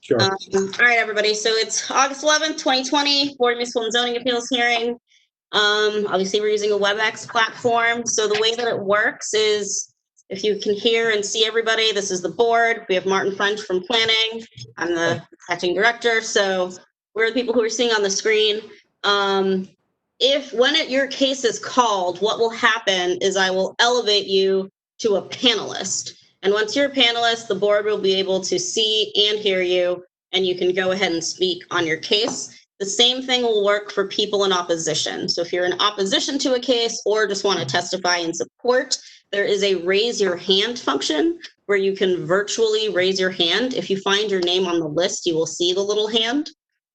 Sure. All right, everybody. So it's August 11th, 2020, Board of Municipal and Zoning Appeals hearing. Obviously, we're using a WebEx platform. So the way that it works is, if you can hear and see everybody, this is the board. We have Martin French from planning. I'm the acting director. So we're the people who are seeing on the screen. When your case is called, what will happen is I will elevate you to a panelist. And once you're a panelist, the board will be able to see and hear you, and you can go ahead and speak on your case. The same thing will work for people in opposition. So if you're in opposition to a case or just want to testify in support, there is a raise your hand function where you can virtually raise your hand. If you find your name on the list, you will see the little hand.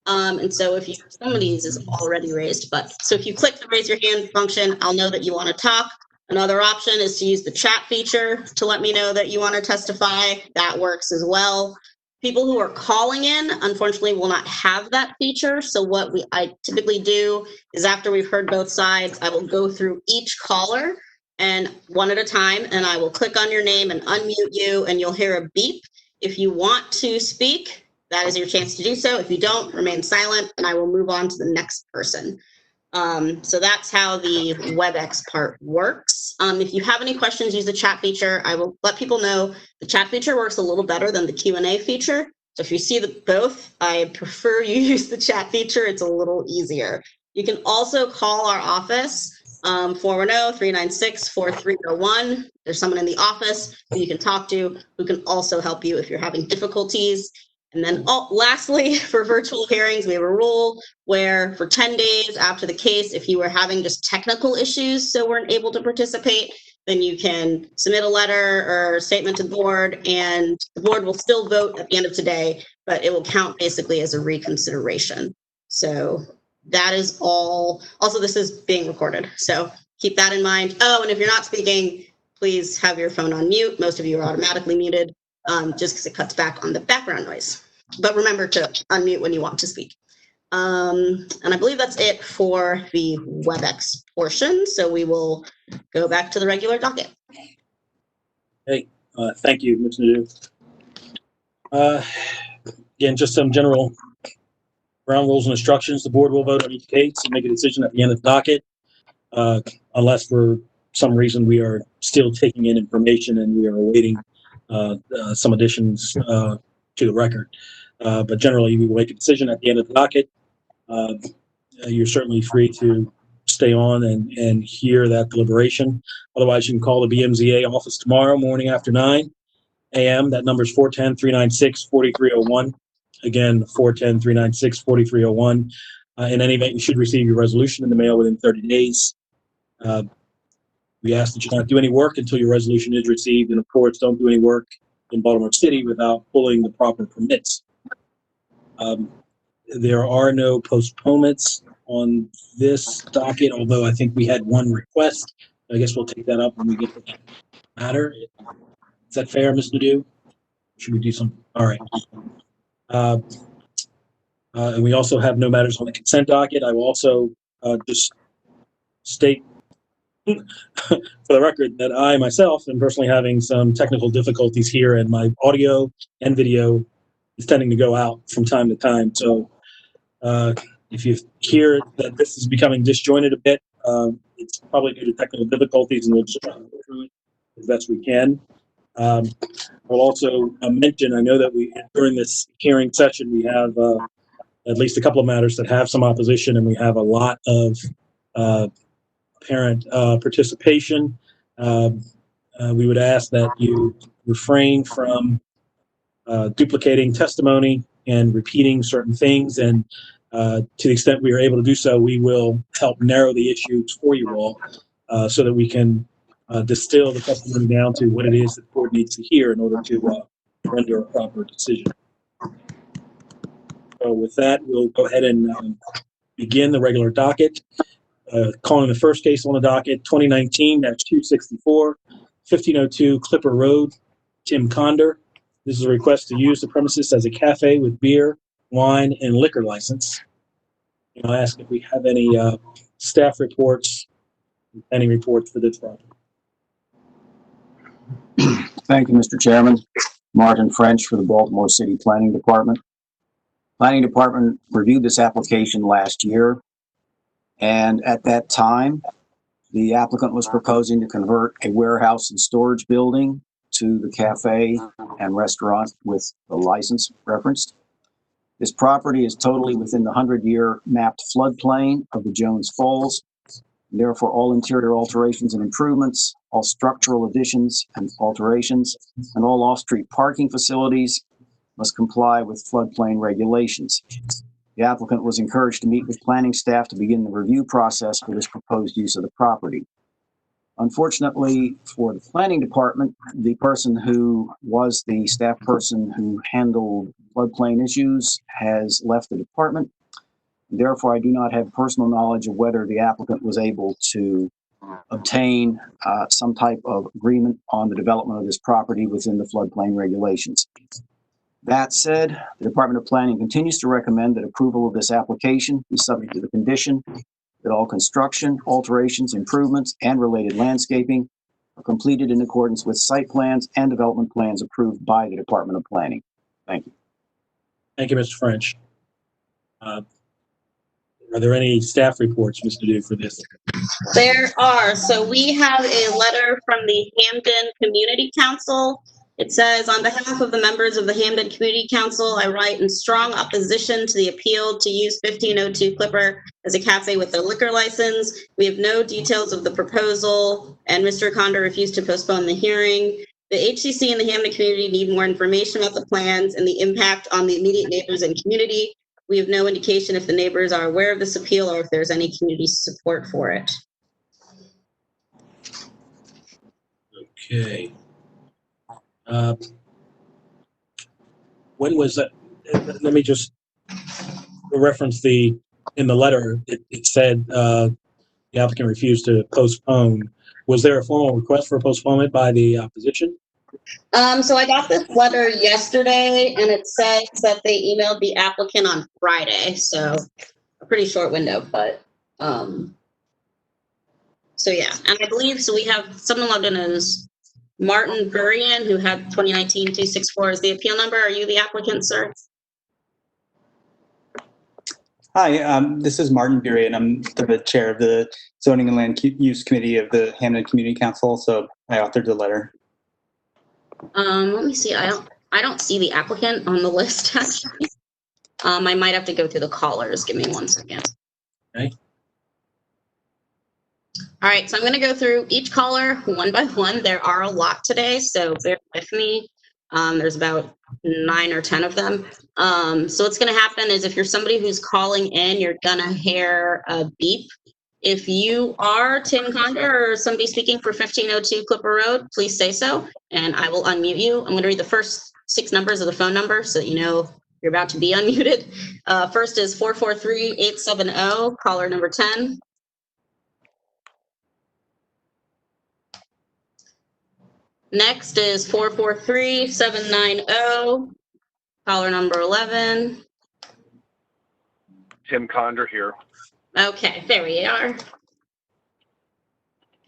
And so if somebody's is already raised, so if you click the raise your hand function, I'll know that you want to talk. Another option is to use the chat feature to let me know that you want to testify. That works as well. People who are calling in, unfortunately, will not have that feature. So what I typically do is, after we've heard both sides, I will go through each caller and one at a time, and I will click on your name and unmute you, and you'll hear a beep. If you want to speak, that is your chance to do so. If you don't, remain silent, and I will move on to the next person. So that's how the WebEx part works. If you have any questions, use the chat feature. I will let people know the chat feature works a little better than the Q&A feature. So if you see both, I prefer you use the chat feature. It's a little easier. You can also call our office, 410-396-4301. There's someone in the office who you can talk to who can also help you if you're having difficulties. And then lastly, for virtual hearings, we have a rule where for 10 days after the case, if you were having just technical issues so weren't able to participate, then you can submit a letter or statement to the board, and the board will still vote at the end of today, but it will count basically as a reconsideration. So that is all. Also, this is being recorded, so keep that in mind. Oh, and if you're not speaking, please have your phone on mute. Most of you are automatically muted. Just because it cuts back on the background noise. But remember to unmute when you want to speak. And I believe that's it for the WebEx portion. So we will go back to the regular docket. Hey, thank you, Ms. Nadeau. Again, just some general ground rules and instructions. The board will vote on each case and make a decision at the end of the docket, unless for some reason we are still taking in information and we are awaiting some additions to the record. But generally, we will make a decision at the end of the docket. You're certainly free to stay on and hear that deliberation. Otherwise, you can call the BMZA office tomorrow morning after 9 a.m. That number is 410-396-4301. Again, 410-396-4301. In any event, you should receive your resolution in the mail within 30 days. We ask that you not do any work until your resolution is received, and of course, don't do any work in Baltimore City without pulling the proper permits. There are no postponements on this docket, although I think we had one request. I guess we'll take that up when we get to that matter. Is that fair, Ms. Nadeau? Should we do some? All right. And we also have no matters on the consent docket. I will also just state for the record that I myself am personally having some technical difficulties here, and my audio and video is tending to go out from time to time. So if you hear that this is becoming disjointed a bit, it's probably due to technical difficulties, and we'll just try to go through it as best we can. I'll also mention, I know that during this hearing session, we have at least a couple of matters that have some opposition, and we have a lot of parent participation. We would ask that you refrain from duplicating testimony and repeating certain things, and to the extent we are able to do so, we will help narrow the issues for you all so that we can distill the testimony down to what it is that the board needs to hear in order to render a proper decision. So with that, we'll go ahead and begin the regular docket. Calling the first case on the docket, 2019-264, 1502 Clipper Road, Tim Conder. This is a request to use the premises as a cafe with beer, wine, and liquor license. And I'll ask if we have any staff reports, any reports for this project. Thank you, Mr. Chairman. Martin French for the Baltimore City Planning Department. Planning Department reviewed this application last year, and at that time, the applicant was proposing to convert a warehouse and storage building to the cafe and restaurant with the license referenced. This property is totally within the 100-year mapped floodplain of the Jones Falls. Therefore, all interior alterations and improvements, all structural additions and alterations, and all off-street parking facilities must comply with floodplain regulations. The applicant was encouraged to meet with planning staff to begin the review process for this proposed use of the property. Unfortunately for the planning department, the person who was the staff person who handled floodplain issues has left the department. Therefore, I do not have personal knowledge of whether the applicant was able to obtain some type of agreement on the development of this property within the floodplain regulations. That said, the Department of Planning continues to recommend that approval of this application be subject to the condition that all construction, alterations, improvements, and related landscaping are completed in accordance with site plans and development plans approved by the Department of Planning. Thank you. Thank you, Mr. French. Are there any staff reports, Mr. Dew, for this? There are. So we have a letter from the Hampden Community Council. It says, on behalf of the members of the Hampden Community Council, I write in strong opposition to the appeal to use 1502 Clipper as a cafe with a liquor license. We have no details of the proposal, and Mr. Condor refused to postpone the hearing. The HCC and the Hampden community need more information about the plans and the impact on the immediate neighbors and community. We have no indication if the neighbors are aware of this appeal or if there's any community support for it. Okay. When was that? Let me just reference in the letter, it said the applicant refused to postpone. Was there a formal request for a postponement by the opposition? So I got this letter yesterday, and it says that they emailed the applicant on Friday, so a pretty short window, but so yeah. And I believe, so we have someone logged in as Martin Burian, who had 2019-264 as the appeal number. Are you the applicant, sir? Hi, this is Martin Burian. I'm the chair of the Zoning and Land Use Committee of the Hampden Community Council, so I authored the letter. Let me see. I don't see the applicant on the list, actually. I might have to go through the callers. Give me 1 second. Okay. All right, so I'm going to go through each caller one by one. There are a lot today, so bear with me. There's about 9 or 10 of them. So what's going to happen is if you're somebody who's calling in, you're going to hear a beep. If you are Tim Condor or somebody speaking for 1502 Clipper Road, please say so, and I will unmute you. I'm going to read the first 6 numbers of the phone number so that you know you're about to be unmuted. First is 443-870, caller number 10. Next is 443-790, caller number 11. Tim Condor here. Okay, there we are.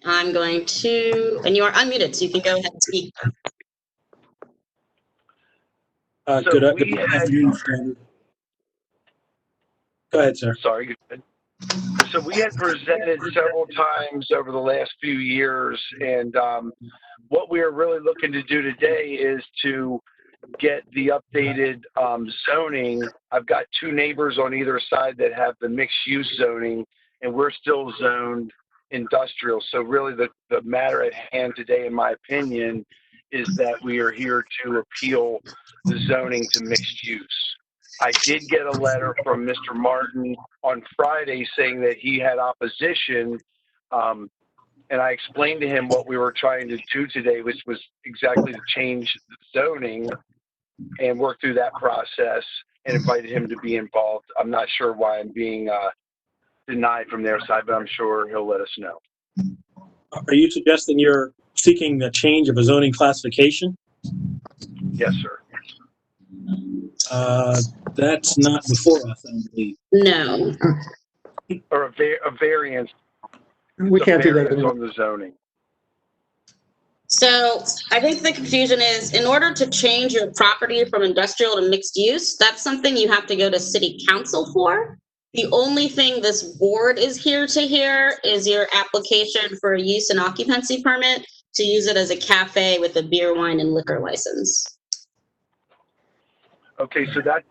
I'm going to, and you are unmuted, so you can go ahead and speak. Good afternoon, Standard. Go ahead, sir. Sorry. Go ahead. So we had presented several times over the last few years, and what we are really looking to do today is to get the updated zoning. I've got 2 neighbors on either side that have the mixed use zoning, and we're still zoned industrial. So really the matter at hand today, in my opinion, is that we are here to appeal the zoning to mixed use. I did get a letter from Mr. Martin on Friday saying that he had opposition, and I explained to him what we were trying to do today, which was exactly to change the zoning and work through that process, and invited him to be involved. I'm not sure why I'm being denied from their side, but I'm sure he'll let us know. Are you suggesting you're seeking the change of a zoning classification? Yes, sir. That's not before us, I believe. No. Or a variance. We can't do that Variance anymore. on the zoning. So I think the confusion is, in order to change your property from industrial to mixed use, that's something you have to go to city council for. The only thing this board is here to hear is your application for a use and occupancy permit to use it as a cafe with a beer, wine, and liquor license. Okay, so that's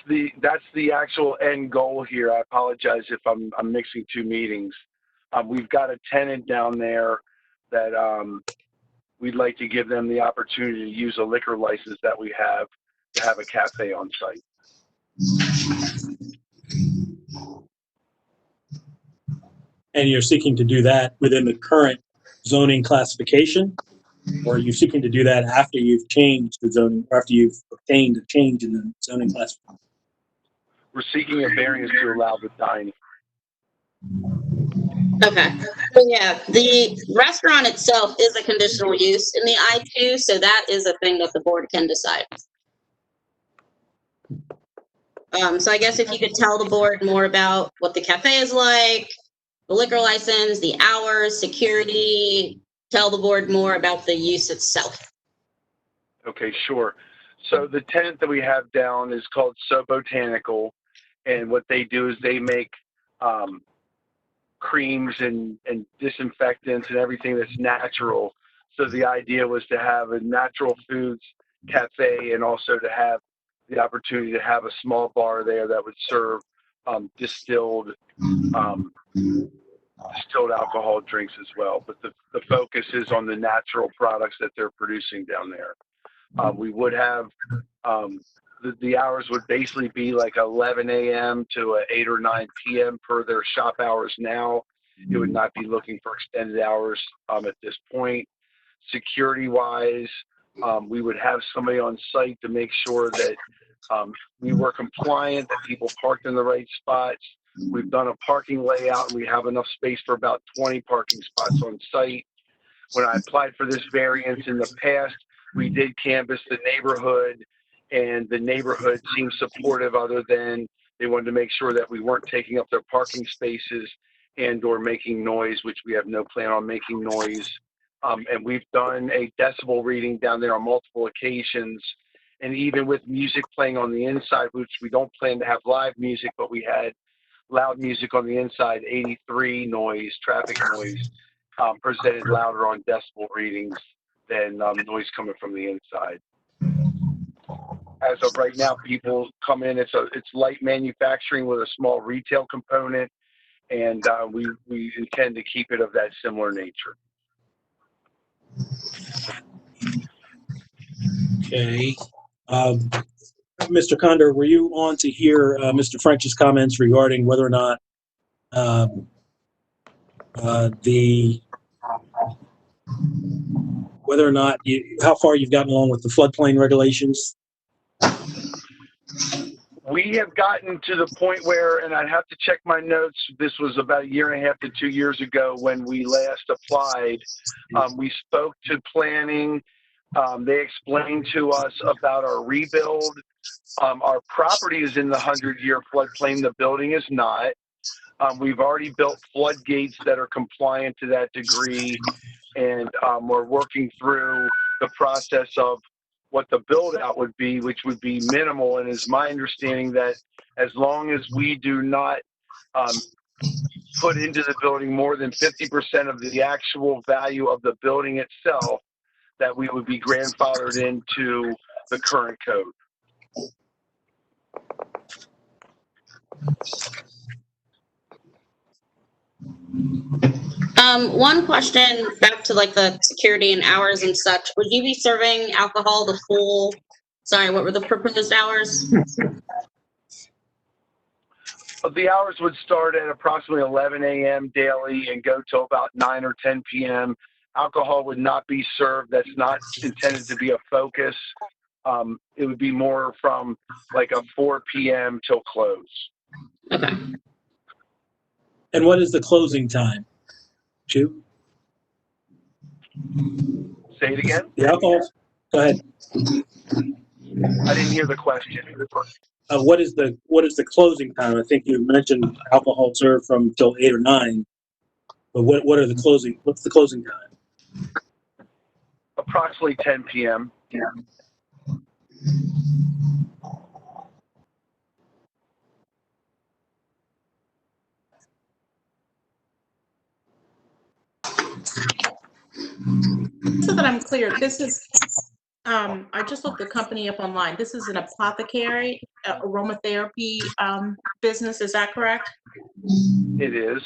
the actual end goal here. I apologize if I'm mixing two meetings. We've got a tenant down there that we'd like to give them the opportunity to use a liquor license that we have to have a cafe on site. And you're seeking to do that within the current zoning classification? Or are you seeking to do that after you've changed the zoning, or after you've obtained a change in the zoning classification? We're seeking a variance to allow the dining. Okay. So yeah, the restaurant itself is a conditional use in the I-2, so that is a thing that the board can decide. So I guess if you could tell the board more about what the cafe is like, the liquor license, the hours, security, tell the board more about the use itself. Okay, sure. So the tenant that we have down is called So Botanical, and what they do is they make creams and disinfectants and everything that's natural. So the idea was to have a natural foods cafe and also to have the opportunity to have a small bar there that would serve distilled alcohol drinks as well. But the focus is on the natural products that they're producing down there. We would have the hours would basically be like 11 a.m. to 8 or 9 p.m. per their shop hours now. It would not be looking for extended hours at this point. Security-wise, we would have somebody on site to make sure that we were compliant, that people parked in the right spots. We've done a parking layout, and we have enough space for about 20 parking spots on site. When I applied for this variance in the past, we did canvass the neighborhood, and the neighborhood seemed supportive, other than they wanted to make sure that we weren't taking up their parking spaces and or making noise, which we have no plan on making noise. And we've done a decibel reading down there on multiple occasions. And even with music playing on the inside, which we don't plan to have live music, but we had loud music on the inside, 83 noise, traffic noise, presented louder on decibel readings than noise coming from the inside. As of right now, people come in, it's light manufacturing with a small retail component, and we intend to keep it of that similar nature. Okay. Mr. Condor, were you on to hear Mr. French's comments regarding whether or not how far you've gotten along with the floodplain regulations? We have gotten to the point where, and I'd have to check my notes, this was about 1.5 to 2 years ago when we last applied. We spoke to planning. They explained to us about our rebuild. Our property is in the 100-year floodplain. The building is not. We've already built floodgates that are compliant to that degree, and we're working through the process of what the build out would be, which would be minimal. And it's my understanding that as long as we do not put into the building more than 50% of the actual value of the building itself, that we would be grandfathered into the current code. One question back to like the security and hours and such. Would you be serving alcohol the full, sorry, what were the proposed hours? The hours would start at approximately 11 a.m. daily and go till about 9 or 10 p.m. Alcohol would not be served. That's not intended to be a focus. It would be more from like a 4 p.m. till close. Okay. And what is the closing time? Chu? Say it again? The alcohol? Go ahead. I didn't hear the question. What is the closing time? I think you mentioned alcohol served from till 8 or 9. But what's the closing time? Approximately 10 p.m. So that I'm clear, this is, I just looked the company up online. This is an apothecary, aromatherapy business, is that correct? It is.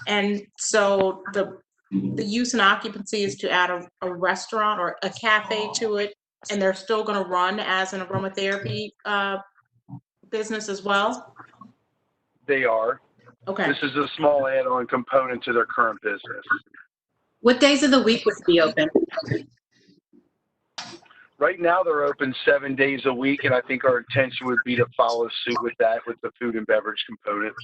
And so the use and occupancy is to add a restaurant or a cafe to it, and they're still going to run as an aromatherapy business as well? They are. Okay. This is a small add-on component to their current business. What days of the week would it be open? Right now, they're open 7 days a week, and I think our intention would be to follow suit with that, with the food and beverage component.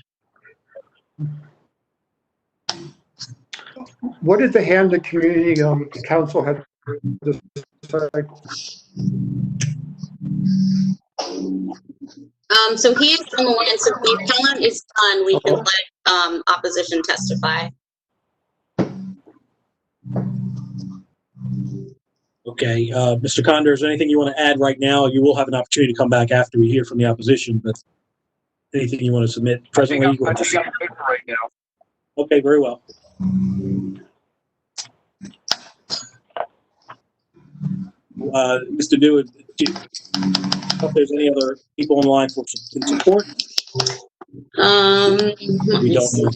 What did the Hamden Community Council have to decide? So he's on the line, so if the appellant is done, we can let opposition testify. Okay, Mr. Condor, is there anything you want to add right now? You will have an opportunity to come back after we hear from the opposition, but anything you want to submit presently? I think I'm good for right now. Okay, very well. Mr. Dew, if there's any other people in line for support? We don't know.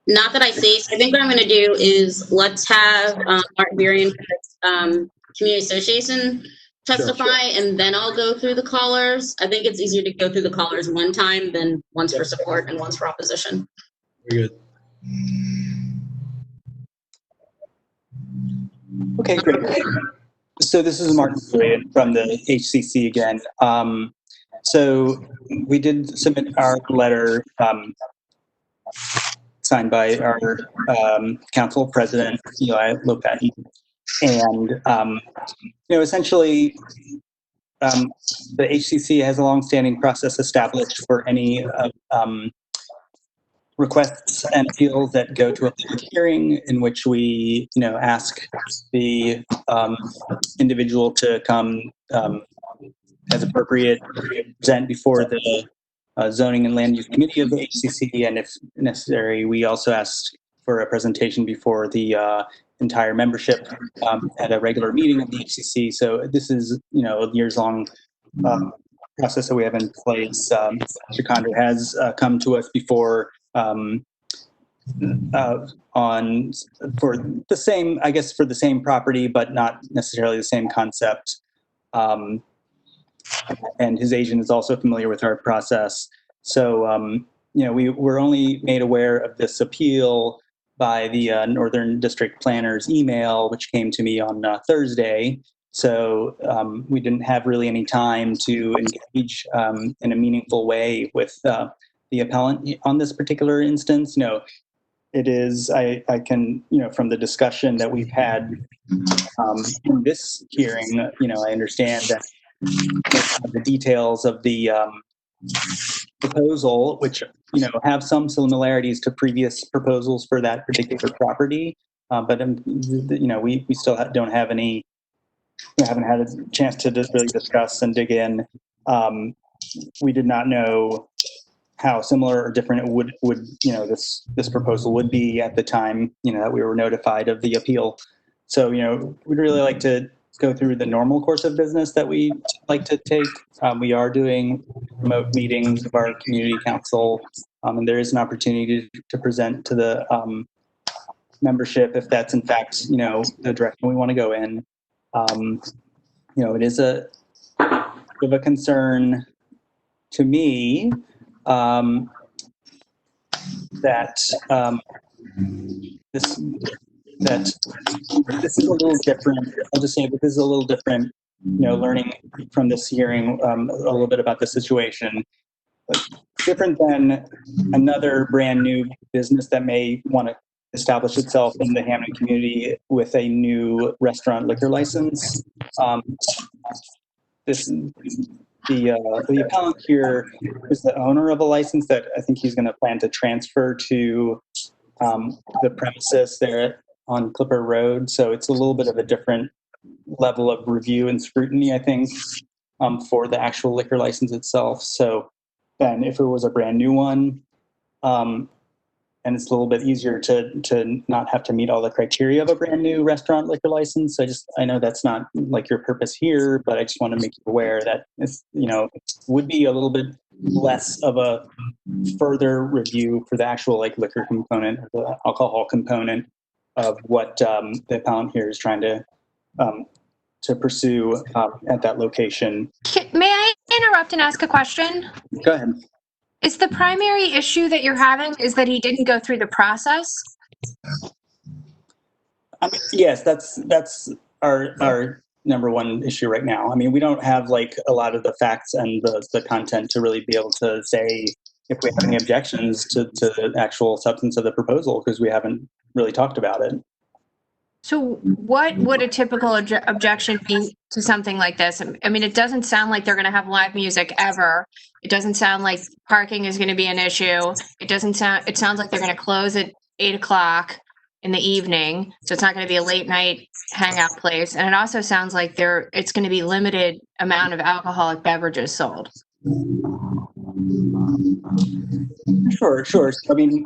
Not that I see. So I think what I'm going to do is let's have Martin Burian from the Community Association testify, and then I'll go through the callers. I think it's easier to go through the callers one time than once for support and once for opposition. Very good. Okay, great. So this is Martin Burian from the HCC again. So we did submit our letter signed by our council president, Eli Lopati. And, essentially, the HCC has a longstanding process established for any requests and appeals that go to a public hearing, in which we, ask the individual to come as appropriate, present before the Zoning and Land Use Committee of the HCC, and if necessary, we also ask for a presentation before the entire membership at a regular meeting of the HCC. So this is, a years-long process that we have in place. Mr. Condor has come to us before for the same property, but not necessarily the same concept. And his agent is also familiar with our process. So, we were only made aware of this appeal by the Northern District Planner's email, which came to me on Thursday. So we didn't have really any time to engage in a meaningful way with the appellant on this particular instance. It is, I can, from the discussion that we've had in this hearing, I understand that the details of the proposal, which have some similarities to previous proposals for that particular property, but we still don't have any. We haven't had a chance to just really discuss and dig in. We did not know how similar or different it would this proposal would be at the time that we were notified of the appeal. So we'd really like to go through the normal course of business that we like to take. We are doing remote meetings of our community council, and there is an opportunity to present to the membership if that's in fact the direction we want to go in. It is a bit of a concern to me that this is a little different. I'll just say that this is a little different, learning from this hearing a little bit about the situation. But different than another brand new business that may want to establish itself in the Hamden community with a new restaurant liquor license. The appellant here is the owner of a license that I think he's going to plan to transfer to the premises there on Clipper Road. So it's a little bit of a different level of review and scrutiny, I think, for the actual liquor license itself. So then if it was a brand new one, and it's a little bit easier to not have to meet all the criteria of a brand new restaurant liquor license. I know that's not like your purpose here, but I just want to make you aware that it's, would be a little bit less of a further review for the actual like liquor component, or the alcohol component of what the appellant here is trying to pursue at that location. May I interrupt and ask a question? Go ahead. Is the primary issue that you're having is that he didn't go through the process? Yes, that's our number one issue right now. I mean, we don't have like a lot of the facts and the content to really be able to say if we have any objections to the actual substance of the proposal, because we haven't really talked about it. So what would a typical objection be to something like this? I mean, it doesn't sound like they're going to have live music ever. It doesn't sound like parking is going to be an issue. It sounds like they're going to close at 8:00 in the evening. So it's not going to be a late night hangout place. And it also sounds like it's going to be limited amount of alcoholic beverages sold. Sure. I mean,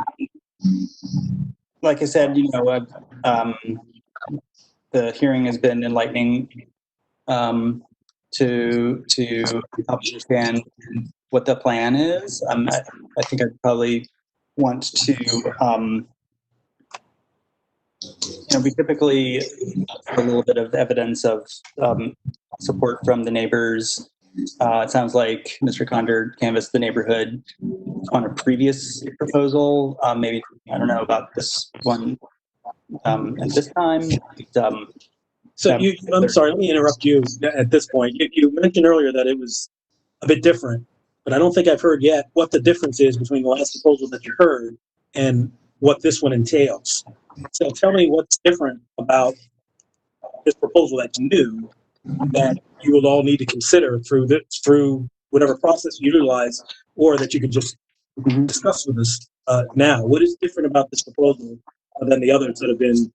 like I said, the hearing has been enlightening to help understand what the plan is. I think I'd probably want to, we typically have a little bit of evidence of support from the neighbors. It sounds like Mr. Condor canvassed the neighborhood on a previous proposal. Maybe, I don't know about this one at this time. I'm sorry, let me interrupt you at this point. You mentioned earlier that it was a bit different, but I don't think I've heard yet what the difference is between the last proposal that you heard and what this one entails. So tell me what's different about this proposal that you knew that you will all need to consider through whatever process you utilize, or that you could just discuss with us now. What is different about this proposal than the others that have been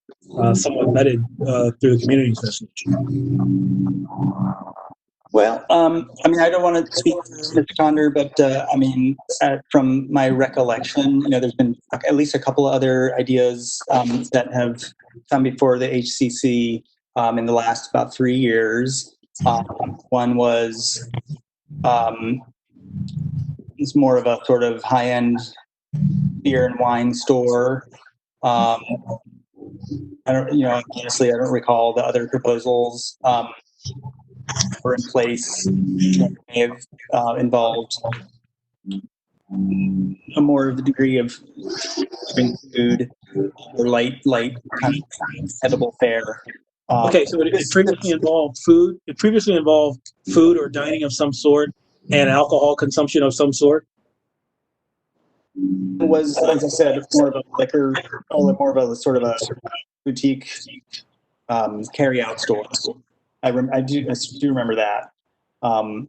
somewhat vetted through the community association? Well, I mean, I don't want to speak for Mr. Condor, but from my recollection, there's been at least a couple of other ideas that have come before the HCC in the last about 3 years. One was it's more of a sort of high-end beer and wine store. Honestly, I don't recall the other proposals were in place that may have involved a more of the degree of food or light kind of edible fare. Okay, so it previously involved food. It previously involved food or dining of some sort and alcohol consumption of some sort. It was, as I said, more of a liquor, more of a sort of a boutique carry-out store. I do remember that. And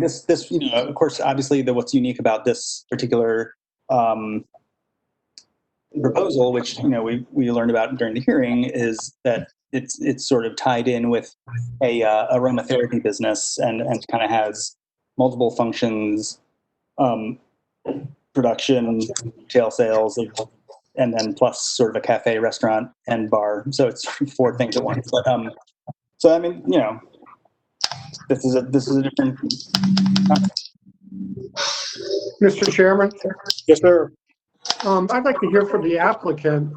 this, of course, obviously, what's unique about this particular proposal, which we learned about during the hearing, is that it's sort of tied in with a aromatherapy business and kind of has multiple functions, production, retail sales, and then plus sort of a cafe, restaurant, and bar. So it's 4 things at once. But so I mean, this is a different. Mr. Chairman, Yes, sir. I'd like to hear from the applicant.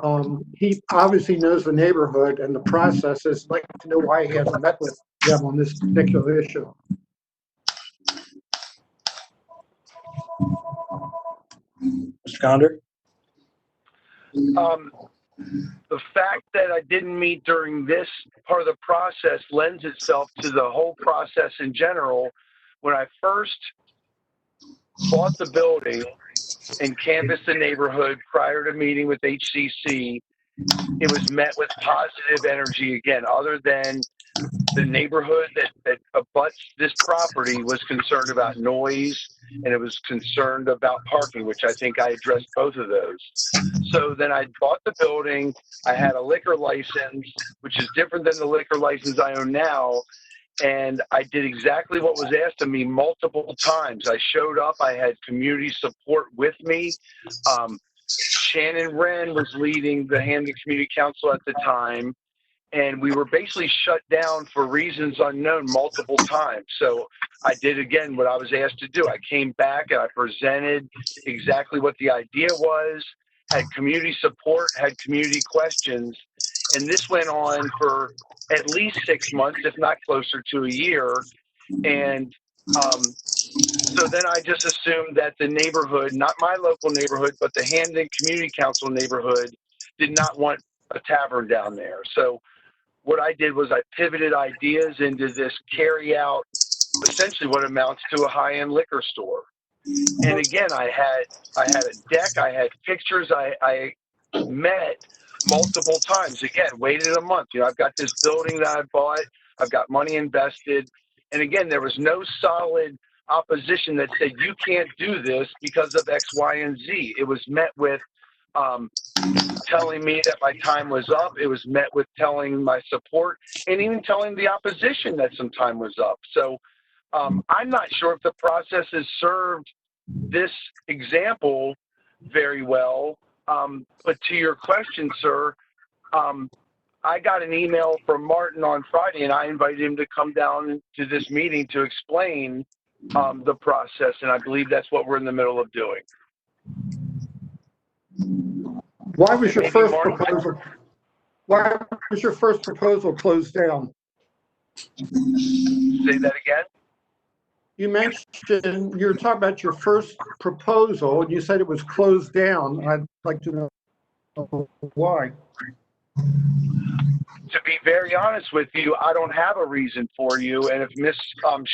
He obviously knows the neighborhood and the processes. I'd like to know why he hasn't met with them on this particular issue. Mr. Condor? The fact that I didn't meet during this part of the process lends itself to the whole process in general. When I first bought the building and canvassed the neighborhood prior to meeting with HCC, it was met with positive energy again, other than the neighborhood that abuts this property was concerned about noise and it was concerned about parking, which I think I addressed both of those. So then I bought the building. I had a liquor license, which is different than the liquor license I own now. And I did exactly what was asked of me multiple times. I showed up. I had community support with me. Shannon Wren was leading the Hamden Community Council at the time. And we were basically shut down for reasons unknown multiple times. So I did, again, what I was asked to do. I came back and I presented exactly what the idea was, had community support, had community questions. And this went on for at least 6 months, if not closer to a year. And so then I just assumed that the neighborhood, not my local neighborhood, but the Hamden Community Council neighborhood, did not want a tavern down there. So what I did was I pivoted ideas into this carry out, essentially what amounts to a high-end liquor store. And again, I had a deck, I had pictures, I met multiple times. Again, waited a month. You know, I've got this building that I bought, I've got money invested. And again, there was no solid opposition that said, you can't do this because of X, Y, and Z. It was met with telling me that my time was up. It was met with telling my support and even telling the opposition that some time was up. So I'm not sure if the process has served this example very well. But to your question, sir, I got an email from Martin on Friday, and I invited him to come down to this meeting to explain the process, and I believe that's what we're in the middle of doing. Why was your first proposal? Why was your first proposal closed down? Say that again? You mentioned, you were talking about your first proposal, and you said it was closed down. I'd like to know why. To be very honest with you, I don't have a reason for you. And if Miss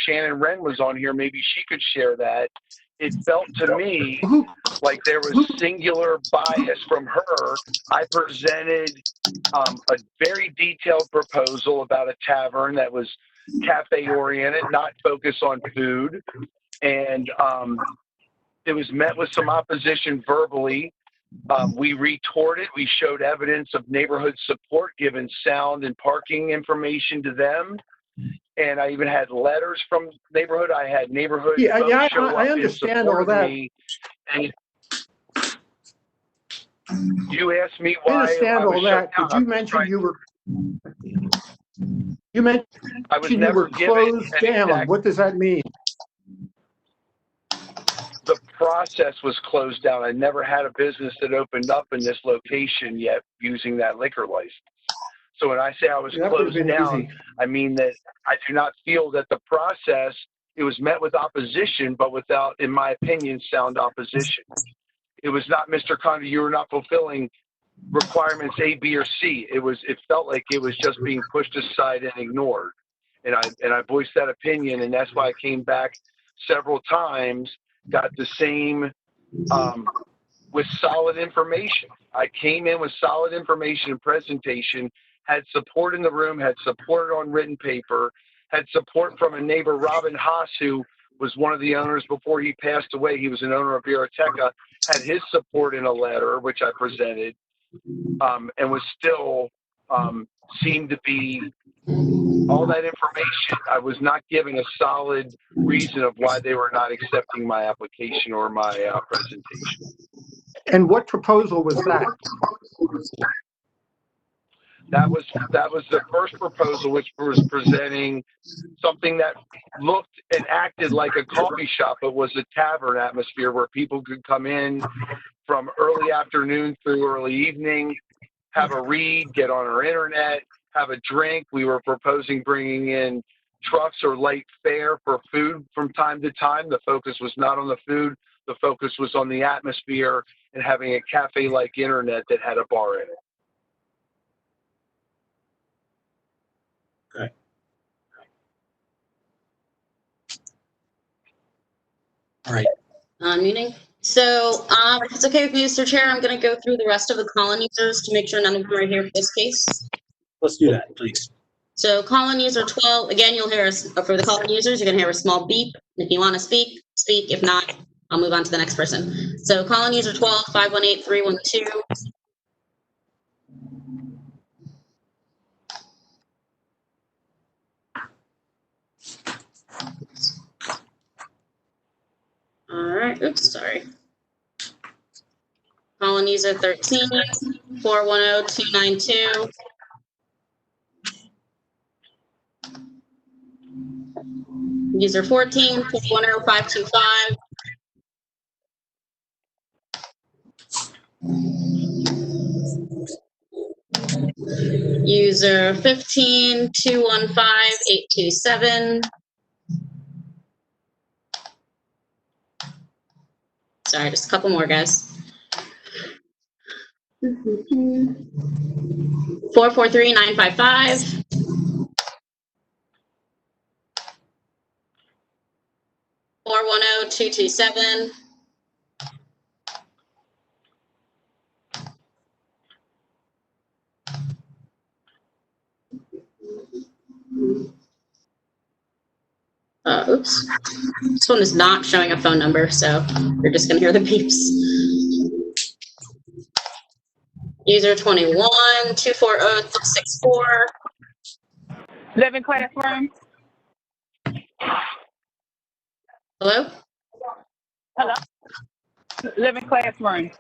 Shannon Wren was on here, maybe she could share that. It felt to me like there was singular bias from her. I presented a very detailed proposal about a tavern that was cafe oriented, not focused on food. And it was met with some opposition verbally. We retorted. We showed evidence of neighborhood support, given sound and parking information to them. And I even had letters from neighborhood. I had neighborhood folks show up I understand in support all that. of me. And you asked me why I understand all that, down. but you mentioned you were you mentioned I was you never were given closed down. exact, What does that mean? the process was closed down. I never had a business that opened up in this location yet using that liquor license. So when I say I was closed down, I mean that I do not feel that the process, it was met with opposition, but without, in my opinion, sound opposition. It was not, Mr. Condon, you were not fulfilling requirements A, B, or C. It felt like it was just being pushed aside and ignored. And I voiced that opinion, and that's why I came back several times, got the same, with solid information. I came in with solid information and presentation, had support in the room, had support on written paper, had support from a neighbor, Robin Haas, who was one of the owners before he passed away. He was an owner of Verateca, had his support in a letter, which I presented, and was still, seemed to be all that information. I was not given a solid reason of why they were not accepting my application or my presentation. And what proposal was that? That was the first proposal, which was presenting something that looked and acted like a coffee shop, but was a tavern atmosphere where people could come in from early afternoon through early evening, have a read, get on our internet, have a drink. We were proposing bringing in trucks or light fare for food from time to time. The focus was not on the food. The focus was on the atmosphere and having a cafe-like internet that had a bar in it. Okay. All right. Meeting. So, if it's okay with you, Mr. Chair, I'm going to go through the rest of the colony first to make sure none of them are here for this case. Let's do that, please. So call-in user 12, again, you'll hear us, for the call-in users, you're gonna hear a small beep. If you wanna speak, speak. If not, I'll move on to the next person. So call-in user 12, 518-312. All right, oops, sorry. Call-in user 13, 410-292. User 14, 410-525. User 15, 215-827. Sorry, just a couple more, guys. 443-955. Four 410-227. Oops. This one is not showing a phone number, so you're just gonna hear the beeps. User 21, 240-664. Living classroom. Hello? Hello. Living classroom.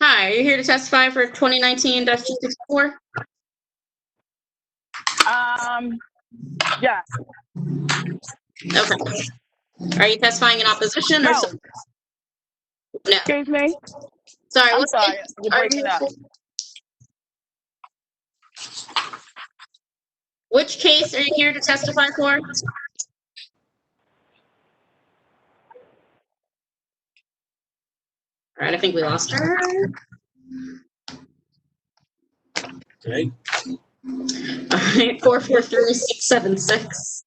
Hi, are you here to testify for 2019-264? Yeah. Okay. Are you testifying in opposition or? No. No. Excuse me. Sorry, I'm what sorry. case You're are you breaking here up. for? Which case are you here to testify for? All right, I think we lost her. Okay. All right, 443-676.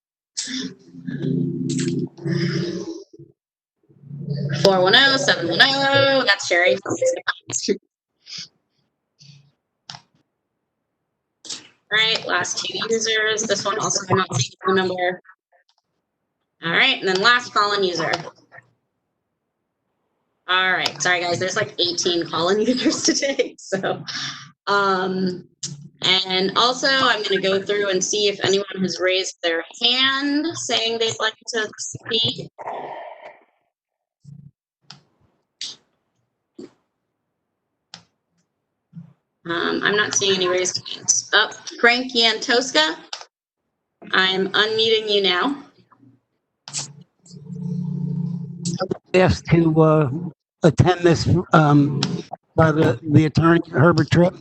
410-710. That's Sherry. All right, last two users. This one also I'm not seeing the phone number. All right, and then last call-in user. All right, sorry guys, there's like 18 call-in users today. So, and also I'm gonna go through and see if anyone has raised their hand saying they'd like to speak. I'm not seeing any raised hands. Oh, Frank Yantoska, I'm unmuting you now. Asked to attend this by the attorney, Herbert Tripp.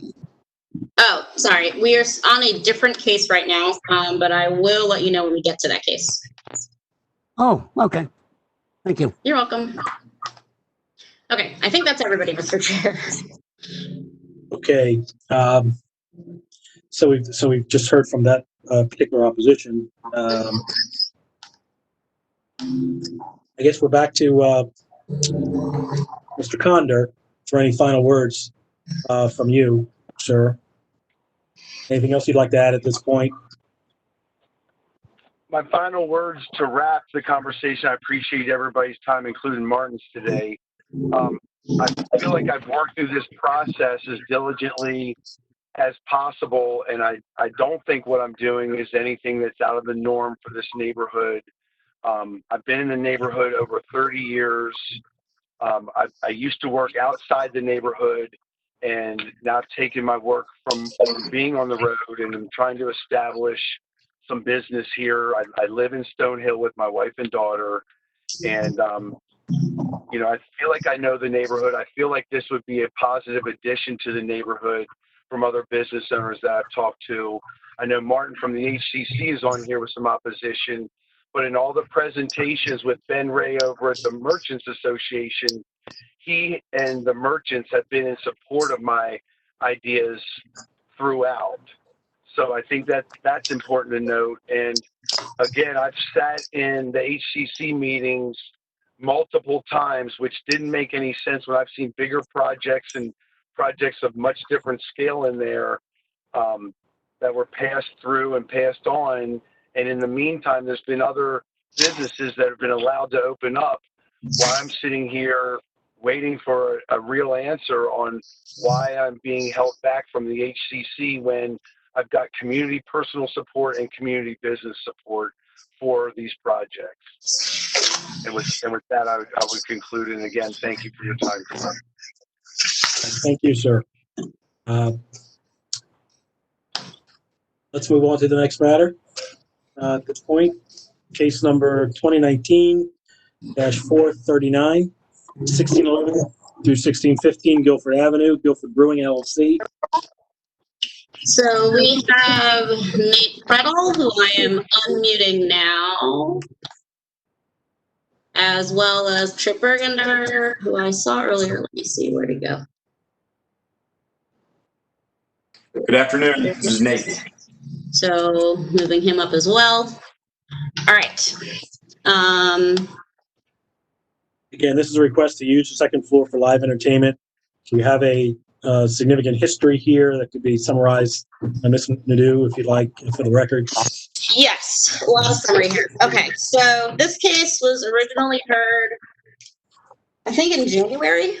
Oh, sorry. We are on a different case right now, but I will let you know when we get to that case. Oh, okay. Thank you. You're welcome. Okay, I think that's everybody, Mr. Chair. Okay. So we've just heard from that particular opposition. I guess we're back to Mr. Conder for any final words from you, sir. Anything else you'd like to add at this point? My final words to wrap the conversation. I appreciate everybody's time, including Martin's today. I feel like I've worked through this process as diligently as possible, and I don't think what I'm doing is anything that's out of the norm for this neighborhood. I've been in the neighborhood over 30 years. I used to work outside the neighborhood, and now taking my work from being on the road, and I'm trying to establish some business here. I live in Stonehill with my wife and daughter, and you know, I feel like I know the neighborhood. I feel like this would be a positive addition to the neighborhood from other business owners that I've talked to. I know Martin from the HCC is on here with some opposition, but in all the presentations with Ben Ray over at the Merchants Association, he and the merchants have been in support of my ideas throughout. So I think that that's important to note. And again, I've sat in the HCC meetings multiple times, which didn't make any sense when I've seen bigger projects and projects of much different scale in there. that were passed through and passed on. And in the meantime, there's been other businesses that have been allowed to open up while I'm sitting here waiting for a real answer on why I'm being held back from the HCC when I've got community personal support and community business support for these projects. And with that, I would conclude. And again, thank you for your time tonight. Thank you, sir. Let's move on to the next matter. At this point, case number 2019-439, 1611 through 1615 Guilford Avenue, Guilford Brewing LLC. So we have Nate Prettle, who I am unmuting now, as well as Trip Bergender, who I saw earlier. Let me see where to go. Good afternoon. This is Nate. So moving him up as well. All right. Again, this is a request to use the second floor for live entertainment. So we have a significant history here that could be summarized by Ms. Nadeau, if you'd like, for the record. Yes, a lot of summary here. Okay, so this case was originally heard, I think, in January.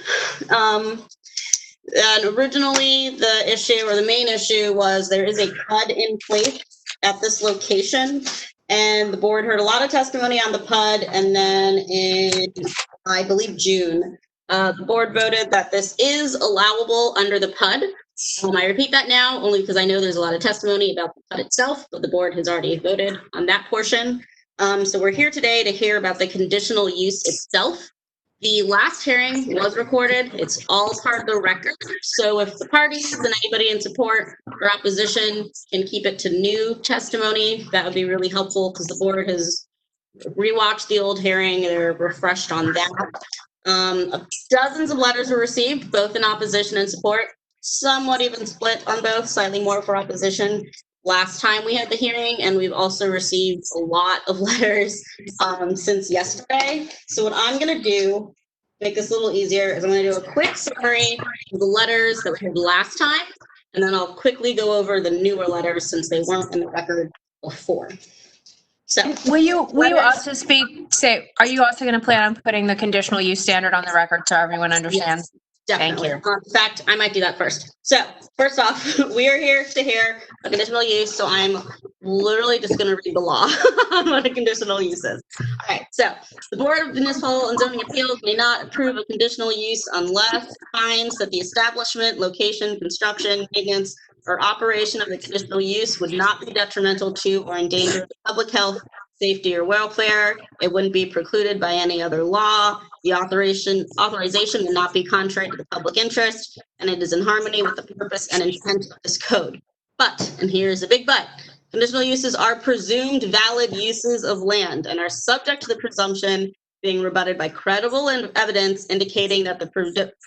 And originally the issue, or the main issue, was there is a PUD in place at this location. And the board heard a lot of testimony on the PUD, and then in, I believe, June, the board voted that this is allowable under the PUD. I repeat that now only because I know there's a lot of testimony about the PUD itself, but the board has already voted on that portion. So we're here today to hear about the conditional use itself. The last hearing was recorded. It's all part of the record. So if the parties and anybody in support or opposition can keep it to new testimony, that would be really helpful because the board has rewatched the old hearing. They're refreshed on that. Dozens of letters were received, both in opposition and support. Somewhat even split on both, slightly more for opposition last time we had the hearing, and we've also received a lot of letters since yesterday. So what I'm going to do, make this a little easier, is I'm going to do a quick summary of the letters that we had last time, and then I'll quickly go over the newer letters since they weren't in the record before. So Will you also are you also going to plan on putting the conditional use standard on the record so everyone understands? Yes. Definitely. Thank you. In fact, I might do that first. So first off, we are here to hear a conditional use. So I'm literally just going to read the law on what a conditional use is. All right. So the Board of Municipal and Zoning Appeals may not approve a conditional use unless it finds that the establishment, location, construction, maintenance, or operation of the conditional use would not be detrimental to or endanger the public health, safety, or welfare. It wouldn't be precluded by any other law. The authorization will not be contrary to the public interest, and it is in harmony with the purpose and intent of this code. But, and here's a big but, conditional uses are presumed valid uses of land and are subject to the presumption being rebutted by credible evidence indicating that the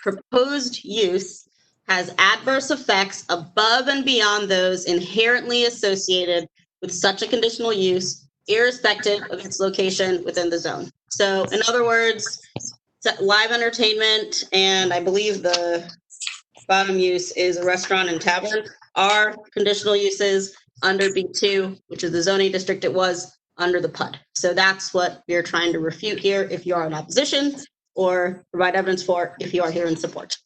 proposed use has adverse effects above and beyond those inherently associated with such a conditional use, irrespective of its location within the zone. So in other words, live entertainment, and I believe the bottom use is a restaurant and tavern, are conditional uses under B2, which is the zoning district it was under the PUD. So that's what we're trying to refute here if you are in opposition, or provide evidence for if you are here in support.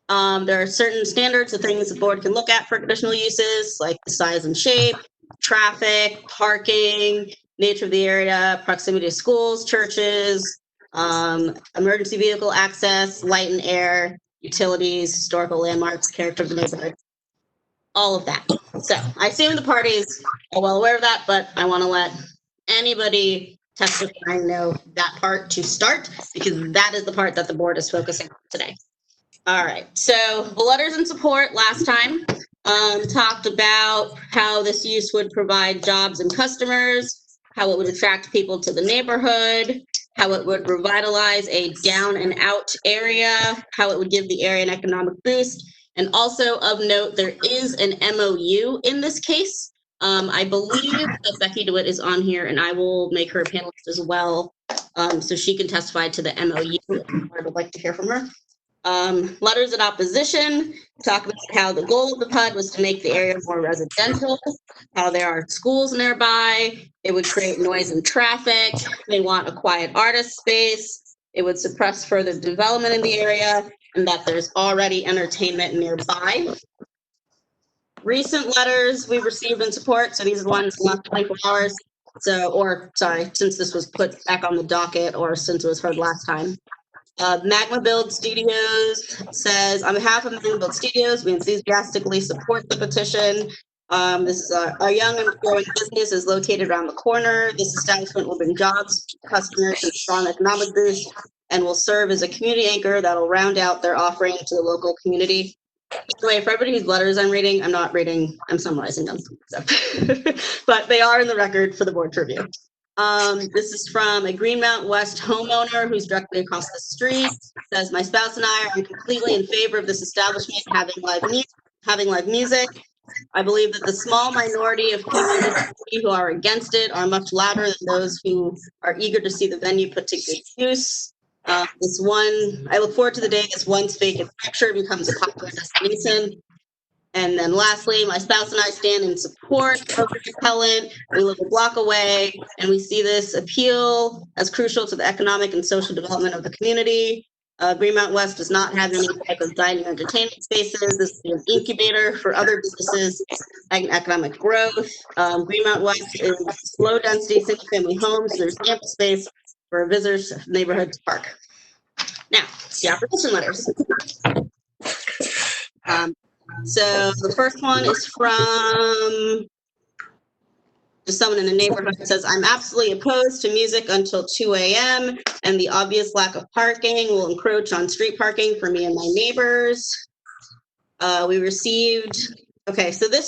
There are certain standards of things the board can look at for conditional uses, like the size and shape, traffic, parking, nature of the area, proximity to schools, churches, emergency vehicle access, light and air, utilities, historical landmarks, character of the neighborhood, all of that. So I assume the parties are well aware of that, but I want to let anybody testifying know that part to start, because that is the part that the board is focusing on today. All right, so the letters in support last time talked about how this use would provide jobs and customers, how it would attract people to the neighborhood, how it would revitalize a down and out area, how it would give the area an economic boost. And also of note, there is an MOU in this case. I believe that Becky DeWitt is on here, and I will make her a panelist as well, so she can testify to the MOU if I would like to hear from her. Letters in opposition talk about how the goal of the PUD was to make the area more residential, how there are schools nearby, it would create noise and traffic, they want a quiet artist space, it would suppress further development in the area, and that there's already entertainment nearby. Recent letters we've received in support, so these are the ones in the last 24 hours, since this was put back on the docket or since it was heard last time. Magma Build Studios says, on behalf of Magma Build Studios, we enthusiastically support the petition. This is our young and growing business is located around the corner. This establishment will bring jobs, customers, and strong economic boost, and will serve as a community anchor that will round out their offering to the local community. By the way, for everybody whose letters I'm reading, I'm summarizing them. So. But they are in the record for the board to review. This is from a Greenmount West homeowner who's directly across the street. Says, my spouse and I are completely in favor of this establishment having live music. I believe that the small minority of people in the community who are against it are much louder than those who are eager to see the venue put to good use. I look forward to the day this once vacant structure becomes a popular destination. And then lastly, my spouse and I stand in support of the appellant. We live a block away, and we see this appeal as crucial to the economic and social development of the community. Greenmount West does not have any type of dining or entertainment spaces. This is an incubator for other businesses and economic growth. Greenmount West is low density single family homes. So there's ample space for visitors to the neighborhood to park. Now, the opposition letters. So the first one is from just someone in the neighborhood that says, I'm absolutely opposed to music until 2 a.m. and the obvious lack of parking will encroach on street parking for me and my neighbors. So this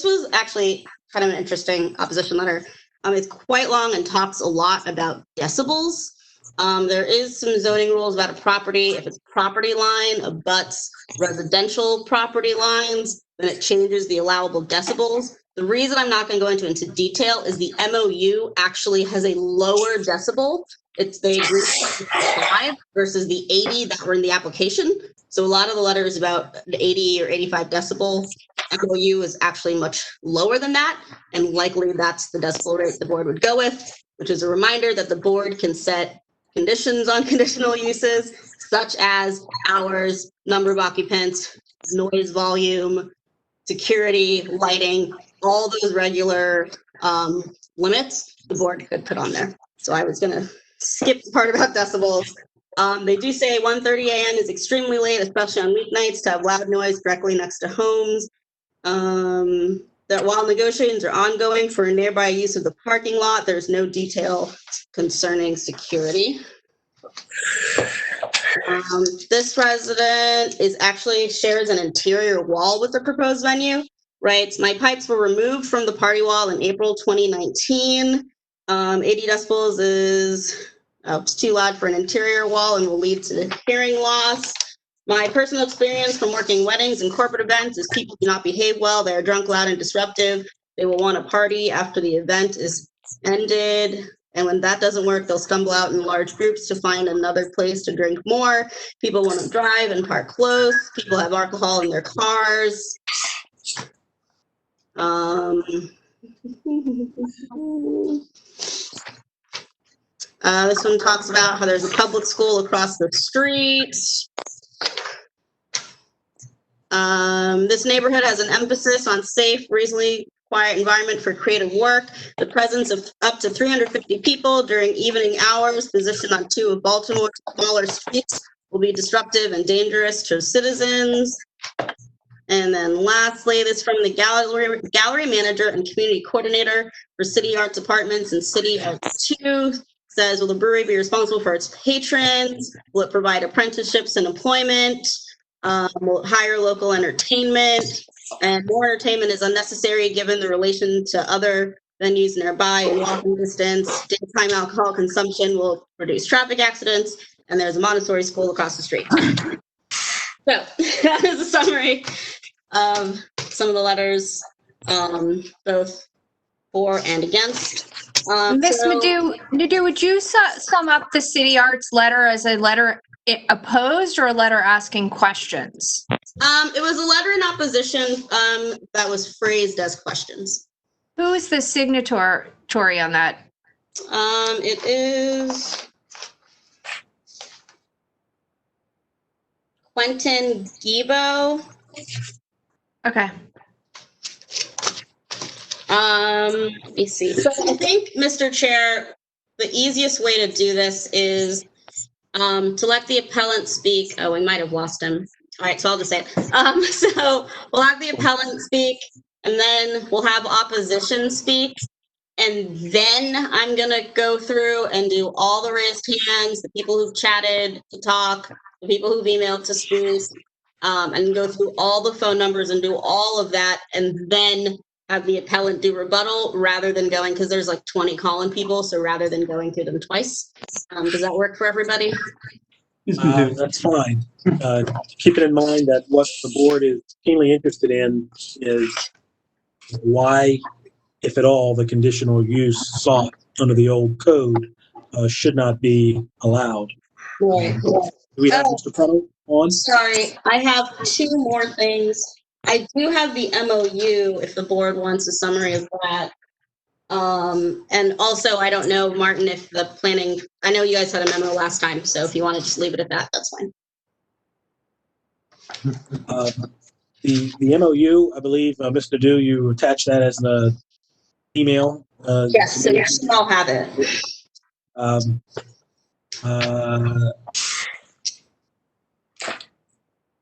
was actually kind of an interesting opposition letter. It's quite long and talks a lot about decibels. There is some zoning rules about a property. If its property line abuts residential property lines, then it changes the allowable decibels. The reason I'm not going to go into detail is the MOU actually has a lower decibel. They agree with 5 versus the 80 that were in the application. So a lot of the letters about the 80 or 85 decibel MOU is actually much lower than that. And likely that's the decibel rate the board would go with, which is a reminder that the board can set conditions on conditional uses, such as hours, number of occupants, noise volume, security, lighting, all those regular limits the board could put on there. So I was going to skip the part about decibels. They do say 1:30 a.m. is extremely late, especially on weeknights, to have loud noise directly next to homes. That while negotiations are ongoing for a nearby use of the parking lot, there's no detail concerning security. This resident shares an interior wall with the proposed venue. Writes, my pipes were removed from the party wall in April 2019. 80 decibels is it's too loud for an interior wall and will lead to hearing loss. My personal experience from working weddings and corporate events is people do not behave well. They are drunk, loud, and disruptive. They will want to party after the event is ended. And when that doesn't work, they'll stumble out in large groups to find another place to drink more. People want to drive and park close. People have alcohol in their cars. This one talks about how there's a public school across the street. This neighborhood has an emphasis on safe, reasonably quiet environment for creative work. The presence of up to 350 people during evening hours positioned on 2 of Baltimore's smaller streets will be disruptive and dangerous to citizens. And then lastly, this from the gallery manager and community coordinator for City Arts Apartments and City Arts 2. Says, will the brewery be responsible for its patrons? Will it provide apprenticeships and employment? Will it hire local entertainment? And more entertainment is unnecessary given the relation to other venues nearby and walking distance. Daytime alcohol consumption will produce traffic accidents, and there's a Montessori school across the street. So that is a summary of some of the letters, both for and against. Ms. Nadeau, would you sum up the City Arts letter as a letter opposed or a letter asking questions? It was a letter in opposition, that was phrased as questions. Who is the signatory on that? It is Quentin Gibo. Okay. Let me see. So I think, Mr. Chair, the easiest way to do this is to let the appellant speak. Oh, we might have lost him. All right, so I'll just say it. So we'll have the appellant speak, and then we'll have opposition speak. And then I'm gonna go through and do all the raised hands, the people who've chatted to talk, the people who've emailed to speak, and go through all the phone numbers and do all of that, and then have the appellant do rebuttal rather than going, because there's like 20 calling people, so rather than going through them twice. Does that work for everybody? That's fine. Keeping in mind that what the board is keenly interested in is why, if at all, the conditional use sought under the old code should not be allowed. Right. Do we have Mr. Pruitt on? Sorry, I have two more things. I do have the MOU if the board wants a summary of that. And also, I don't know, Martin, if the planning, I know you guys had a memo last time, so if you want to just leave it at that, that's fine. The MOU, I believe, Mr. Dew, you attached that as an email. Yes, so you should all have it.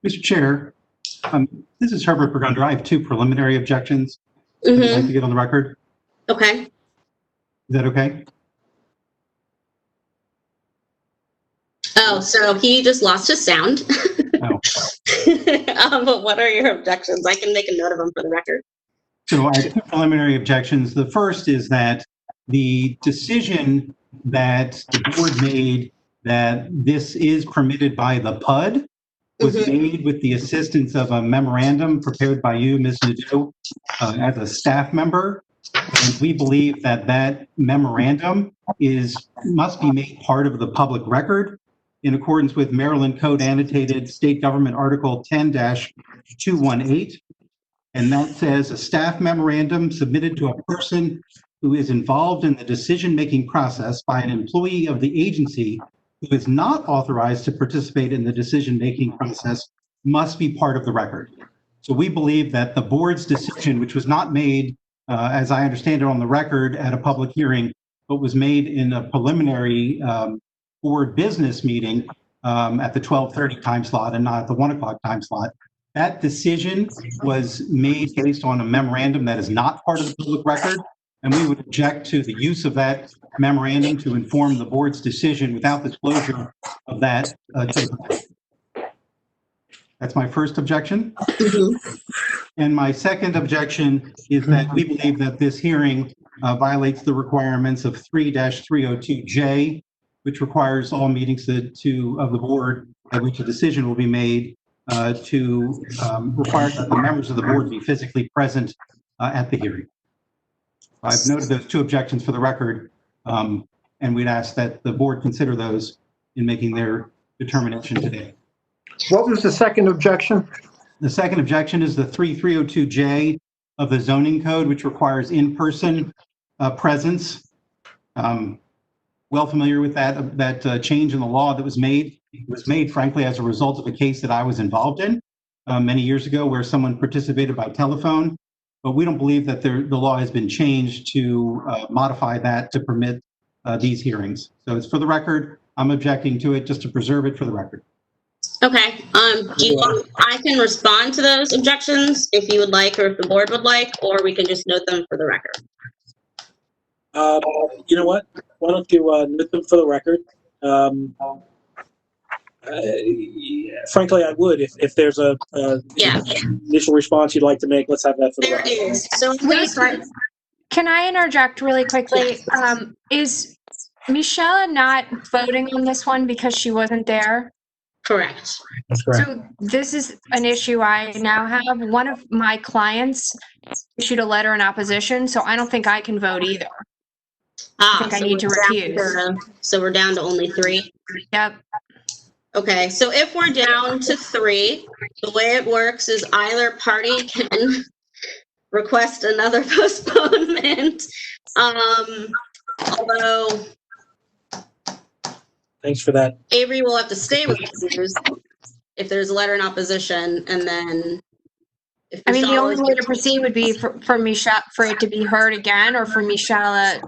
Mr. Chair, this is Herbert Burgunder. I have two preliminary objections I'd like to get on the record. Okay. Is that okay? Oh, so he just lost his sound. Oh. But what are your objections? I can make a note of them for the record. So I have two preliminary objections. The first is that the decision that the board made that this is permitted by the PUD was made with the assistance of a memorandum prepared by you, Ms. Nadeau, as a staff member. And we believe that that memorandum must be made part of the public record in accordance with Maryland Code Annotated State Government Article 10-218. And that says a staff memorandum submitted to a person who is involved in the decision-making process by an employee of the agency who is not authorized to participate in the decision-making process must be part of the record. So we believe that the board's decision, which was not made, as I understand it, on the record at a public hearing, but was made in a preliminary board business meeting at the 12:30 time slot and not at the 1 o'clock time slot. That decision was made based on a memorandum that is not part of the public record, and we would object to the use of that memorandum to inform the board's decision without disclosure of that to the public. That's my first objection. And my second objection is that we believe that this hearing violates the requirements of 3-302J, which requires all meetings of the board at which a decision will be made to require that the members of the board be physically present at the hearing. I've noted those two objections for the record, and we'd ask that the board consider those in making their determination today. What was the second objection? The second objection is the 3-302J of the zoning code, which requires in-person presence. Well familiar with that change in the law that was made. It was made, frankly, as a result of a case that I was involved in many years ago where someone participated by telephone. But we don't believe that the law has been changed to modify that to permit these hearings. So it's for the record. I'm objecting to it just to preserve it for the record. Okay. Do you want, I can respond to those objections if you would like, or if the board would like, or we can just note them for the record. You know what? Why don't you note them for the record? Frankly, I would. If there's a initial response you'd like to make, let's have that for the There record. is. So please, Can I interject really quickly? Is Michelle not voting on this one because she wasn't there? correct. That's correct. So this is an issue I now have. One of my clients issued a letter in opposition, so I don't think I can vote either. I think I need to recuse. So we're down to only 3. Yep. Okay, so if we're down to 3, the way it works is either party can request another postponement. Although Thanks for that. Avery will have to stay recused if there's a letter in opposition, and then if I mean, the Michelle only is way to proceed would be for Michelle, for it to be heard again, or for Michelle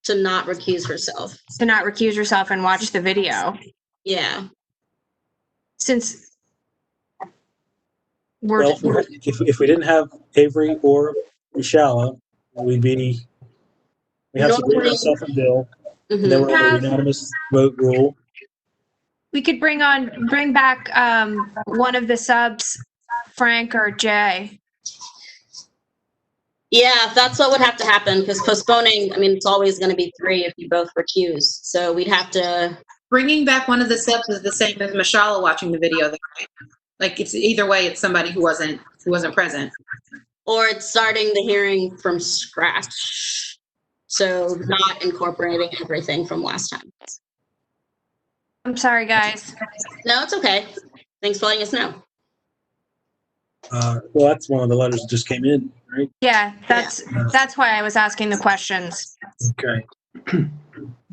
to not recuse herself. to not recuse herself and watch the video. Yeah. Since we're, Well, if we didn't have Avery or Michelle, we have Sabrina, Normally- myself, and Bill, and then we're Mhm. on the unanimous vote rule. we could bring back one of the subs, Frank or Jay. Yeah, that's what would have to happen, because postponing, I mean, it's always going to be 3 if you both recuse. So we'd have to, Bringing back one of the subs is the same as Mashallah watching the video. Like, it's either way, it's somebody who wasn't present. or it's starting the hearing from scratch. So not incorporating everything from last time. I'm sorry, guys. No, it's okay. Thanks for letting us know. Well, that's one of the letters that just came in, right? Yeah, that's why I was asking the questions. Okay.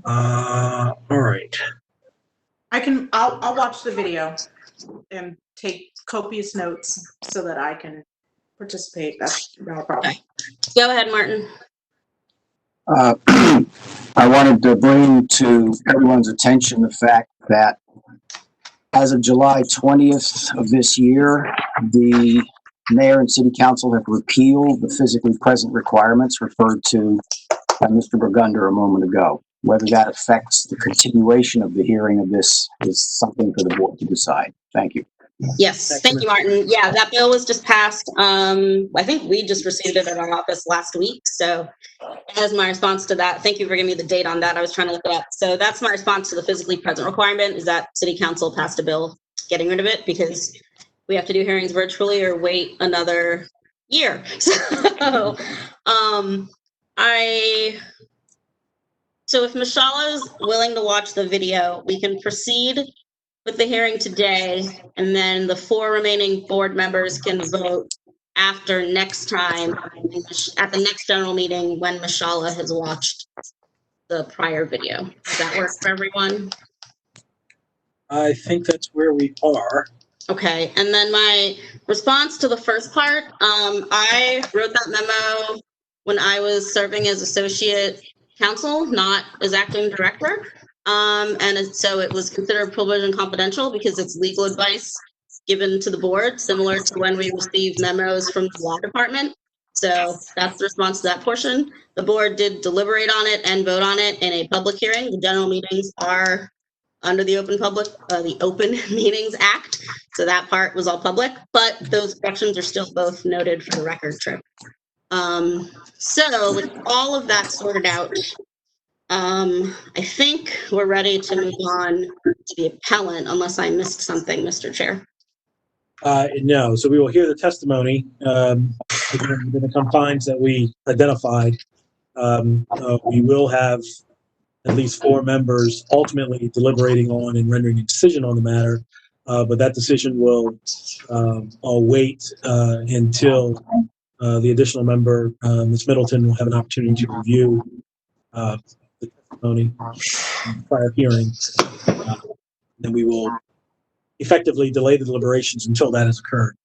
All right. I'll watch the video and take copious notes so that I can participate. That's not a problem. Go ahead, Martin. I wanted to bring to everyone's attention the fact that as of July 20th of this year, the mayor and city council have repealed the physically present requirements referred to by Mr. Burgunder a moment ago. Whether that affects the continuation of the hearing of this is something for the board to decide. Thank you. Yes, thank you, Martin. Yeah, that bill was just passed. I think we just received it at our office last week. So as my response to that, thank you for giving me the date on that. I was trying to look it up. So that's my response to the physically present requirement, is that city council passed a bill getting rid of it because we have to do hearings virtually or wait another year. So if Michelle is willing to watch the video, we can proceed with the hearing today, and then the 4 remaining board members can vote after next time at the next general meeting when Mashallah has watched the prior video. Does that work for everyone? I think that's where we are. Okay, and then my response to the first part, I wrote that memo when I was serving as associate counsel, not as acting director. So it was considered privileged and confidential because it's legal advice given to the board, similar to when we receive memos from the law department. So that's the response to that portion. The board did deliberate on it and vote on it in a public hearing. The general meetings are under the Open Meetings Act. So that part was all public, but those objections are still both noted for the record trip. So with all of that sorted out, I think we're ready to move on to the appellant, unless I missed something, Mr. Chair. No, so we will hear the testimony within the confines that we identified. We will have at least 4 members ultimately deliberating on and rendering a decision on the matter, but that decision will wait until the additional member, Ms. Middleton, will have an opportunity to review the testimony prior hearing. Then we will effectively delay the deliberations until that has occurred.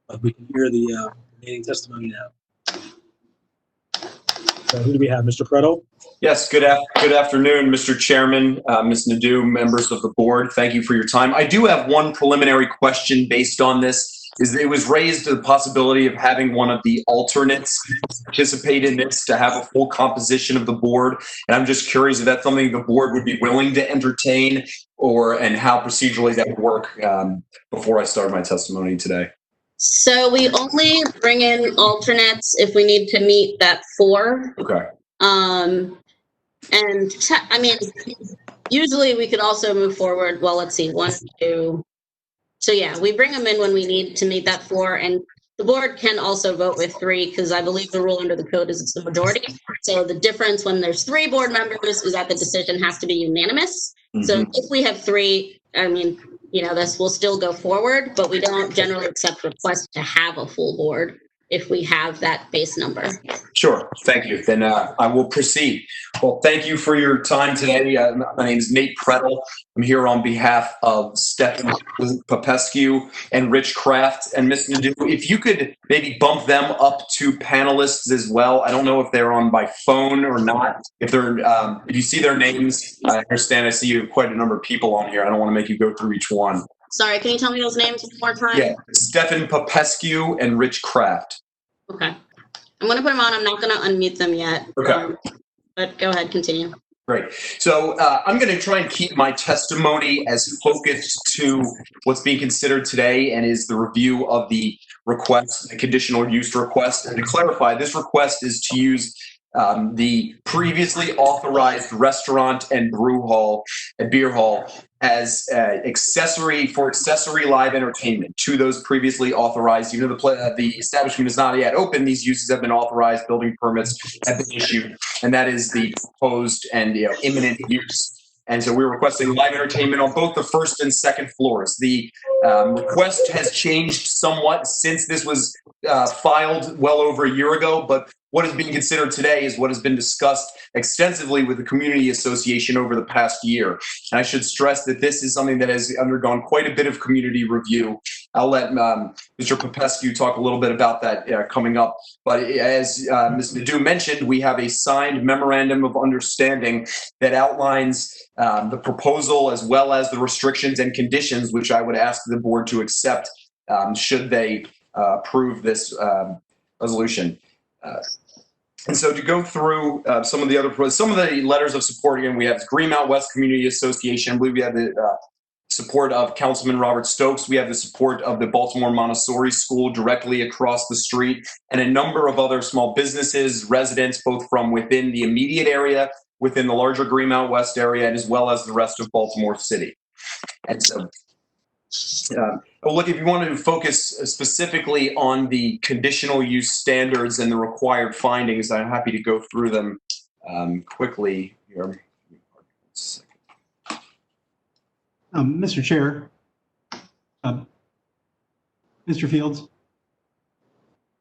But we can hear the remaining testimony now. So who do we have, Mr. Pretto? Yes, good afternoon, Mr. Chairman, Ms. Nadeau, members of the board. Thank you for your time. I do have one preliminary question based on this. It was raised the possibility of having one of the alternates participate in this to have a full composition of the board. And I'm just curious if that's something the board would be willing to entertain, and how procedurally that would work before I start my testimony today. So we only bring in alternates if we need to meet that 4. Okay. Usually we could also move forward. Well, let's see, 1, 2. So yeah, we bring them in when we need to meet that 4, and the board can also vote with 3 because I believe the rule under the code is it's the majority. So the difference when there's 3 board members is that the decision has to be unanimous. Mm-hmm. So if we have 3, I mean, this will still go forward, but we don't generally accept requests to have a full board if we have that base number. Sure. Thank you. Then I will proceed. Well, thank you for your time today. My name is Nate Prettle. I'm here on behalf of Stephen Popescu and Rich Kraft. And Ms. Nadeau, if you could maybe bump them up to panelists as well. I don't know if they're on by phone or not. If you see their names, I understand. I see you have quite a number of people on here. I don't want to make you go through each one. Sorry, can you tell me those names one more time? Yeah, Stephen Popescu and Rich Kraft. Okay. I'm going to put them on. I'm not going to unmute them yet. Okay. But go ahead, continue. Great. So I'm going to try and keep my testimony as focused to what's being considered today and is the review of the request, the conditional use request. And to clarify, this request is to use the previously authorized restaurant and beer hall as accessory live entertainment to those previously authorized. Even though the establishment is not yet open, these uses have been authorized, building permits have been issued, and that is the proposed and imminent use. And so we're requesting live entertainment on both the first and second floors. The request has changed somewhat since this was filed well over a year ago, but what is being considered today is what has been discussed extensively with the community association over the past year. And I should stress that this is something that has undergone quite a bit of community review. I'll let Mr. Popescu talk a little bit about that coming up. But as Ms. Nadeau mentioned, we have a signed memorandum of understanding that outlines the proposal as well as the restrictions and conditions, which I would ask the board to accept should they approve this resolution. And so to go through some of the letters of support, again, we have Greenmount West Community Association. I believe we have the support of Councilman Robert Stokes. We have the support of the Baltimore Montessori School directly across the street, and a number of other small businesses, residents, both from within the immediate area, within the larger Greenmount West area, and as well as the rest of Baltimore City. And so look, if you want to focus specifically on the conditional use standards and the required findings, I'm happy to go through them quickly here. Mr. Chair, Mr. Fields.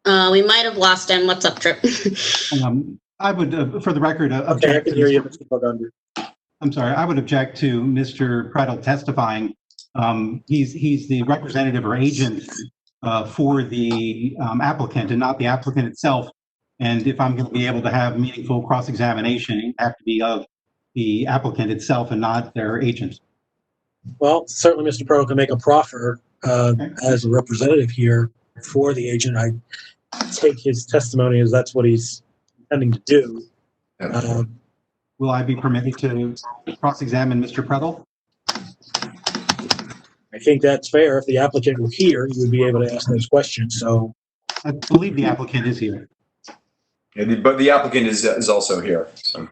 We might have lost him. What's up, Trip? I would, for the record, object. Okay, I can hear you, Mr. Bogunder. I'm sorry. I would object to Mr. Prettle testifying. He's the representative or agent for the applicant and not the applicant itself. And if I'm going to be able to have meaningful cross-examination, it have to be of the applicant itself and not their agent. Well, certainly Mr. Prettle can make a proffer as a representative here for the agent. I take his testimony as that's what he's intending to do. Will I be permitted to cross-examine Mr. Prettle? I think that's fair. If the applicant were here, you would be able to ask those questions. So I believe the applicant is here. Yeah, but the applicant is also here. So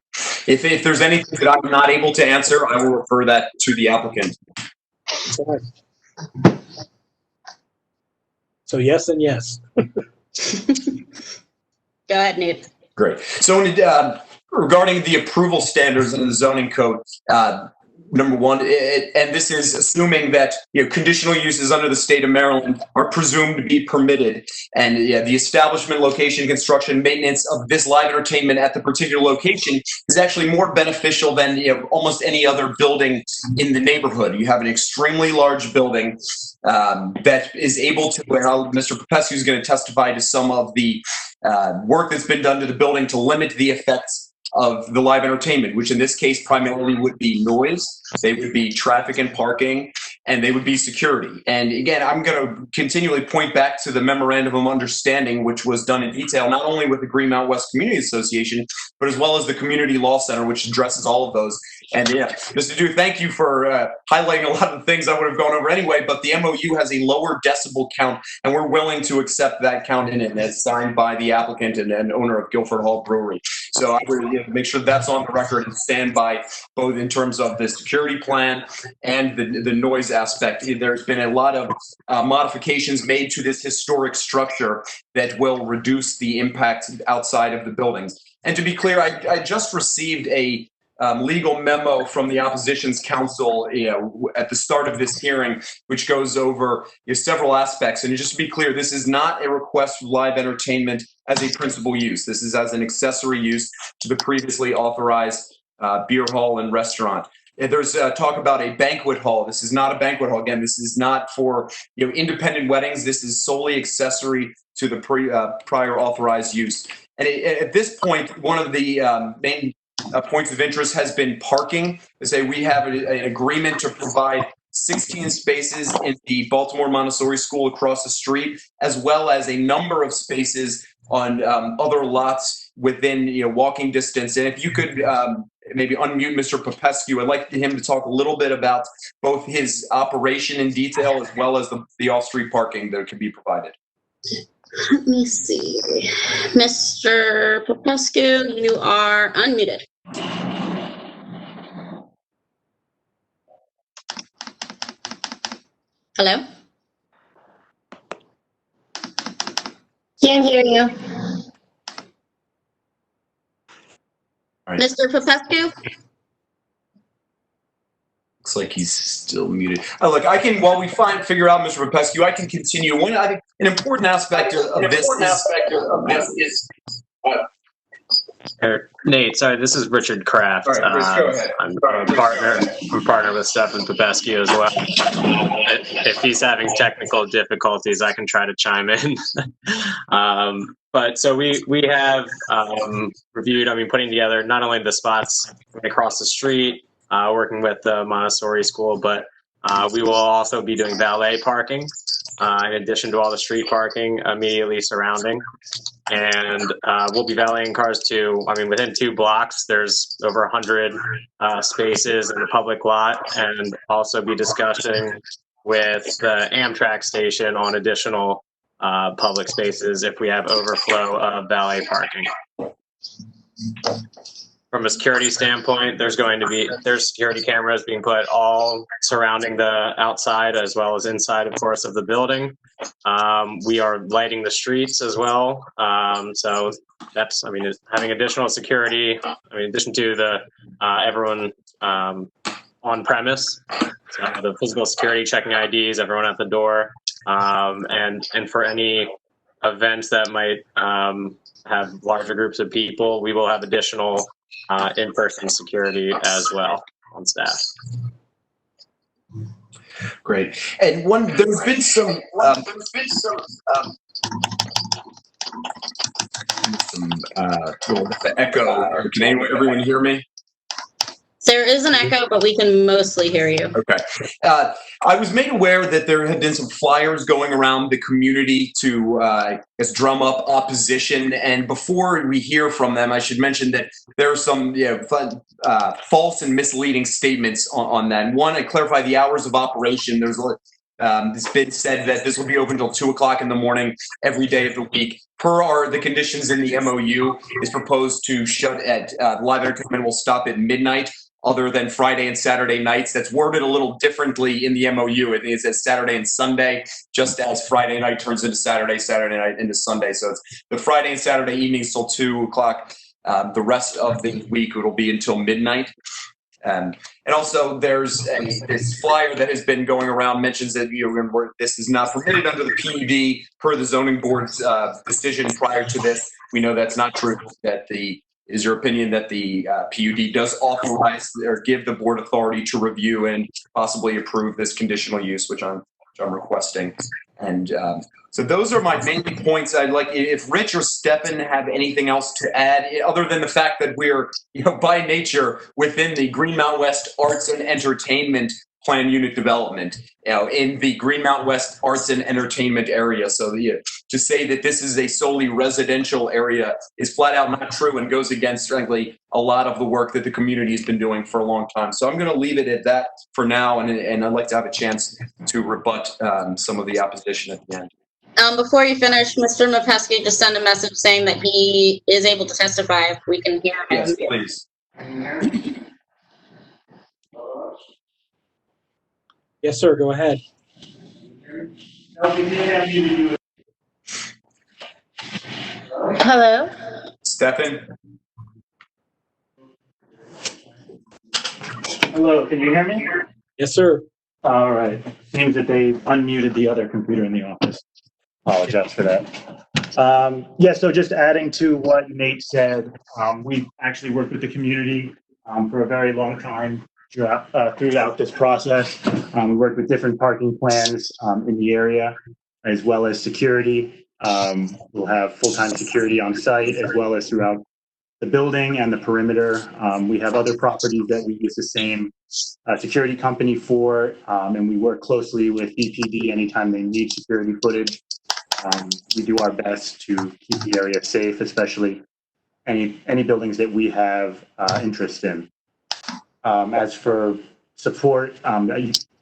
if there's anything that I'm not able to answer, I will refer that to the applicant. So yes and yes. Go ahead, Nate. Great. So regarding the approval standards in the zoning code, number one, and this is assuming that conditional uses under the state of Maryland are presumed to be permitted, and the establishment, location, construction, maintenance of this live entertainment at the particular location is actually more beneficial than almost any other building in the neighborhood. You have an extremely large building that is able to, and Mr. Popescu is going to testify to some of the work that's been done to the building to limit the effects of the live entertainment, which in this case primarily would be noise, they would be traffic and parking, and they would be security. And again, I'm going to continually point back to the memorandum of understanding, which was done in detail, not only with the Greenmount West Community Association, but as well as the Community Law Center, which addresses all of those. And Mr. Dew, thank you for highlighting a lot of the things I would have gone over anyway, but the MOU has a lower decibel count, and we're willing to accept that count in it, as signed by the applicant and owner of Guilford Hall Brewery. So I would make sure that's on the record and stand by both in terms of the security plan and the noise aspect. There's been a lot of modifications made to this historic structure that will reduce the impact outside of the buildings. And to be clear, I just received a legal memo from the opposition's counsel, at the start of this hearing, which goes over several aspects. And just to be clear, this is not a request for live entertainment as a principal use. This is as an accessory use to the previously authorized beer hall and restaurant. And there's talk about a banquet hall. This is not a banquet hall. Again, this is not for independent weddings. This is solely accessory to the prior authorized use. And at this point, one of the main points of interest has been parking. They say we have an agreement to provide 16 spaces in the Baltimore Montessori School across the street, as well as a number of spaces on other lots within walking distance. And if you could maybe unmute Mr. Popescu, I'd like him to talk a little bit about both his operation in detail as well as the off-street parking that can be provided. Let me see. Mr. Popescu, you are unmuted. Hello? Can't hear you. All right. Mr. Popescu? Looks like he's still muted. Look, I can, while we figure out Mr. Popescu, I can continue. I think an important aspect of this is Nate, sorry, this is Richard Kraft. All right, Rich, go ahead. I'm a partner with Stefan Popescu as well. If he's having technical difficulties, I can try to chime in. But so we have reviewed, putting together not only the spots across the street, working with the Montessori school, but we will also be doing valet parking in addition to all the street parking immediately surrounding. And we'll be valeting cars too. Within 2 blocks, there's over 100 spaces in the public lot, and also be discussing with the Amtrak station on additional public spaces if we have overflow of valet parking. From a security standpoint, there's security cameras being put all surrounding the outside as well as inside, of course, of the building. We are lighting the streets as well. So that's, having additional security, in addition to the everyone on premise, so the physical security checking IDs, everyone at the door, and for any events that might have larger groups of people, we will have additional in-person security as well on staff. Great. And there's been some echo. Can everyone hear me? There is an echo, but we can mostly hear you. Okay. I was made aware that there had been some flyers going around the community to drum up opposition. And before we hear from them, I should mention that there are some false and misleading statements on that. And one, I clarify the hours of operation. It's been said that this will be open until 2 o'clock in the morning every day of the week. Per the conditions in the MOU, is proposed to shut at live entertainment will stop at midnight, other than Friday and Saturday nights. That's worded a little differently in the MOU. It is Saturday and Sunday, just as Friday night turns into Saturday, Saturday night into Sunday. So it's the Friday and Saturday evenings till 2 o'clock. The rest of the week, it'll be until midnight. And also, there's this flyer that has been going around, mentions that this is not permitted under the PUD per the zoning board's decision prior to this. We know that's not true. Is your opinion that the PUD does authorize or give the board authority to review and possibly approve this conditional use, which I'm requesting. And so those are my main points. I'd like, if Rich or Stefan have anything else to add, other than the fact that we're, by nature within the Green Mountain West Arts and Entertainment Plan Unit Development, in the Green Mountain West Arts and Entertainment area. So to say that this is a solely residential area is flat out not true and goes against, frankly, a lot of the work that the community has been doing for a long time. So I'm going to leave it at that for now, and I'd like to have a chance to rebut some of the opposition at the end. Before you finish, Mr. Mapesky just sent a message saying that he is able to testify if we can hear him. Yes, please. Yes, sir. Go ahead. Hello? Stefan? Hello, can you hear me? Yes, sir. All right. Seems that they unmuted the other computer in the office. Apologize for that. Yeah, so just adding to what Nate said, we've actually worked with the community for a very long time throughout this process. We worked with different parking plans in the area, as well as security. We'll have full-time security on site, as well as throughout the building and the perimeter. We have other properties that we use the same security company for, and we work closely with BPD anytime they need security footage. We do our best to keep the area safe, especially any buildings that we have interest in. As for support,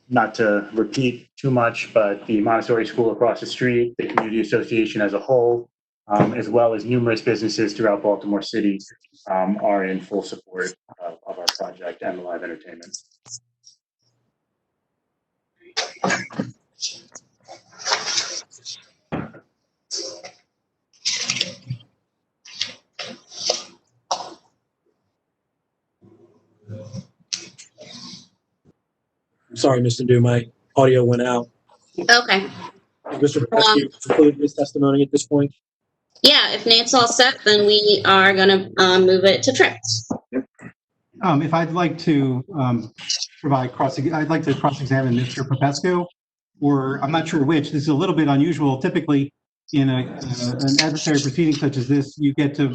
not to repeat too much, but the Montessori school across the street, the community association as a whole, as well as numerous businesses throughout Baltimore City are in full support of our project and the live entertainment. Sorry, Mr. Dew, my audio went out. Okay. Mr. Popescu concluded his testimony at this point. Yeah, if Nate's all set, then we are gonna move it to Trips. If I'd like to provide I'd like to cross-examine Mr. Popescu, or I'm not sure which. This is a little bit unusual. Typically, in an adversary proceeding such as this, you get to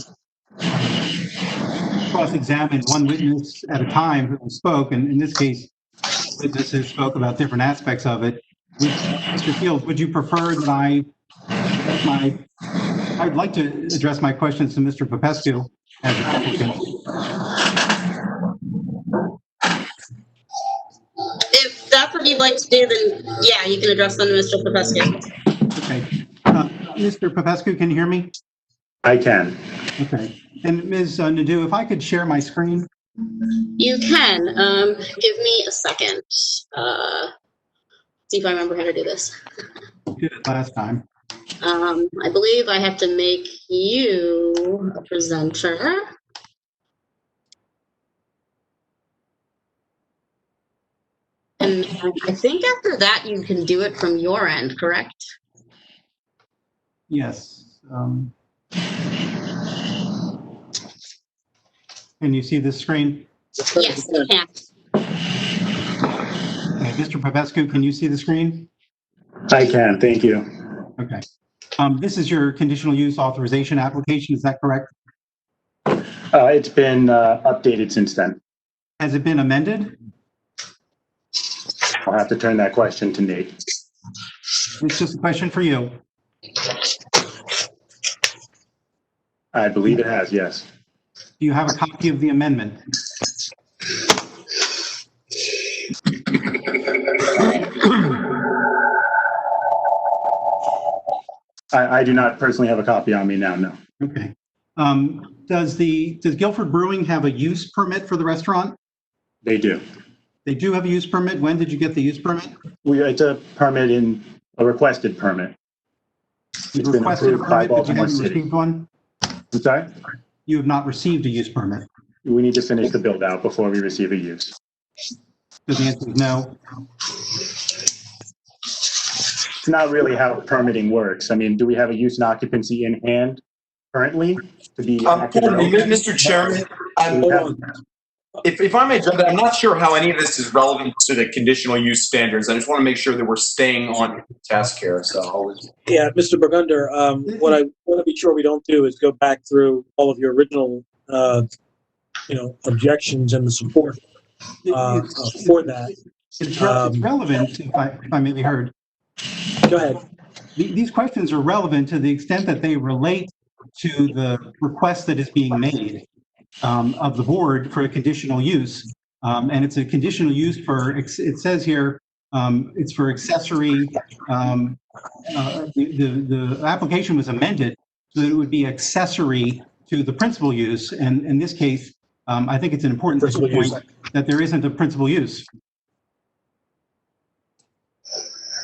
cross-examine one witness at a time who spoke, and in this case, witnesses spoke about different aspects of it. Mr. Fields, would you prefer that I'd like to address my questions to Mr. Popescu as an applicant. If that's what you'd like to do, then yeah, you can address them to Mr. Popescu. Okay. Mr. Popescu, can you hear me? I can. Okay. And Ms. Nadeau, if I could share my screen? You can. Give me a second. See if I remember how to do this. Did it last time. I believe I have to make you a presenter. And I think after that you can do it from your end, correct? Yes. Can you see this screen? Yes, I can. Okay, Mr. Popescu, can you see the screen? I can, thank you. Okay. This is your conditional use authorization application, is that correct? It's been updated since then. Has it been amended? I'll have to turn that question to Nate. It's just a question for you. I believe it has, yes. Do you have a copy of the amendment? I do not personally have a copy on me now, no. Okay. Does Guilford Brewing have a use permit for the restaurant? They do. They do have a use permit. When did you get the use permit? It's a permit a requested permit. You requested a permit, but you haven't received one? I'm sorry? You have not received a use permit? We need to finish the build out before we receive a use. So the answer is no. It's not really how permitting works. I mean, do we have a use and occupancy in hand currently to be? Mr. Chairman, if I may jump in, I'm not sure how any of this is relevant to the conditional use standards. I just want to make sure that we're staying on task here. So, yeah, Mr. Burgunder, what I want to be sure we don't do is go back through all of your original, objections and the support for that. It's relevant, if I may be heard. Go ahead. These questions are relevant to the extent that they relate to the request that is being made of the board for a conditional use. And it's a conditional use for, it says here, it's for accessory. The application was amended so that it would be accessory to the principal use. And in this case, I think it's an important point that there isn't a principal use.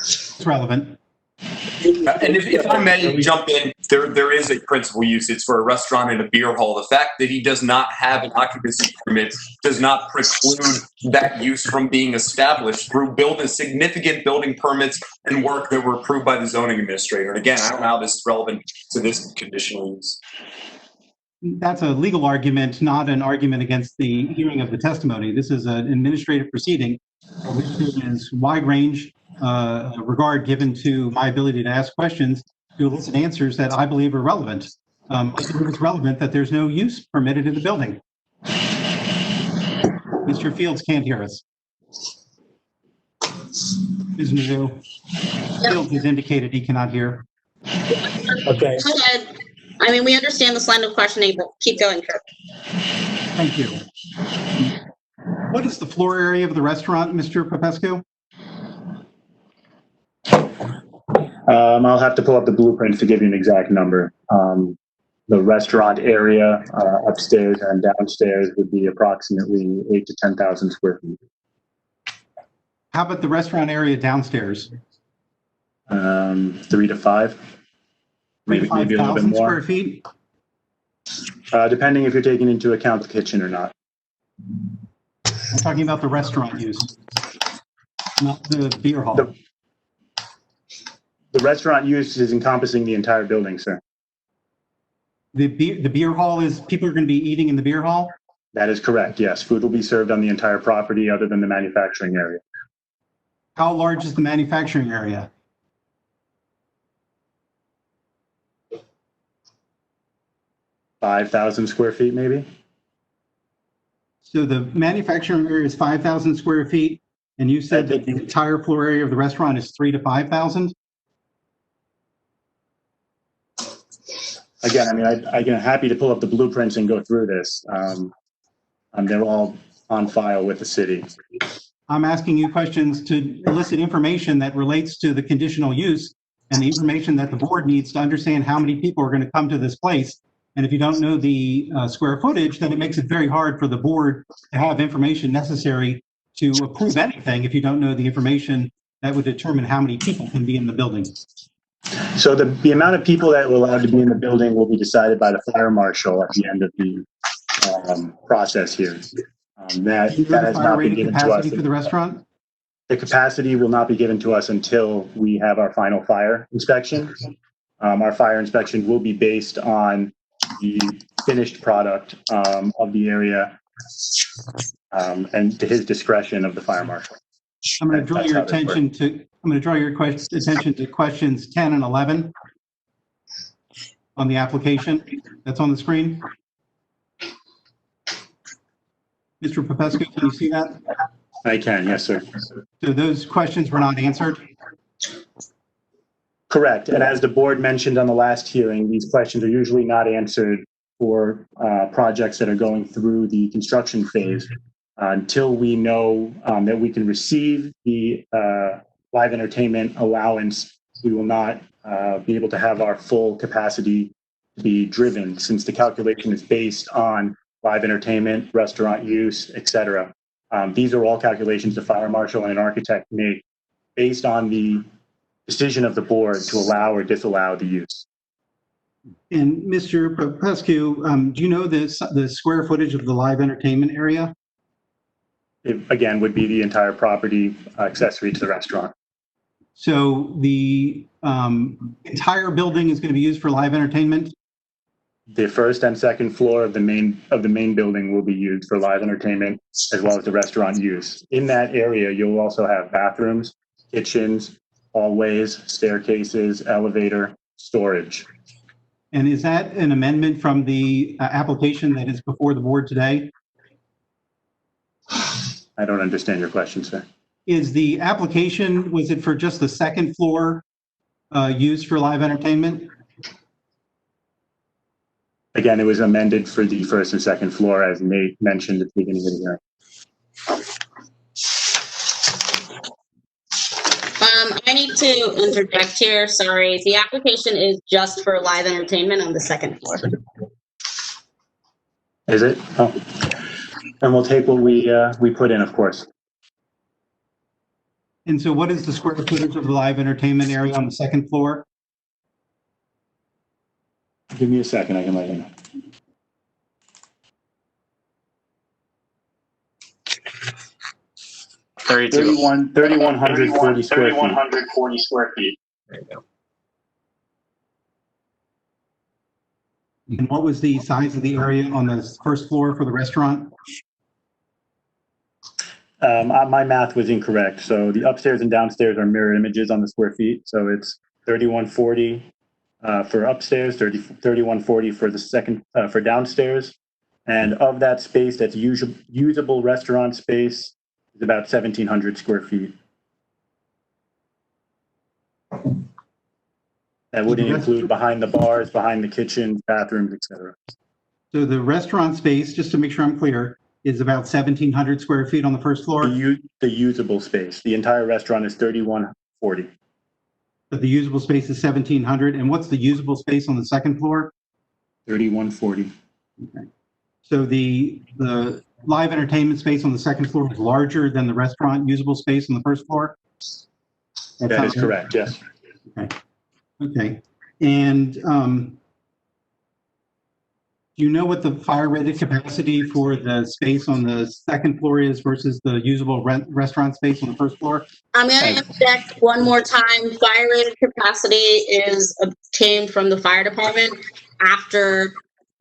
It's relevant. And if I may jump in, there is a principal use. It's for a restaurant and a beer hall. The fact that he does not have an occupancy permit does not preclude that use from being established through significant building permits and work that were approved by the zoning administrator. And again, I don't know how this is relevant to this conditional use. That's a legal argument, not an argument against the hearing of the testimony. This is an administrative proceeding, which there is wide range regard given to my ability to ask questions to elicit answers that I believe are relevant. I believe it's relevant that there's no use permitted in the building. Mr. Fields can't hear us. Ms. Mizzou, Fields has indicated he cannot hear. Okay. Go ahead. I mean, we understand the line of questioning, but keep going, Kirk. Thank you. What is the floor area of the restaurant, Mr. Popescu? I'll have to pull up the blueprints to give you an exact number. The restaurant area upstairs and downstairs would be approximately 8,000 to 10,000 square feet. How about the restaurant area downstairs? 3 to 5. Maybe a little bit more. Square feet? Depending if you're taking into account the kitchen or not. I'm talking about the restaurant use, not the beer hall. The restaurant use is encompassing the entire building, sir. The beer hall is, people are going to be eating in the beer hall? That is correct, yes. Food will be served on the entire property other than the manufacturing area. How large is the manufacturing area? $5,000 square feet, maybe? So the manufacturing area is 5,000 square feet, and you said that the entire floor area of the restaurant is 3,000 to 5,000? Again, I mean, I'm happy to pull up the blueprints and go through this. They're all on file with the city. I'm asking you questions to elicit information that relates to the conditional use and the information that the board needs to understand how many people are going to come to this place. And if you don't know the square footage, then it makes it very hard for the board to have information necessary to approve anything if you don't know the information that would determine how many people can be in the building. So the amount of people that are allowed to be in the building will be decided by the fire marshal at the end of the process here. That has not been given to us. For the restaurant? The capacity will not be given to us until we have our final fire inspection. Our fire inspection will be based on the finished product of the area and to his discretion of the fire marshal. I'm going to draw your attention to questions 10 and 11 on the application that's on the screen. Mr. Popescu, can you see that? I can, yes, sir. So those questions were not answered? Correct. And as the board mentioned on the last hearing, these questions are usually not answered for projects that are going through the construction phase until we know that we can receive the live entertainment allowance. We will not be able to have our full capacity be driven, since the calculation is based on live entertainment, restaurant use, etc. These are all calculations the fire marshal and an architect make based on the decision of the board to allow or disallow the use. And Mr. Popescu, do you know the square footage of the live entertainment area? It, again, would be the entire property accessory to the restaurant. So the entire building is going to be used for live entertainment? The first and second floor of the main building will be used for live entertainment, as well as the restaurant use. In that area, you'll also have bathrooms, kitchens, hallways, staircases, elevator, storage. And is that an amendment from the application that is before the board today? I don't understand your question, sir. Is the application, was it for just the second floor used for live entertainment? Again, it was amended for the first and second floor, as Nate mentioned at the beginning of the hearing. I need to interject here. Sorry. The application is just for live entertainment on the second floor. Is it? Oh. And we'll take what we put in, of course. And so what is the square footage of the live entertainment area on the second floor? Give me a second, I can let you know. Thirty-two. 3,140 square feet. 3,140 square feet. There you go. And what was the size of the area on the first floor for the restaurant? My math was incorrect. So the upstairs and downstairs are mirror images on the square feet. So it's 3,140 for upstairs, 3,140 for the second for downstairs. And of that space, that's usable restaurant space is about 1,700 square feet. That would include behind the bars, behind the kitchen, bathrooms, etc. So the restaurant space, just to make sure I'm clear, is about 1,700 square feet on the first floor? The usable space. The entire restaurant is 3,140. But the usable space is 1,700, and what's the usable space on the second floor? 3,140. Okay. So the live entertainment space on the second floor is larger than the restaurant usable space on the first floor? That is correct, yes. Okay. Okay. And do you know what the fire rated capacity for the space on the second floor is versus the usable restaurant space on the first floor? I'm going to object one more time. Fire rated capacity is obtained from the fire department after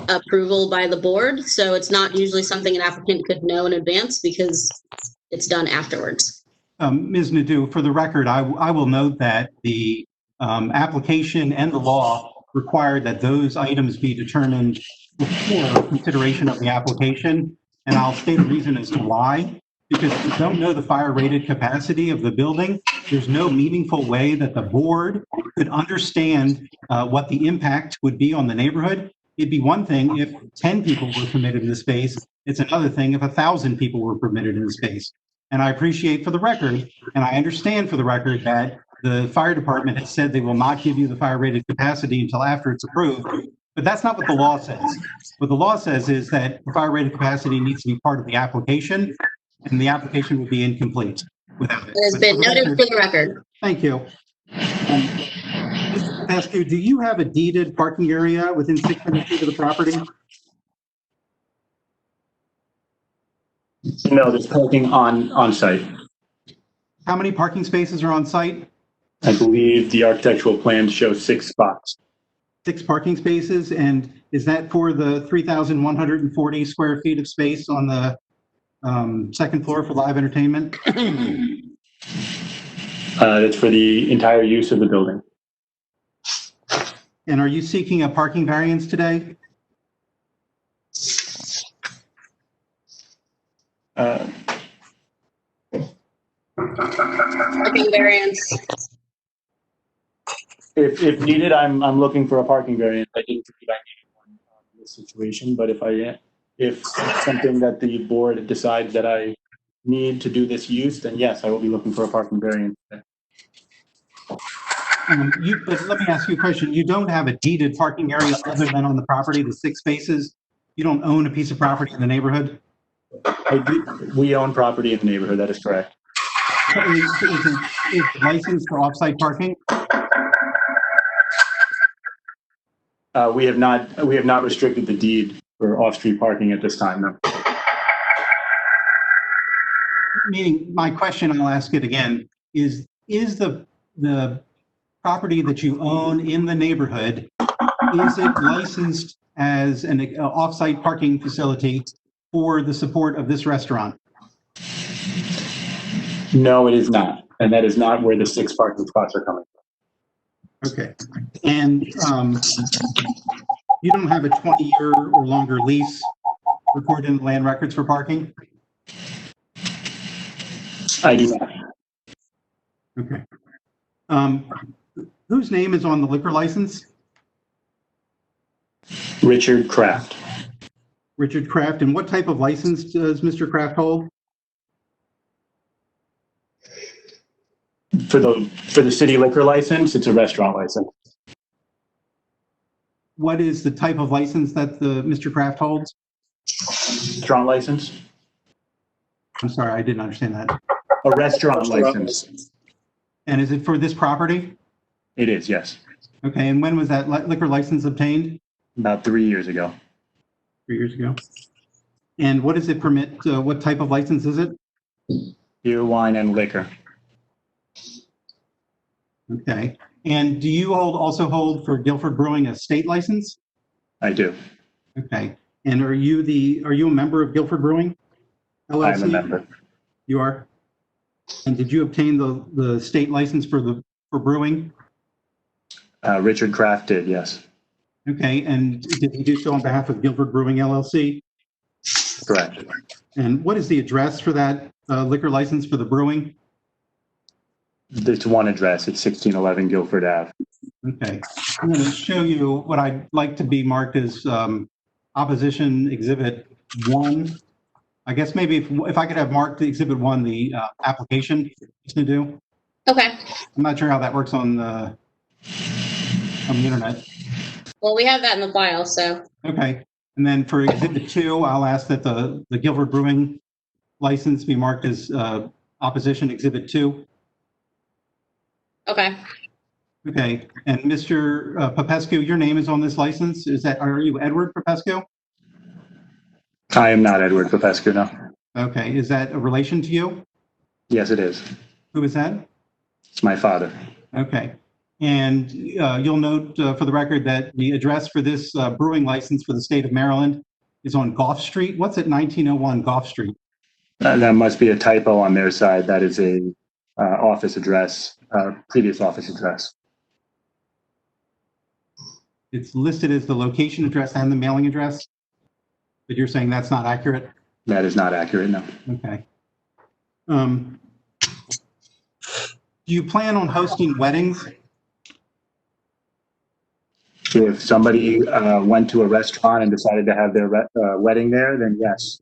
approval by the board. So it's not usually something an applicant could know in advance because it's done afterwards. Ms. Nadeau, for the record, I will note that the application and the law require that those items be determined before consideration of the application. And I'll state a reason as to why. Because if you don't know the fire rated capacity of the building, there's no meaningful way that the board could understand what the impact would be on the neighborhood. It'd be one thing if 10 people were permitted in the space. It's another thing if 1,000 people were permitted in the space. And I appreciate for the record, and I understand for the record that the fire department has said they will not give you the fire rated capacity until after it's approved. But that's not what the law says. What the law says is that the fire rated capacity needs to be part of the application, and the application would be incomplete without it. It has been noted for the record. Thank you. Mr. Pascu, do you have a deeded parking area within 600 feet of the property? No, there's parking on site. How many parking spaces are on site? I believe the architectural plans show 6 spots. 6 parking spaces, and is that for the 3,140 square feet of space on the second floor for live entertainment? That's for the entire use of the building. And are you seeking a parking variance today? Parking variance. If needed, I'm looking for a parking variance. I didn't believe I needed one in this situation, but if it's something that the board decides that I need to do this use, then yes, I will be looking for a parking variance. But let me ask you a question. You don't have a deeded parking area other than on the property, the 6 spaces? You don't own a piece of property in the neighborhood? We own property in the neighborhood, that is correct. Is it licensed for off-site parking? We have not restricted the deed for off-street parking at this time, no. Meaning, my question, I'll ask it again, is the property that you own in the neighborhood, is it licensed as an off-site parking facility for the support of this restaurant? No, it is not. And that is not where the 6 parking spots are coming from. Okay. And you don't have a 20-year or longer lease recorded in the land records for parking? I do not. Okay. Whose name is on the liquor license? Richard Kraft. Richard Kraft. And what type of license does Mr. Kraft hold? For the city liquor license, it's a restaurant license. What is the type of license that Mr. Kraft holds? Restaurant license? I'm sorry, I didn't understand that. A restaurant license. And is it for this property? It is, yes. Okay, and when was that liquor license obtained? About 3 years ago. 3 years ago. And what does it permit? What type of license is it? Beer, wine, and liquor. Okay. And do you also hold for Guilford Brewing a state license? I do. Okay. And are you a member of Guilford Brewing LLC? I am a member. You are? And did you obtain the state license for brewing? Richard Kraft did, yes. Okay. And did he do so on behalf of Guilford Brewing LLC? Correct. And what is the address for that liquor license for the brewing? It's one address. It's 1611 Guilford Ave. Okay. I'm going to show you what I'd like to be marked as opposition exhibit 1. I guess maybe if I could have marked exhibit 1, the application to do. Okay. I'm not sure how that works on the internet. Well, we have that in the file, so. Okay. And then for exhibit 2, I'll ask that the Guilford Brewing license be marked as opposition exhibit 2. Okay. Okay. And Mr. Popescu, your name is on this license. Are you Edward Popescu? I am not Edward Popescu, no. Okay. Is that a relation to you? Yes, it is. Who is that? It's my father. Okay. And you'll note for the record that the address for this brewing license for the state of Maryland is on Gough Street. What's at 1901 Gough Street? That must be a typo on their side. That is a office address, previous office address. It's listed as the location address and the mailing address, but you're saying that's not accurate? That is not accurate, no. Okay. Do you plan on hosting weddings? If somebody went to a restaurant and decided to have their wedding there, then yes,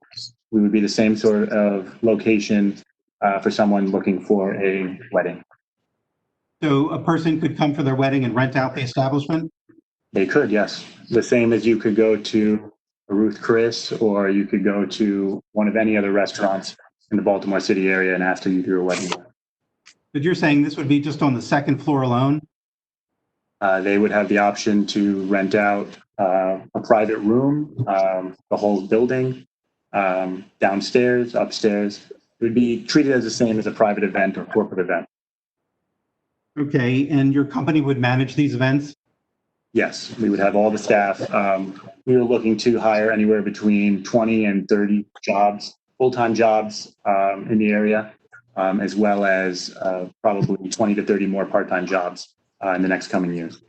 we would be the same sort of location for someone looking for a wedding. So a person could come for their wedding and rent out the establishment? They could, yes. The same as you could go to a Ruth Chris, or you could go to one of any other restaurants in the Baltimore City area and ask to do your wedding. But you're saying this would be just on the second floor alone? They would have the option to rent out a private room, the whole building, downstairs, upstairs. It would be treated as the same as a private event or corporate event. Okay, and your company would manage these events? Yes, we would have all the staff. We were looking to hire anywhere between 20 and 30 jobs, full-time jobs in the area, as well as probably 20 to 30 more part-time jobs in the next coming years.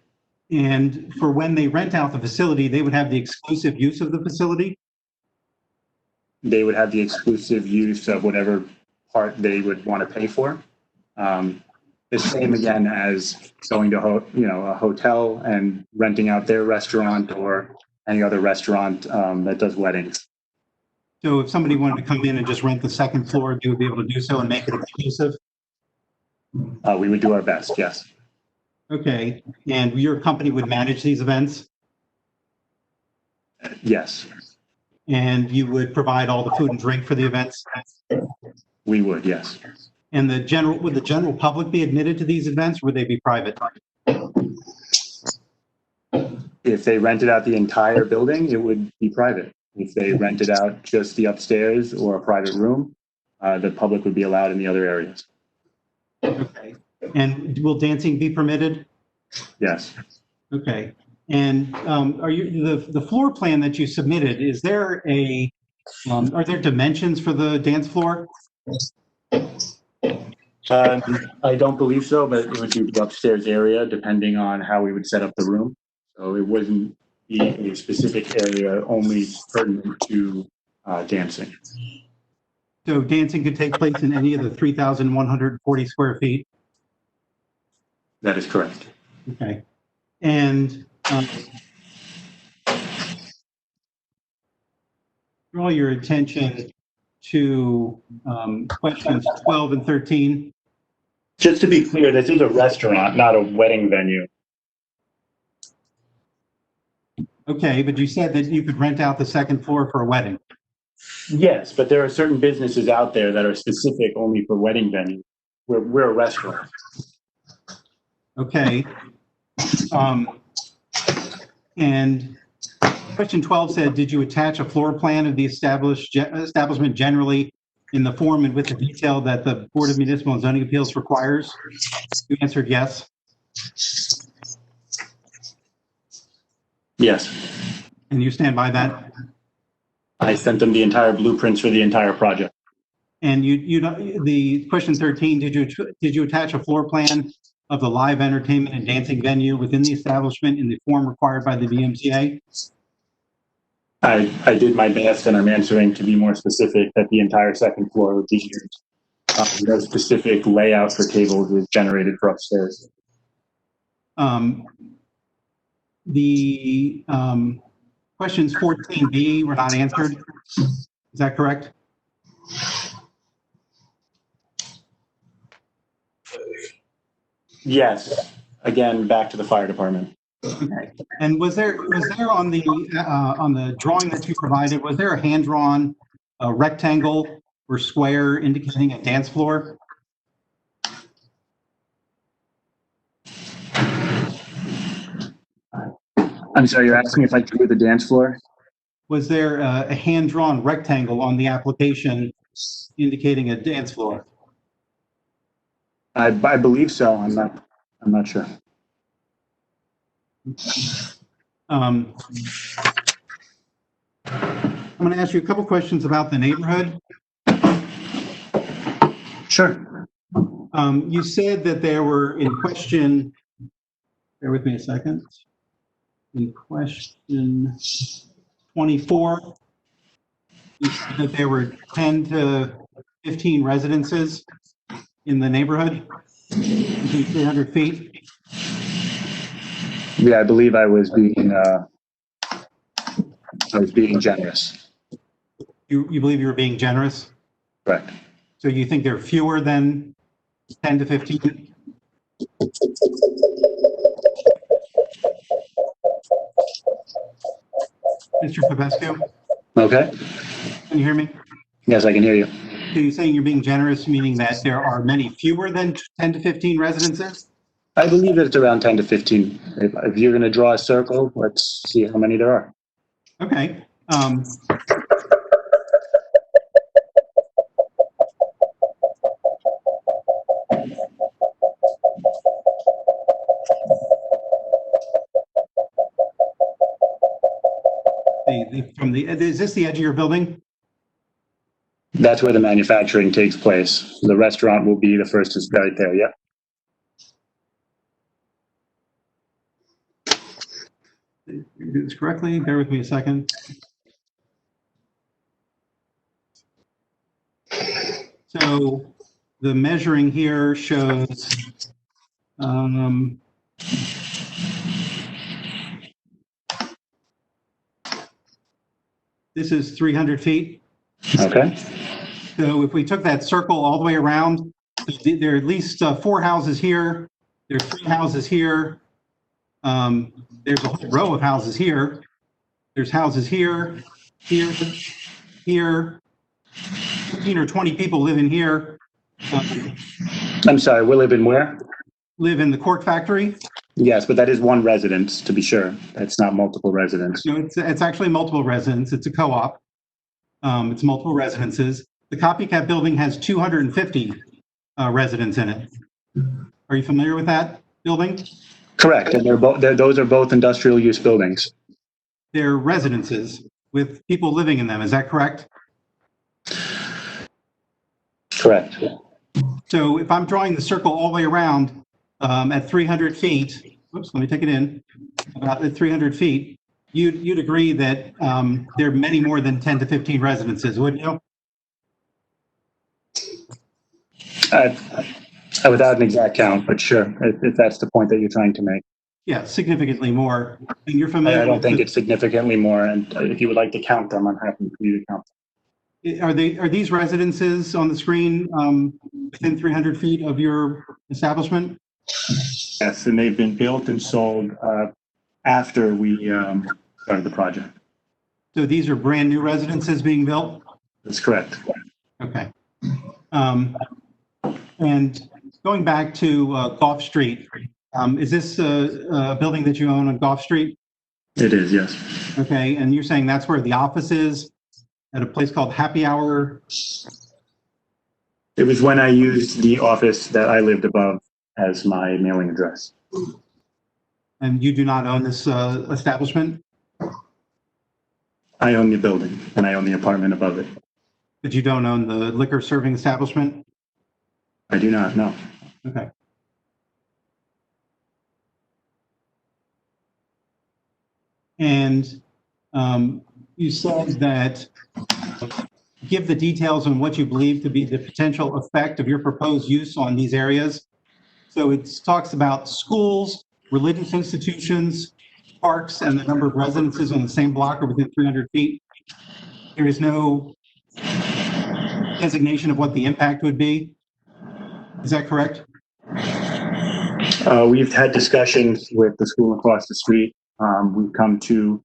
And for when they rent out the facility, they would have the exclusive use of the facility? They would have the exclusive use of whatever part they would want to pay for. The same again as going to a hotel and renting out their restaurant or any other restaurant that does weddings. So if somebody wanted to come in and just rent the second floor, you would be able to do so and make it exclusive? We would do our best, yes. Okay, and your company would manage these events? Yes. And you would provide all the food and drink for the events? We would, yes. And would the general public be admitted to these events, or would they be private? If they rented out the entire building, it would be private. If they rented out just the upstairs or a private room, the public would be allowed in the other areas. Okay. And will dancing be permitted? Yes. Okay. And are the floor plan that you submitted, is there are there dimensions for the dance floor? I don't believe so, but it would be the upstairs area depending on how we would set up the room. So it wouldn't be a specific area only pertinent to dancing. So dancing could take place in any of the 3,140 square feet? That is correct. Okay. And draw your attention to questions 12 and 13. Just to be clear, this is a restaurant, not a wedding venue. Okay, but you said that you could rent out the second floor for a wedding. Yes, but there are certain businesses out there that are specific only for wedding venues. We're a restaurant. Okay. And Question 12 said, did you attach a floor plan of the establishment generally in the form and with the detail that the Board of Municipal and Zoning Appeals requires? You answered yes. Yes. And you stand by that? I sent them the entire blueprints for the entire project. And the question 13, did you attach a floor plan of the live entertainment and dancing venue within the establishment in the form required by the VMCA? I did my best, and I'm answering to be more specific that the entire second floor would be used. No specific layout for tables was generated for upstairs. The questions 14B were not answered. Is that correct? Yes. Again, back to the fire department. Okay. And was there on the drawing that you provided, was there a hand-drawn rectangle or square indicating a dance floor? I'm sorry, you're asking if I drew the dance floor? Was there a hand-drawn rectangle on the application indicating a dance floor? I believe so. I'm not sure. I'm going to ask you a couple questions about the neighborhood. Sure. You said that there were in question, bear with me a second, in question 24, you said that there were 10 to 15 residences in the neighborhood within 300 feet. Yeah, I believe I was being generous. You believe you were being generous? Correct. So you think there are fewer than 10 to 15? Mr. Popescu, Okay. can you hear me? Yes, I can hear you. So you're saying you're being generous, meaning that there are many fewer than 10 to 15 residences? I believe it's around 10 to 15. If you're going to draw a circle, let's see how many there are. Okay. Is this the edge of your building? That's where the manufacturing takes place. The restaurant will be the first to start there. Yep. Do this correctly. Bear with me a second. So the measuring here shows this is 300 feet. Okay. So if we took that circle all the way around, there are at least 4 houses here. There are 3 houses here. There's a whole row of houses here. There's houses here, here, here. 15 or 20 people live in here. I'm sorry, we live in where? Live in the cork factory. Yes, but that is one residence, to be sure. That's not multiple residents. No, it's actually multiple residents. It's a co-op. It's multiple residences. The copycat building has 250 residents in it. Are you familiar with that building? Correct, and those are both industrial use buildings. They're residences with people living in them. Is that correct? Correct. So if I'm drawing the circle all the way around at 300 feet, whoops, let me take it in, about at 300 feet, you'd agree that there are many more than 10 to 15 residences, wouldn't you? Without an exact count, but sure, if that's the point that you're trying to make. Yeah, significantly more. And you're familiar I don't with think it's significantly more, and if you would like to count them, I'm happy for you to count them. Are these residences on the screen within 300 feet of your establishment? Yes, and they've been built and sold after we started the project. So these are brand new residences being built? That's correct. Okay. And going back to Gulf Street, is this a building that you own on Gulf Street? It is, yes. Okay, and you're saying that's where the office is, at a place called Happy Hour? It was when I used the office that I lived above as my mailing address. And you do not own this establishment, I own the building and I own the apartment above it. but you don't own the liquor serving establishment? I do not, no. Okay. And you said that give the details on what you believe to be the potential effect of your proposed use on these areas. So it talks about schools, religious institutions, parks, and the number of residences on the same block or within 300 feet. There is no designation of what the impact would be. Is that correct? We've had discussions with the school across the street. We've come to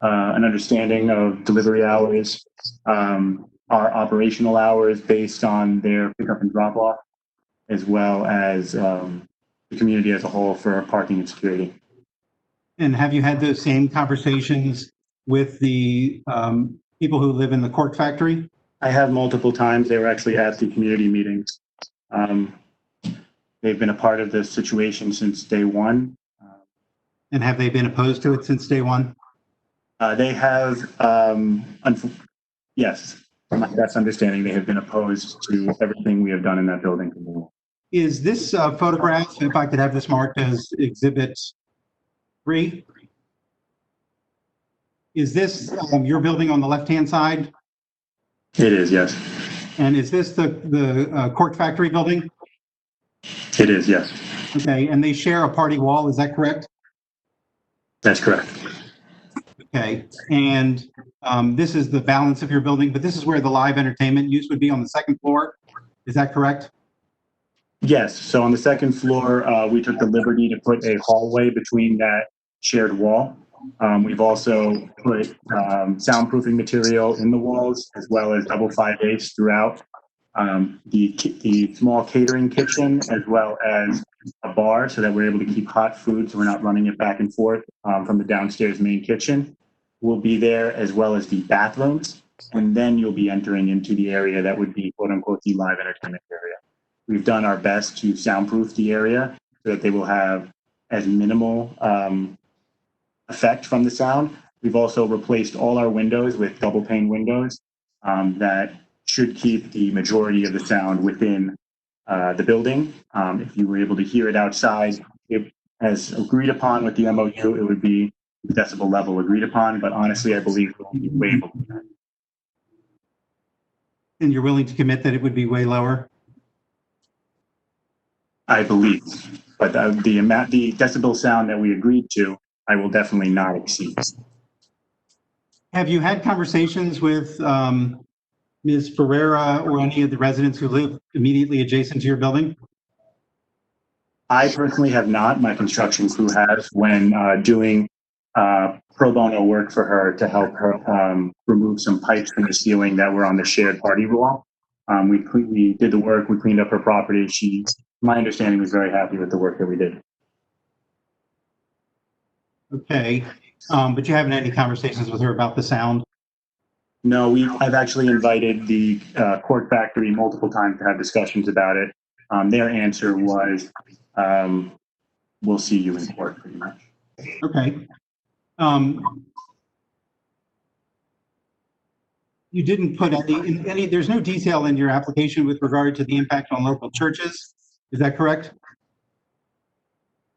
an understanding of delivery hours, our operational hours based on their pickup and drop off, as well as the community as a whole for parking and security. And have you had those same conversations with the people who live in the cork factory? I have multiple times. They were actually at the community meetings. They've been a part of this situation since day one. And have they been opposed to it since day one? They have, yes, from my best understanding, they have been opposed to everything we have done in that building. Is this photograph, if I could have this marked as Exhibit 3? Is this your building on the left-hand side? It is, yes. And is this the cork factory building? It is, yes. Okay, and they share a party wall, is that correct? That's correct. Okay, and this is the balance of your building, but this is where the live entertainment use would be on the second floor. Is that correct? Yes. So on the second floor, we took the liberty to put a hallway between that shared wall. We've also put soundproofing material in the walls, as well as double 5/8 throughout. The small catering kitchen, as well as a bar, so that we're able to keep hot food, so we're not running it back and forth from the downstairs main kitchen, will be there, as well as the bathrooms. And then you'll be entering into the area that would be, quote unquote, the live entertainment area. We've done our best to soundproof the area so that they will have as minimal effect from the sound. We've also replaced all our windows with double pane windows that should keep the majority of the sound within the building. If you were able to hear it outside, as agreed upon with the MOU, it would be the decibel level agreed upon, but honestly, I believe it will be way below that. And you're willing to commit that it would be way lower? I believe, but the decibel sound that we agreed to, I will definitely not exceed. Have you had conversations with Ms. Ferreira or any of the residents who live immediately adjacent to your building? I personally have not. My construction crew has, when doing pro bono work for her to help her remove some pipes from the ceiling that were on the shared party wall. We did the work, we cleaned up her property. She, my understanding, was very happy with the work that we did. Okay, but you haven't had any conversations with her about the sound? No, I've actually invited the cork factory multiple times to have discussions about it. Their answer was, we'll see you in court, pretty much. Okay. You didn't put any, there's no detail in your application with regard to the impact on local churches. Is that correct?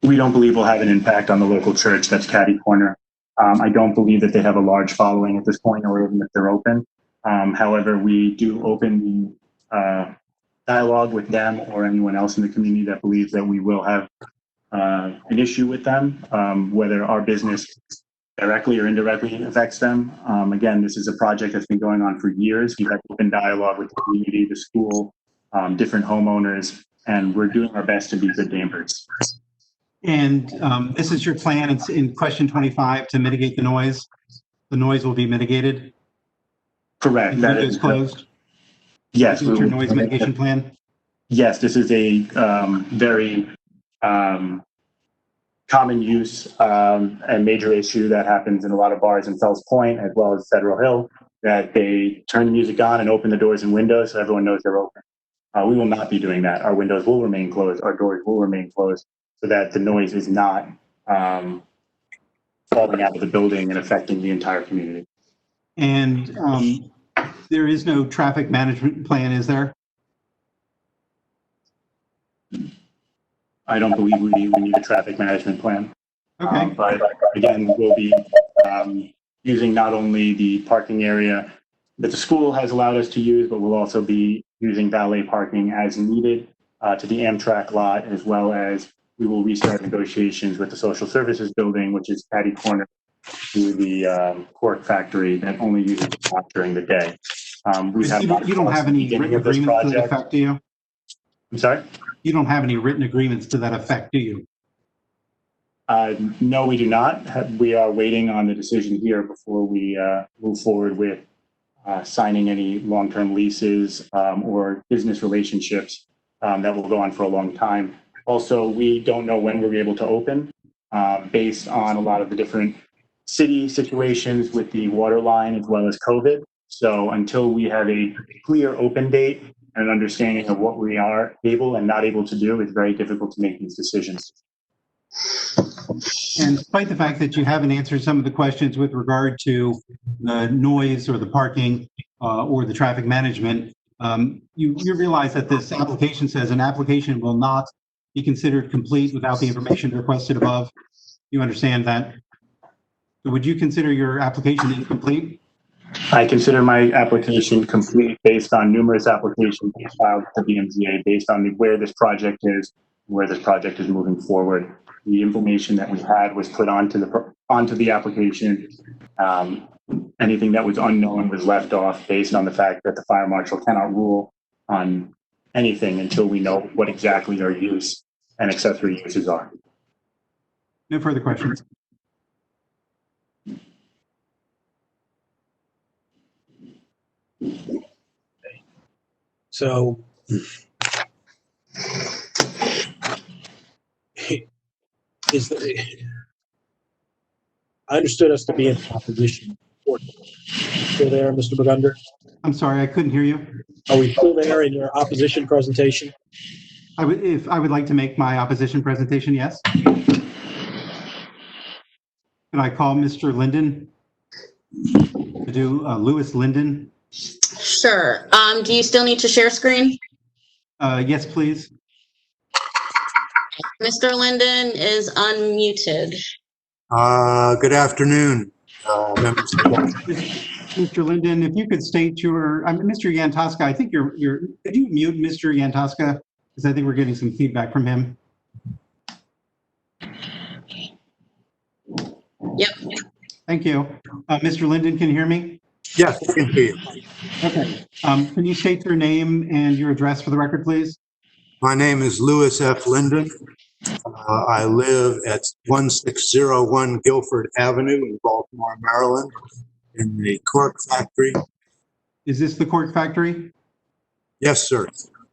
We don't believe we'll have an impact on the local church. That's Caddy Corner. I don't believe that they have a large following at this point, or even if they're open. However, we do open the dialogue with them or anyone else in the community that believes that we will have an issue with them, whether our business directly or indirectly affects them. Again, this is a project that's been going on for years. We've had open dialogue with the community, the school, different homeowners, and we're doing our best to be good neighbors. And this is your plan. It's in question 25 to mitigate the noise. The noise will be mitigated. Correct. That is closed. Yes. This is your noise mitigation plan. Yes, this is a very common use and major issue that happens in a lot of bars in Fells Point as well as Federal Hill, that they turn the music on and open the doors and windows so everyone knows they're open. We will not be doing that. Our windows will remain closed. Our doors will remain closed so that the noise is not falling out of the building and affecting the entire community. And there is no traffic management plan, is there? I don't believe we need a traffic management plan. Okay. But again, we'll be using not only the parking area that the school has allowed us to use, but we'll also be using valet parking as needed to the Amtrak lot, as well as we will restart negotiations with the social services building, which is catty corner to the cork factory that only uses the lot during the day. You don't have any written agreements to that effect, do you? I'm sorry? You don't have any written agreements to that effect, do you? No, we do not. We are waiting on the decision here before we move forward with signing any long-term leases or business relationships that will go on for a long time. Also, we don't know when we'll be able to open based on a lot of the different city situations with the water line as well as COVID. So until we have a clear open date and an understanding of what we are able and not able to do, it's very difficult to make these decisions. And despite the fact that you haven't answered some of the questions with regard to the noise or the parking or the traffic management, you realize that this application says an application will not be considered complete without the information requested above. You understand that? So would you consider your application incomplete? I consider my application complete based on numerous applications filed with the BMGA based on where this project is moving forward. The information that we had was put onto the application. Anything that was unknown was left off based on the fact that the fire marshal cannot rule on anything until we know what exactly our use and accessory uses are. No further questions. So I understood us to be in opposition. Still there, Mr. Burgunder? I'm sorry, I couldn't hear you. Are we still there in your opposition presentation? I would like to make my opposition presentation, yes. Can I call Mr. Linden to do Lewis Linden? Sure. Do you still need to share screen? Yes, please. Mr. Linden is unmuted. Good afternoon, members of the board. Mr. Linden, if you could state your, Mr. Yantoska, I think could you mute Mr. Yantoska? Because I think we're getting some feedback from him. Yep. Thank you. Mr. Linden, can you hear me? Yes, I can hear you. Okay. Can you state your name and your address for the record, please? My name is Lewis F. Linden. I live at 1601 Guilford Avenue in Baltimore, Maryland, in the cork factory. Is this the cork factory? Yes, sir.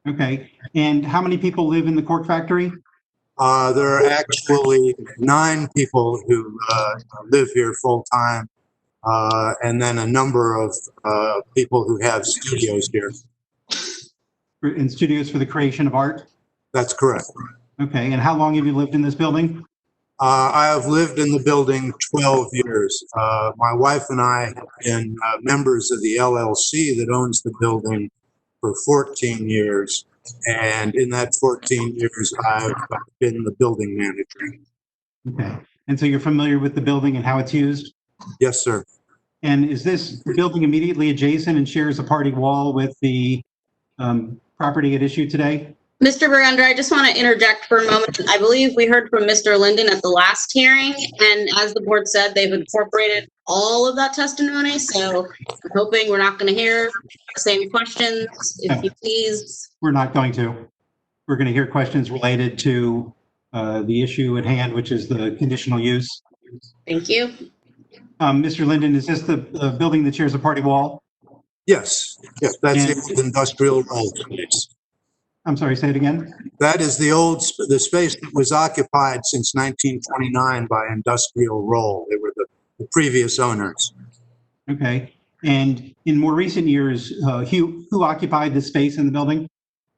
Okay. And how many people live in the cork factory? There are actually 9 people who live here full time, and then a number of people who have studios here. In studios for the creation of art? That's correct. Okay. And how long have you lived in this building? I have lived in the building 12 years. My wife and I have been members of the LLC that owns the building for 14 years. And in that 14 years, I've been the building manager. Okay. And so you're familiar with the building and how it's used? Yes, sir. And is this building immediately adjacent and shares a party wall with the property at issue today? Mr. Burgunder, I just want to interject for a moment. I believe we heard from Mr. Linden at the last hearing, and as the board said, they've incorporated all of that testimony, so I'm hoping we're not going to hear the same questions, if you please. We're not going to. We're going to hear questions related to the issue at hand, which is the conditional use. Thank you. Mr. Linden, is this the building that shares a party wall? Yes, yes, that's the industrial role space. I'm sorry, say it again? That is the space that was occupied since 1929 by Industrial Roll. They were the previous owners. Okay. And in more recent years, who occupied the space in the building?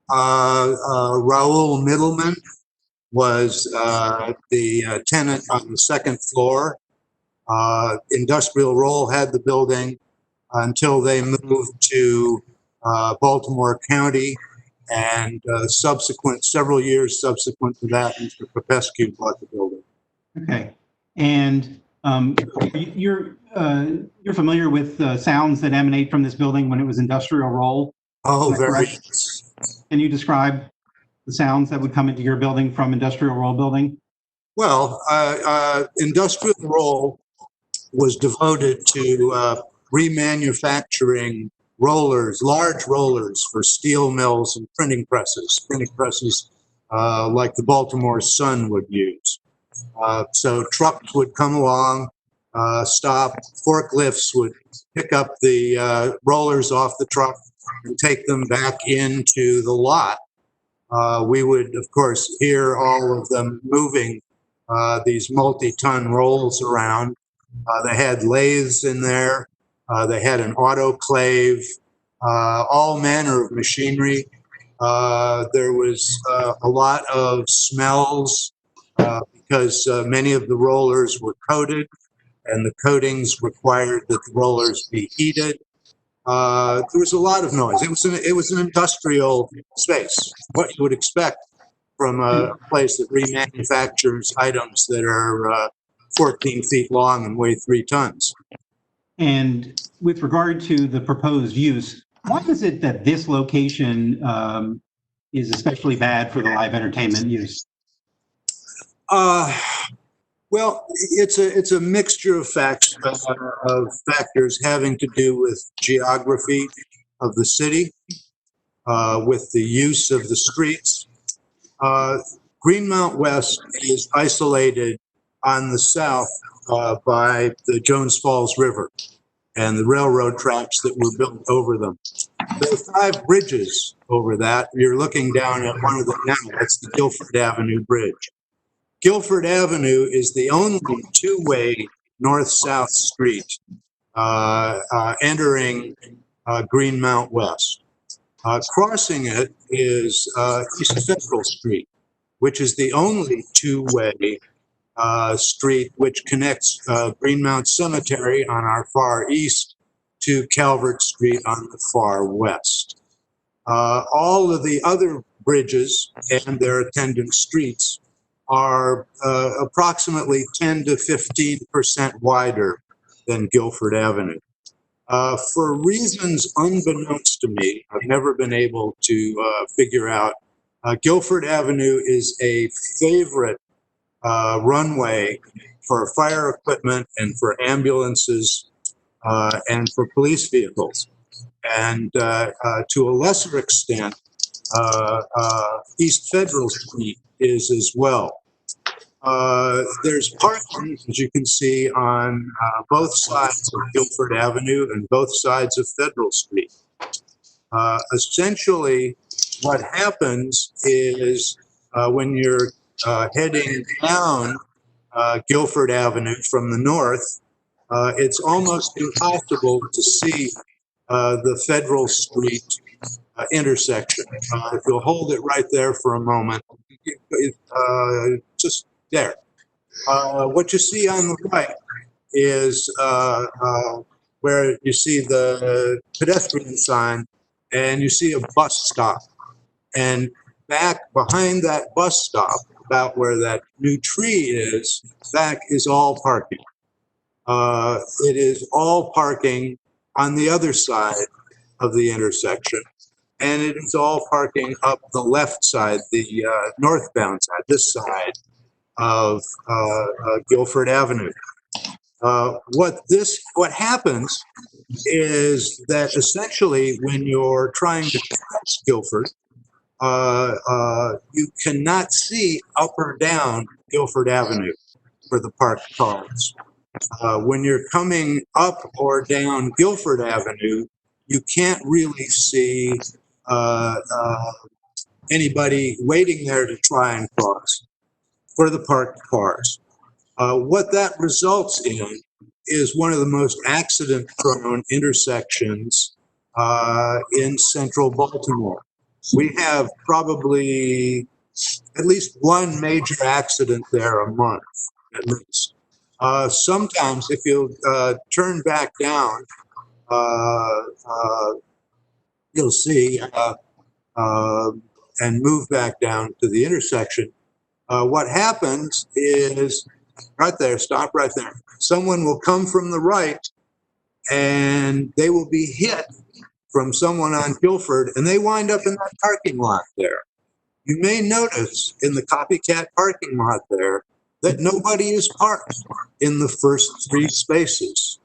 Raoul Middleman was the tenant on the second floor. Industrial Roll had the building until they moved to Baltimore County, and several years subsequent to that, Mr. Popescu bought the building. Okay. And you're familiar with sounds that emanate from this building when it was Industrial Roll? Oh, very. Can you describe the sounds that would come into your building from Industrial Roll building? Well, Industrial Roll was devoted to remanufacturing rollers, large rollers for steel mills and printing presses like the Baltimore Sun would use. So trucks would come along, stop, forklifts would pick up the rollers off the truck and take them back into the lot. We would, of course, hear all of them moving these multi-ton rolls around. They had lathes in there. They had an autoclave, all manner of machinery. There was a lot of smells because many of the rollers were coated, and the coatings required that the rollers be heated. There was a lot of noise. It was an industrial space, what you would expect from a place that remanufactures items that are 14 feet long and weigh 3 tons. And with regard to the proposed use, why is it that this location is especially bad for the live entertainment use? Well, it's a mixture of factors having to do with geography of the city, with the use of the streets. Greenmount West is isolated on the south by the Jones Falls River and the railroad tracks that were built over them. There are 5 bridges over that. You're looking down at one of them now. That's the Guilford Avenue Bridge. Guilford Avenue is the only two-way north-south street entering Greenmount West. Crossing it is East Federal Street, which is the only two-way street which connects Greenmount Cemetery on our far east to Calvert Street on the far west. All of the other bridges and their attendant streets are approximately 10 to 15% wider than Guilford Avenue. For reasons unbeknownst to me, I've never been able to figure out, Guilford Avenue is a favorite runway for fire equipment and for ambulances and for police vehicles. And to a lesser extent, East Federal Street is as well. There's parking, as you can see, on both sides of Guilford Avenue and both sides of Federal Street. Essentially, what happens is when you're heading down Guilford Avenue from the north, it's almost impossible to see the Federal Street intersection. If you'll hold it right there for a moment, just there. What you see on the right is where you see the pedestrian sign and you see a bus stop. And back behind that bus stop, about where that new tree is, back is all parking. It is all parking on the other side of the intersection. And it is all parking up the left side, the northbound side, this side of Guilford Avenue. What happens is that essentially when you're trying to cross Guilford, you cannot see up or down Guilford Avenue for the parked cars. When you're coming up or down Guilford Avenue, you can't really see anybody waiting there to try and cross for the parked cars. What that results in is one of the most accident-prone intersections in central Baltimore. We have probably at least one major accident there a month, at least. Sometimes, if you turn back down, you'll see, and move back down to the intersection. What happens is, right there, stop right there. Someone will come from the right and they will be hit from someone on Guilford and they wind up in that parking lot there. You may notice in the copycat parking lot there that nobody is parked in the first 3 spaces.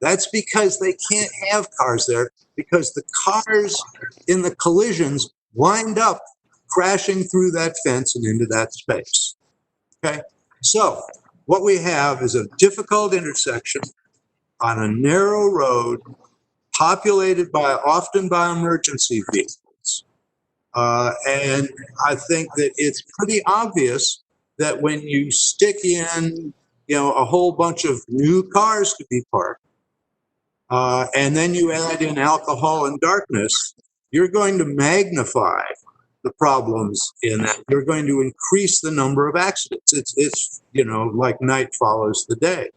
That's because they can't have cars there, because the cars in the collisions wind up crashing through that fence and into that space. Okay, so what we have is a difficult intersection on a narrow road populated often by emergency vehicles. And I think that it's pretty obvious that when you stick in, a whole bunch of new cars to be parked, and then you add in alcohol and darkness, you're going to magnify the problems in that. You're going to increase the number of accidents. It's like night follows the day.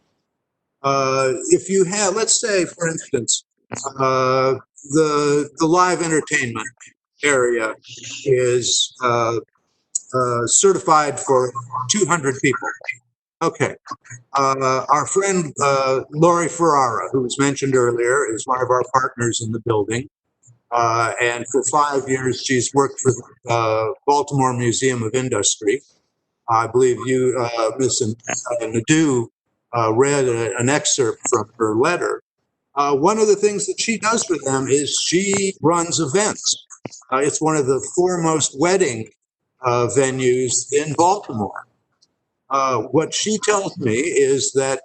If you have, let's say, for instance, the live entertainment area is certified for 200 people. Okay. Our friend Lori Ferrara, who was mentioned earlier, is one of our partners in the building. And for 5 years, she's worked for the Baltimore Museum of Industry. I believe you, Ms. Nadeau, read an excerpt from her letter. One of the things that she does for them is she runs events. It's one of the foremost wedding venues in Baltimore. What she tells me is that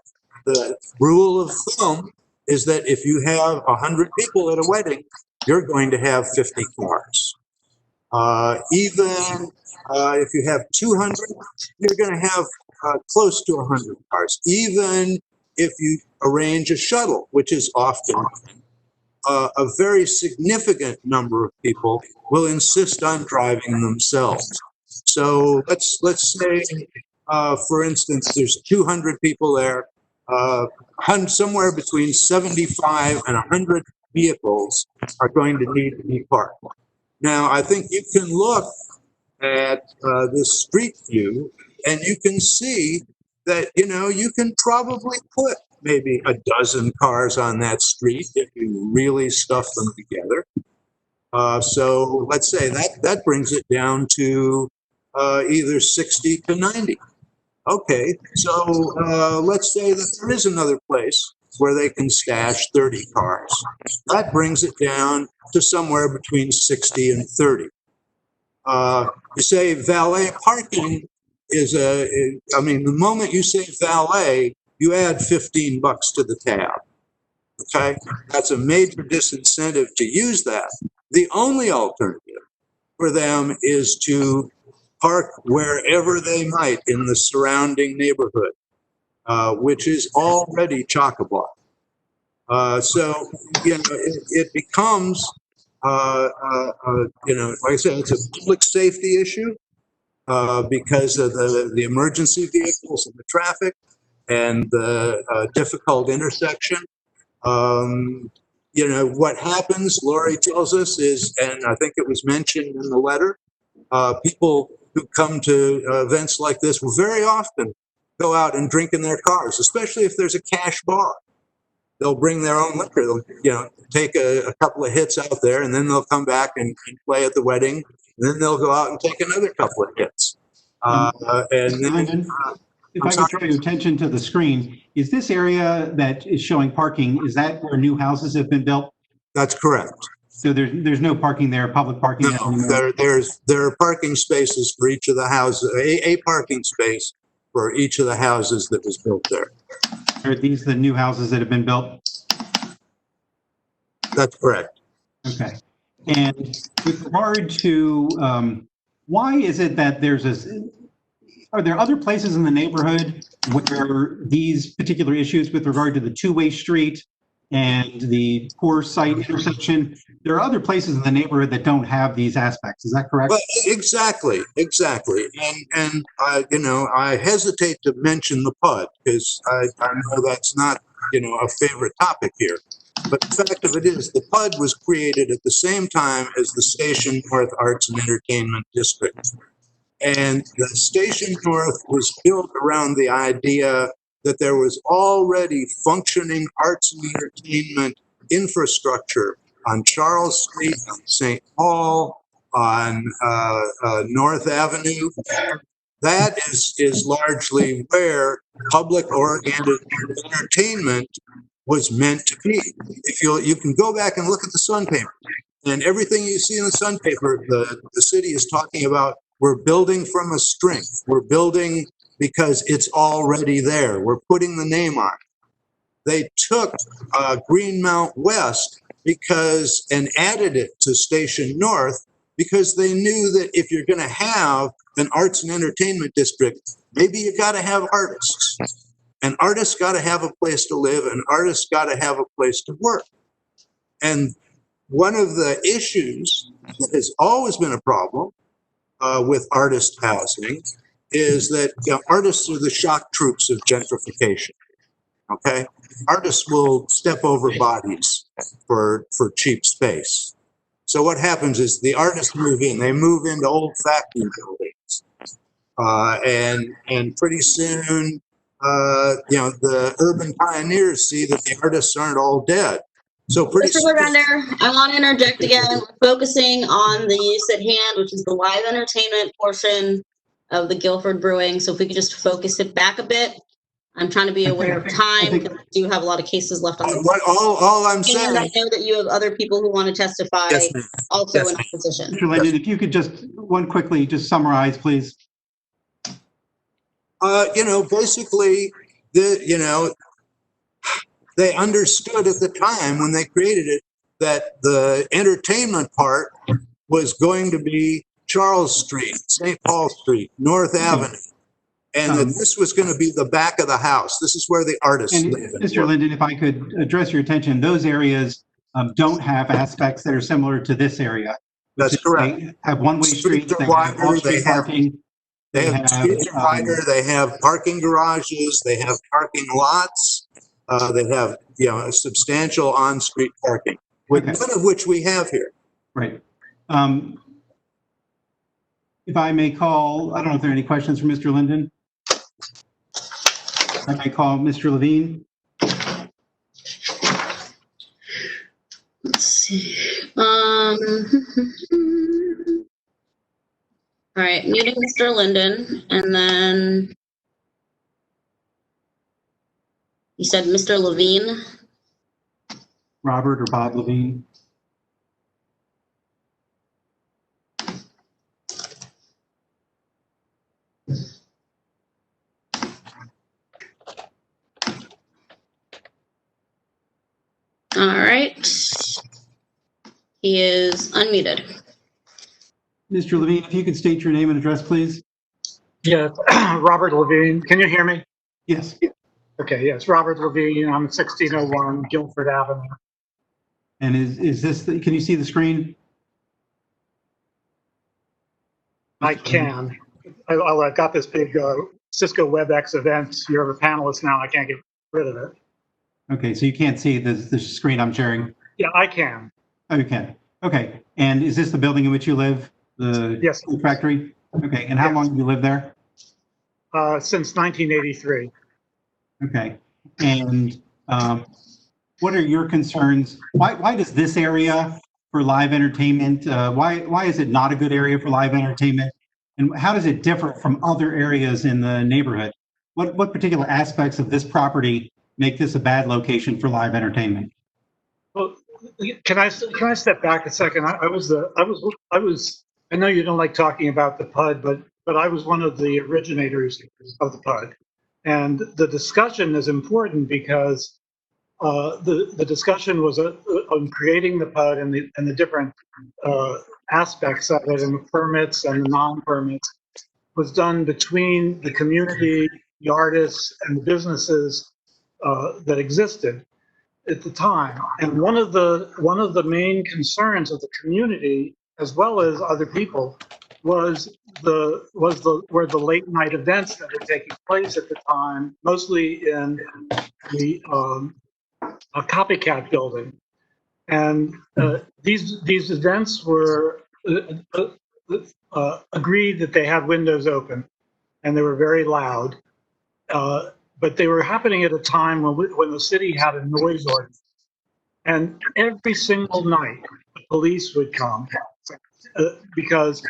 the rule of thumb is that if you have 100 people at a wedding, you're going to have 50 cars. Even if you have 200, you're going to have close to 100 cars. Even if you arrange a shuttle, which is often a very significant number of people will insist on driving themselves. So let's say, for instance, there's 200 people there, somewhere between 75 and 100 vehicles are going to need to be parked. Now, I think you can look at this street view and you can see that, you can probably put maybe a dozen cars on that street if you really stuff them together. So let's say that brings it down to either 60 to 90. Okay, so let's say that there is another place where they can stash 30 cars. That brings it down to somewhere between 60 and 30. You say valet parking is the moment you say valet, you add $15 to the tab. Okay, that's a major disincentive to use that. The only alternative for them is to park wherever they might in the surrounding neighborhood, which is already chock-a-block. So, it becomes, like I said, it's a public safety issue because of the emergency vehicles and the traffic and the difficult intersection. What happens, Lori tells us, is, and I think it was mentioned in the letter, people who come to events like this will very often go out and drink in their cars, especially if there's a cash bar. They'll bring their own liquor. They'll, take a couple of hits out there, and then they'll come back and play at the wedding. And then they'll go out and take another couple of hits. And then, if I could draw your attention to the screen, is this area that is showing parking, is that where new houses have been built? That's correct. So there's no parking there, public parking? No, there are parking spaces for each of the houses, a parking space for each of the houses that was built there. Are these the new houses that have been built? That's correct. Okay. And with regard to why is it that there's this, are there other places in the neighborhood where these particular issues with regard to the two-way street and the poor site intersection, there are other places in the neighborhood that don't have these aspects, is that correct? Well, exactly. And you know, I hesitate to mention the PUD because I know that's not, you know, a favorite topic here. But the fact of it is, the PUD was created at the same time as the Station North Arts and Entertainment District. And the Station North was built around the idea that there was already functioning arts and entertainment infrastructure on Charles Street, St. Paul, on North Avenue. That is largely where public-oriented entertainment was meant to be. If you can go back and look at the Sun paper, and everything you see in the Sun paper, the city is talking about, we're building from a strength. We're building because it's already there. We're putting the name on it. They took Greenmount West and added it to Station North because they knew that if you're going to have an arts and entertainment district, maybe you got to have artists. And artists got to have a place to live, and artists got to have a place to work. And one of the issues that has always been a problem with artist housing is that, you know, artists are the shock troops of gentrification. Okay, artists will step over bodies for cheap space. So what happens is the artists move in. They move into old factory buildings, and pretty soon, you know, the urban pioneers see that the artists aren't all dead. So pretty Mr. Lavender, I want to interject again. We're focusing on the use at hand, which is the live entertainment portion of the Guilford Brewing. So if we could just focus it back a bit. I'm trying to be aware of time because we do have a lot of cases left on the all I'm saying. And I know that you have other people who want to testify also in opposition. Mr. Linden, if you could just, one quickly, just summarize, please. You know, basically, you know, they understood at the time when they created it that the entertainment part was going to be Charles Street, St. Paul Street, North Avenue, and that this was going to be the back of the house. This is where the artists live. Mr. Linden, if I could address your attention, those areas don't have aspects that are similar to this area. That's correct. They have one-way streets, they have off-street parking. They have street divider, they have parking garages, they have parking lots, they have, you know, a substantial on-street parking, none of which we have here. Right. If I may call, I don't know if there are any questions for Mr. Linden. I may call Mr. Levine. Let's see. All right, muting Mr. Linden, and then you said Mr. Levine. Robert or Bob Levine. All right. He is unmuted. Mr. Levine, if you could state your name and address, please. Yeah, Robert Levine. Can you hear me? Yes. Okay, yes, Robert Levine. I'm 1601 Guilford Avenue. And is this, can you see the screen? I can. I got this big Cisco WebEx event. You're a panelist now. I can't get rid of it. Okay, so you can't see the screen I'm sharing? Yeah, I can. Oh, you can. Okay, and is this the building in which you live? The yes. Factory? Okay, and how long have you lived there? Since 1983. Okay, and what are your concerns? Why does this area for live entertainment, why is it not a good area for live entertainment? And how does it differ from other areas in the neighborhood? What particular aspects of this property make this a bad location for live entertainment? Well, can I step back a second? I know you don't like talking about the PUD, but I was one of the originators of the PUD, and the discussion is important because the discussion was on creating the PUD and the different aspects of it, and the permits and the non-permits, was done between the community, the artists, and the businesses that existed at the time. And one of the main concerns of the community, as well as other people, was were the late night events that were taking place at the time, mostly in the a copycat building. And these events were agreed that they had windows open, and they were very loud. But they were happening at a time when the city had a noise ordinance. And every single night, the police would come because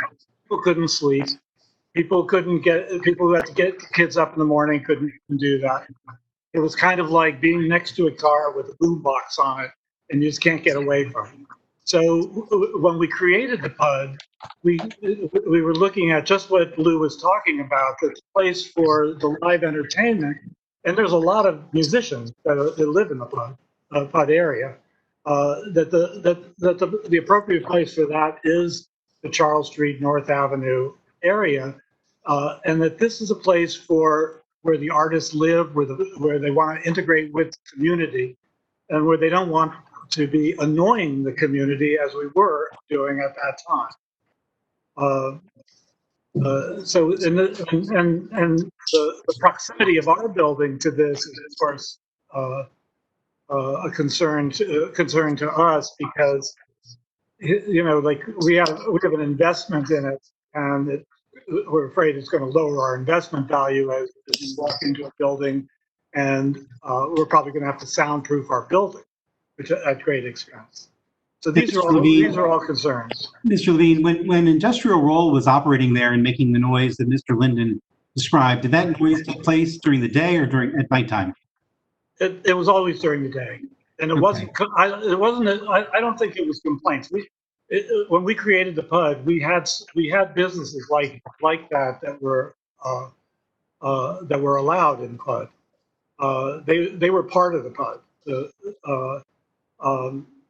people couldn't sleep. People who had to get kids up in the morning couldn't do that. It was kind of like being next to a car with a boombox on it, and you just can't get away from it. So when we created the PUD, we were looking at just what Lou was talking about, the place for the live entertainment. And there's a lot of musicians that live in the PUD area. That the appropriate place for that is the Charles Street, North Avenue area, and that this is a place where the artists live, where they want to integrate with the community, and where they don't want to be annoying the community as we were doing at that time. So the proximity of our building to this is, of course, a concern to us, because like we have an investment in it, and we're afraid it's going to lower our investment value as we walk into a building, and we're probably going to have to soundproof our building, which at great expense. So these are all concerns. Mr. Levine, when Industrial Roll was operating there and making the noise that Mr. Linden described, did that noise take place during the day or at nighttime? It was always during the day, and it wasn't. I don't think it was complaints. When we created the PUD, we had businesses like that were allowed in PUD. They were part of the PUD.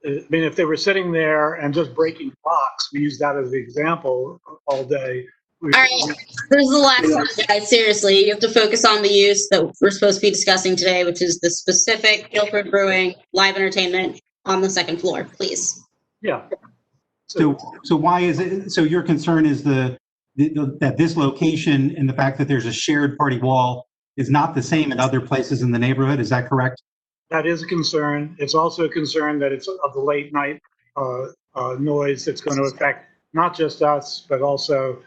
I mean, if they were sitting there and just breaking blocks, we use that as the example all day. All right, this is the last one, guys. Seriously, you have to focus on the use that we're supposed to be discussing today, which is the specific Guilford Brewing live entertainment on the second floor, please. Yeah. So why is it? So your concern is that this location and the fact that there's a shared party wall is not the same at other places in the neighborhood. Is that correct? That is a concern. It's also a concern that it's of the late night noise that's going to affect not just us, but also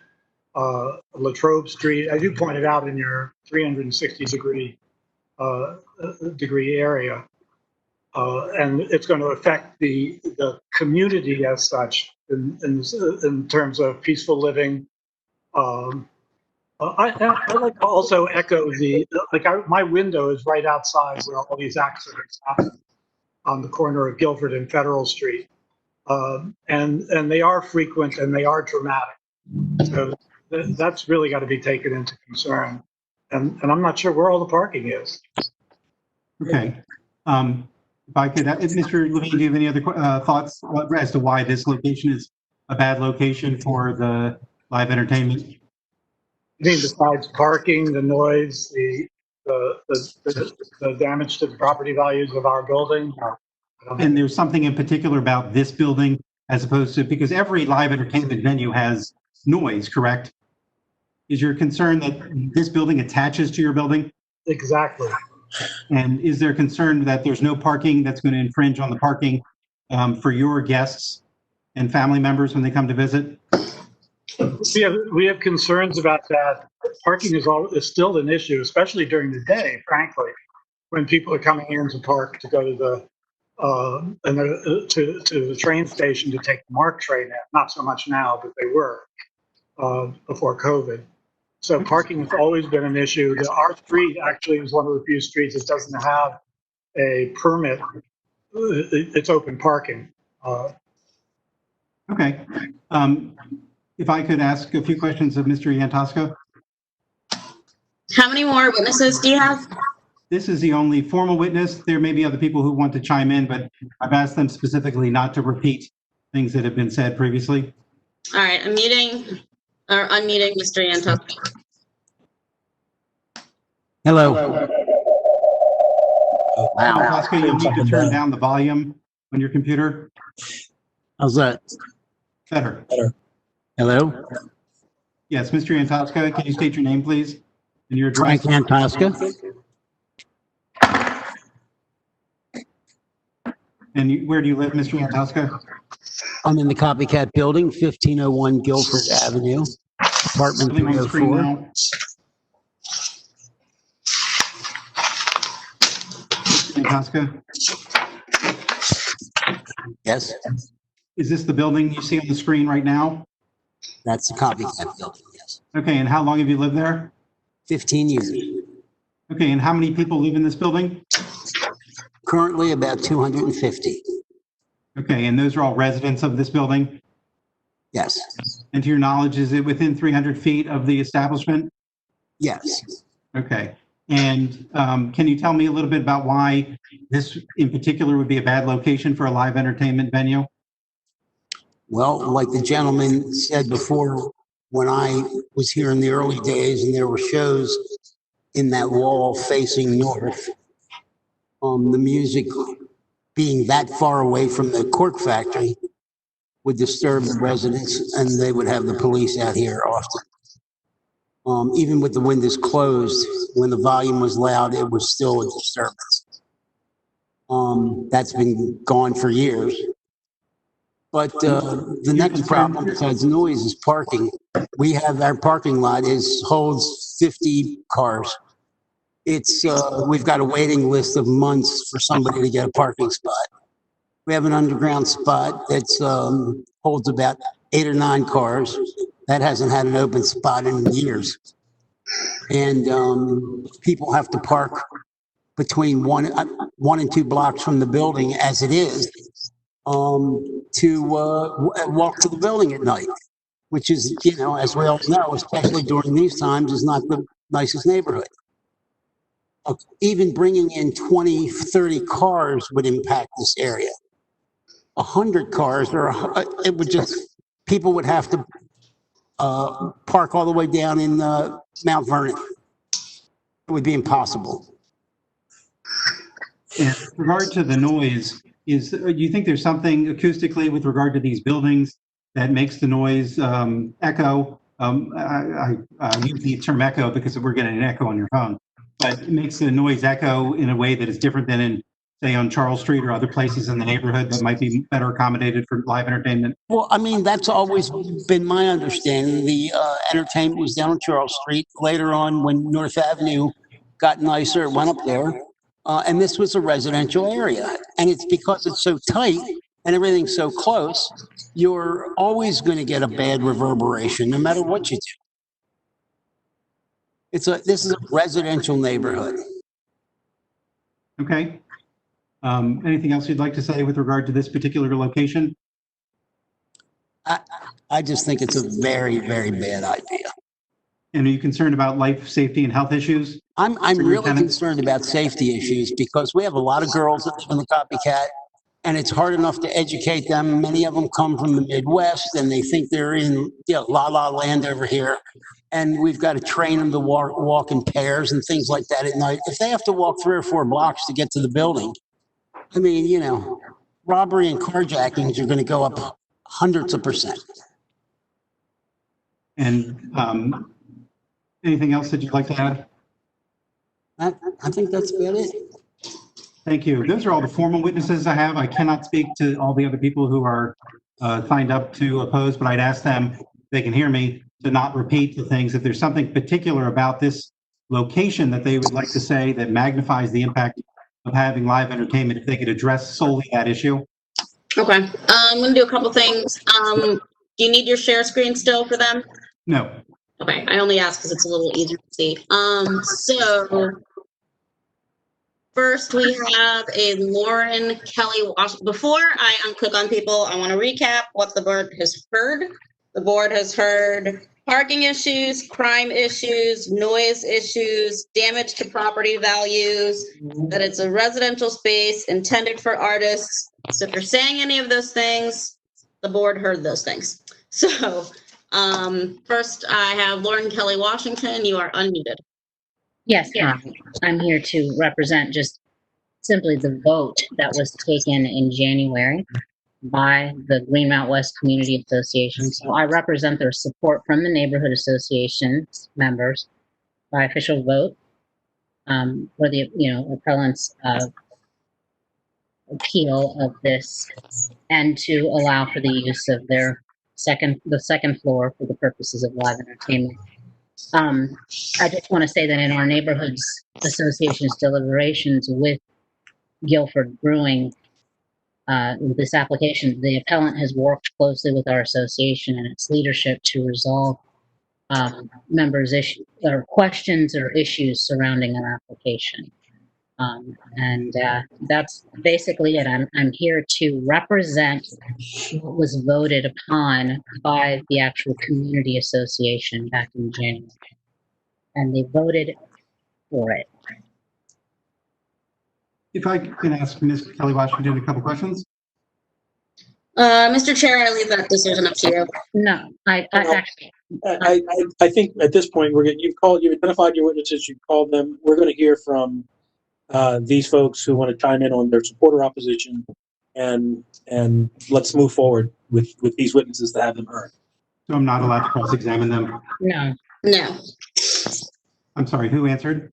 Latrobe Street, as you pointed out in your 360 degree area. And it's going to affect the community as such in terms of peaceful living. I'd like to also echo my window is right outside where all these accidents happen on the corner of Guilford and Federal Street. And they are frequent and they are dramatic. So that's really got to be taken into concern. And I'm not sure where all the parking is. Okay. If I could, Mr. Levine, do you have any other thoughts as to why this location is a bad location for the live entertainment? I mean, besides parking, the noise, the damage to the property values of our building. And there's something in particular about this building as opposed to, because every live entertainment venue has noise, correct? Is your concern that this building attaches to your building? Exactly. And is there concern that there's no parking that's going to infringe on the parking for your guests and family members when they come to visit? We have concerns about that. Parking is still an issue, especially during the day, frankly, when people are coming in to park to go to the train station to take the MARC train in. Not so much now, but they were before COVID. So parking has always been an issue. Our street actually is one of the few streets that doesn't have a permit. It's open parking. Okay. If I could ask a few questions of Mr. Iantosco. How many more witnesses do you have? This is the only formal witness. There may be other people who want to chime in, but I've asked them specifically not to repeat things that have been said previously. All right, I'm muting or unmuting Mr. Yanto. Hello. Wow. Tosca, you'll need to turn down the volume on your computer. How's that? Better. Hello? Yes, Mr. Antosca, can you state your name, please? And your address? Frank Antosca. And where do you live, Mr. Antosca? I'm in the Copycat Building, 1501 Guilford Avenue, apartment Something on the screen 304. now. Mr. Antosca? Yes, Is this the building you see on the screen right now? that's the Copycat Building, yes. Okay, and how long have you lived there? 15 years. Okay, and how many people live in this building? Currently about 250. Okay, and those are all residents of this building? Yes, And to your knowledge, is it within 300 feet of the establishment? yes. Okay. And can you tell me a little bit about why this in particular would be a bad location for a live entertainment venue? Well, like the gentleman said before, when I was here in the early days and there were shows in that wall facing north, the music being that far away from the cork factory would disturb the residents, and they would have the police out here often. Even with the windows closed, when the volume was loud, it was still a disturbance. That's been gone for years. But the next problem besides noise is parking. We have our parking lot holds 50 cars. We've got a waiting list of months for somebody to get a parking spot. We have an underground spot that holds about 8 or 9 cars. That hasn't had an open spot in years. And people have to park between one and 2 blocks from the building as it is to walk to the building at night, which is, as we all know, especially during these times, is not the nicest neighborhood. Even bringing in 20, 30 cars would impact this area. 100 cars, people would have to park all the way down in Mount Vernon. It would be impossible. In regard to the noise, do you think there's something acoustically with regard to these buildings that makes the noise echo? I use the term echo because we're getting an echo on your phone, but it makes the noise echo in a way that is different than in, say, on Charles Street or other places in the neighborhood that might be better accommodated for live entertainment? Well, I mean, that's always been my understanding. The entertainment was down on Charles Street. Later on, when North Avenue got nicer, it went up there. And this was a residential area. And it's because it's so tight and everything's so close, you're always going to get a bad reverberation, no matter what you do. This is a residential neighborhood. Okay. Anything else you'd like to say with regard to this particular location? I just think it's a very, very bad idea. And are you concerned about life, safety, and health issues? I'm really concerned about safety issues because we have a lot of girls that live in the Copycat, and it's hard enough to educate them. Many of them come from the Midwest, and they think they're in la la land over here. And we've got to train them to walk in pairs and things like that at night. If they have to walk 3 or 4 blocks to get to the building, I mean, robbery and carjackings are going to go up hundreds of %. And anything else that you'd like to add? I think that's about it. Thank you. Those are all the formal witnesses I have. I cannot speak to all the other people who are signed up to oppose, but I'd ask them, if they can hear me, to not repeat the things. If there's something particular about this location that they would like to say that magnifies the impact of having live entertainment, if they could address solely that issue. Okay, I'm gonna do a couple things. Do you need your share screen still for them? No. Okay, I only ask because it's a little easier to see. So first we have a Lauren Kelly. Before I unclick on people, I want to recap what the board has heard. The board has heard parking issues, crime issues, noise issues, damage to property values, that it's a residential space intended for artists. So if you're saying any of those things, the board heard those things. So, first I have Lauren Kelly Washington. You are unmuted. Yes, I'm here to represent just simply the vote that was taken in January by the Greenmount West Community Association. So I represent their support from the neighborhood association members by official vote for the appellant's appeal of this, and to allow for the use of the second floor for the purposes of live entertainment. I just want to say that in our neighborhoods association's deliberations with Guilford Brewing, with this application, the appellant has worked closely with our association and its leadership to resolve members' issues or questions or issues surrounding our application. And that's basically it. I'm here to represent what was voted upon by the actual community association back in January. And they voted for it. If I can ask Ms. Kelly Washington a couple questions? Mr. Chair, I leave that decision up to you. No, I think at this point you've identified your witnesses, you've called them. We're going to hear from these folks who want to chime in on their support or opposition, and let's move forward with these witnesses to have them heard. So I'm not allowed to cross-examine them? No. No. I'm sorry, who answered?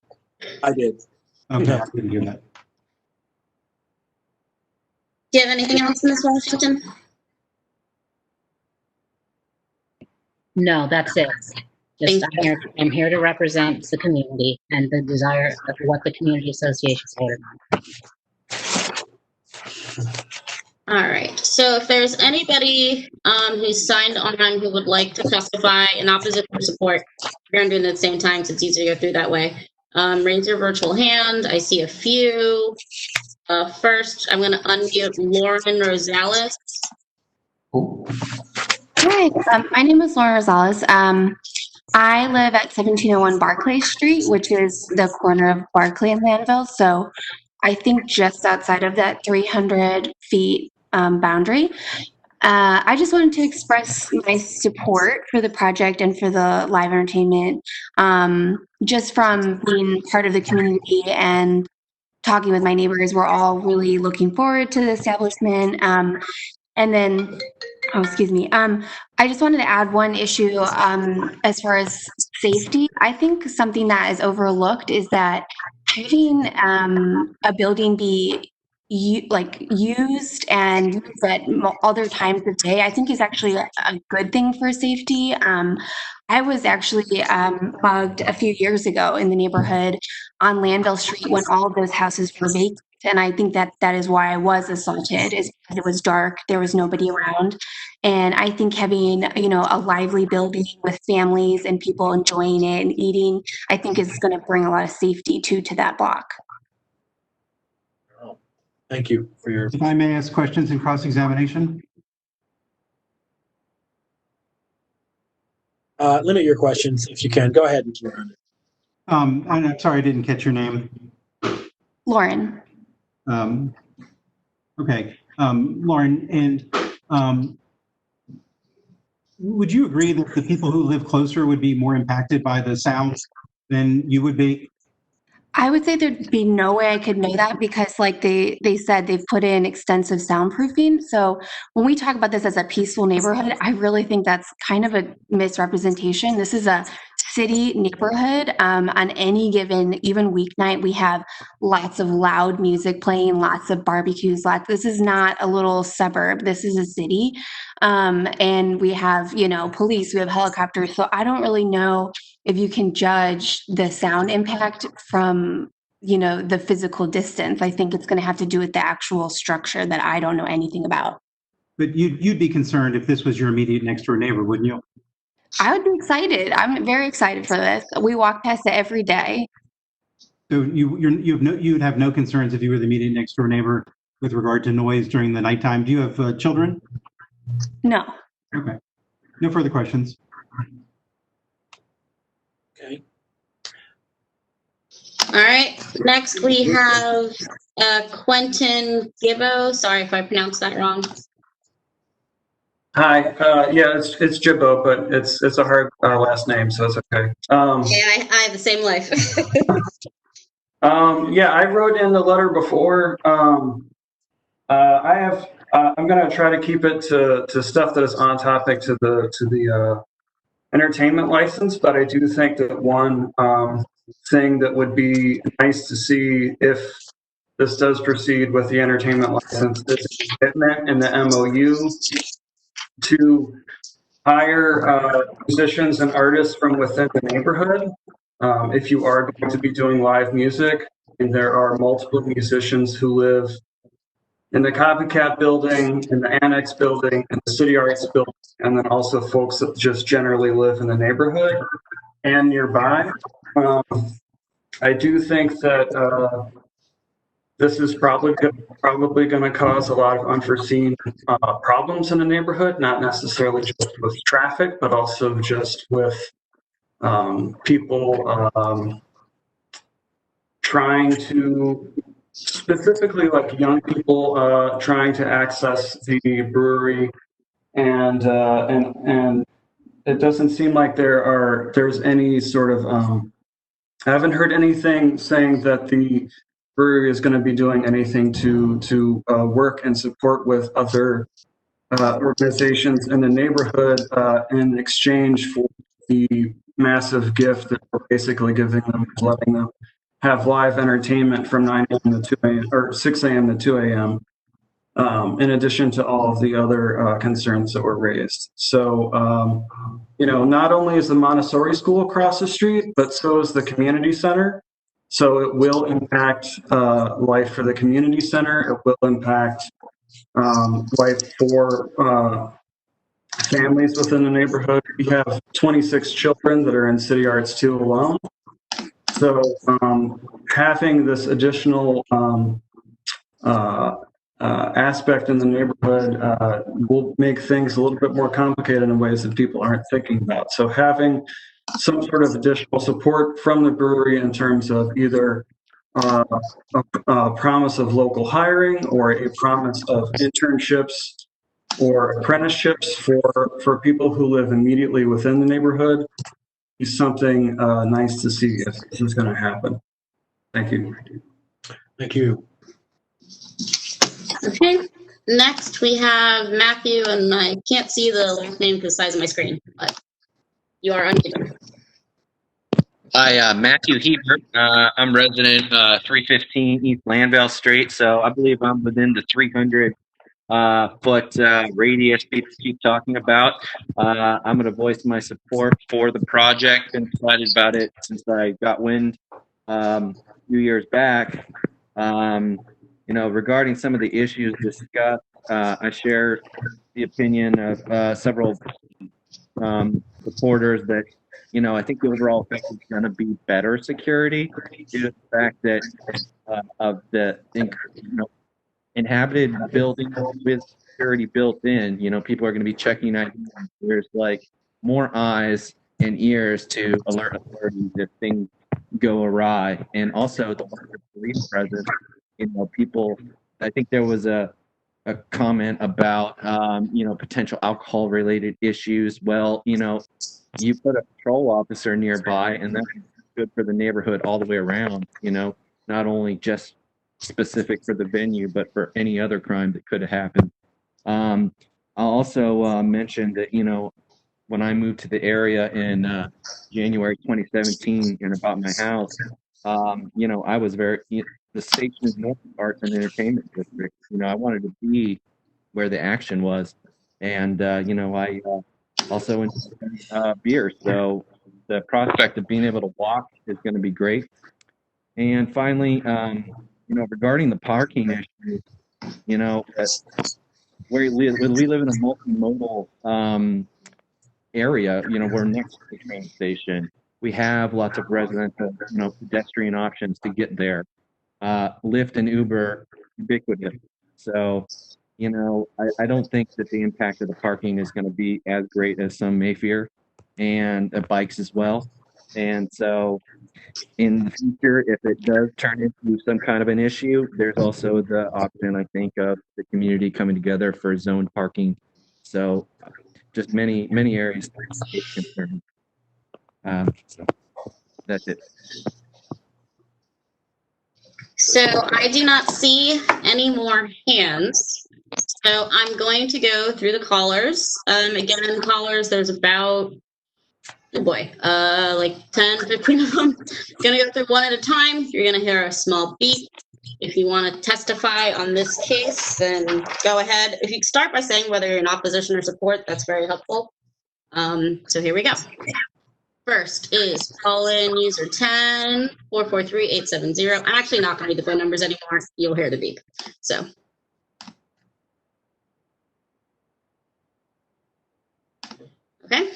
I did. Okay, I didn't hear that. Do you have anything else, Ms. Washington? No, that's it. Just I'm here to represent the community and the desire of what the community association voted on. All right. So if there's anybody who's signed on who would like to testify in opposition or support, we're going to do it at the same time, so it's easier to go through that way. Raise your virtual hand. I see a few. First, I'm going to unmute Lauren Rosales. Hi, my name is Lauren Rosales. I live at 1701 Barclay Street, which is the corner of Barclay and Landville. So I think just outside of that 300 feet boundary. I just wanted to express my support for the project and for the live entertainment, just from being part of the community and talking with my neighbors. We're all really looking forward to the establishment. And then, I just wanted to add one issue as far as safety. I think something that is overlooked is that having a building be used and used at other times of day, I think is actually a good thing for safety. I was actually mugged a few years ago in the neighborhood on Landville Street when all of those houses were vacant. And I think that is why I was assaulted, is because it was dark, there was nobody around. And I think having, a lively building with families and people enjoying it and eating, I think is going to bring a lot of safety to that block. Thank you for your... If I may ask questions in cross-examination? Limit your questions if you can. Go ahead, Mr. Miranda. I'm sorry, I didn't catch your name. Lauren. Okay, Lauren, and would you agree that the people who live closer would be more impacted by the sound than you would be? I would say there'd be no way I could know that because like they said, they've put in extensive soundproofing. So when we talk about this as a peaceful neighborhood, I really think that's kind of a misrepresentation. This is a city neighborhood. On any given, even weeknight, we have lots of loud music playing, lots of barbecues. This is not a little suburb. This is a city. And we have, police, we have helicopters. So I don't really know if you can judge the sound impact from, the physical distance. I think it's going to have to do with the actual structure that I don't know anything about. But you'd be concerned if this was your immediate next door neighbor, wouldn't you? I would be excited. I'm very excited for this. We walk past it every day. So you'd have no concerns if you were the immediate next door neighbor with regard to noise during the nighttime. Do you have children? No. Okay. No further questions. Okay. All right. Next, we have Quentin Gibbo. Sorry if I pronounced that wrong. Hi. Yeah, it's Jibbo, but it's a hard last name, so it's okay. Yeah, I have the same life. Yeah, I wrote in the letter before. I'm gonna try to keep it to stuff that is on topic to the entertainment license, but I do think that one thing that would be nice to see if this does proceed with the entertainment license is a commitment in the MOU to hire musicians and artists from within the neighborhood. If you are going to be doing live music, and there are multiple musicians who live in the Copycat building, in the Annex building, in the City Arts building, and then also folks that just generally live in the neighborhood and nearby. I do think that this is probably going to cause a lot of unforeseen problems in the neighborhood, not necessarily just with traffic, but also just with people trying to, specifically like young people trying to access the brewery, and it doesn't seem like there's any sort of I haven't heard anything saying that the brewery is going to be doing anything to work and support with other organizations in the neighborhood in exchange for the massive gift that we're basically giving them, letting them have live entertainment from 9 a.m. to 2 a.m. or 6 a.m. to 2 a.m. In addition to all of the other concerns that were raised. So, not only is the Montessori school across the street, but so is the community center. So it will impact life for the community center. It will impact life for families within the neighborhood. We have 26 children that are in City Arts 2 alone. So having this additional aspect in the neighborhood will make things a little bit more complicated in ways that people aren't thinking about. So having some sort of additional support from the brewery in terms of either a promise of local hiring or a promise of internships or apprenticeships for people who live immediately within the neighborhood is something nice to see if this is going to happen. Thank you. Thank you. Okay, next we have Matthew, and I can't see the last name because the size of my screen, but you are unmuted. Hi, Matthew Hebert. I'm resident 315 East Landvale Street, so I believe I'm within the 300 foot radius people keep talking about. I'm going to voice my support for the project. Been excited about it since I got wind a few years back. Regarding some of the issues discussed, I share the opinion of several supporters that, I think the overall effect is going to be better security due to the fact that of the inhabited building with security built in. People are going to be checking ID. There's like more eyes and ears to alert authorities if things go awry, and also the larger police presence. People. I think there was a comment about potential alcohol related issues. Well, you put a patrol officer nearby, and that's good for the neighborhood all the way around. Not only just specific for the venue, but for any other crime that could have happened. I'll also mention that when I moved to the area in January 2017 and about my house, I was the station is North Arts and Entertainment District. I wanted to be where the action was, and I also enjoy beer. So the prospect of being able to walk is going to be great. And finally, regarding the parking issue, where we live in a multimodal area, we're next to the train station. We have lots of residential, pedestrian options to get there. Lyft and Uber, ubiquitous. So, I don't think that the impact of the parking is going to be as great as some may fear, and bikes as well. And so, in the future, if it does turn into some kind of an issue, there's also the option, I think, of the community coming together for zoned parking So just many areas of concern. So that's it. So I do not see any more hands. So I'm going to go through the callers. Again, callers, there's about, oh boy, like 10, 15 of them. Gonna go through one at a time. You're gonna hear a small beep. If you want to testify on this case, then go ahead. If you start by saying whether you're in opposition or support, that's very helpful. So here we go. First is call-in user 10-443-870. I'm actually not going to read the phone numbers anymore. You'll hear the beep. So. Okay,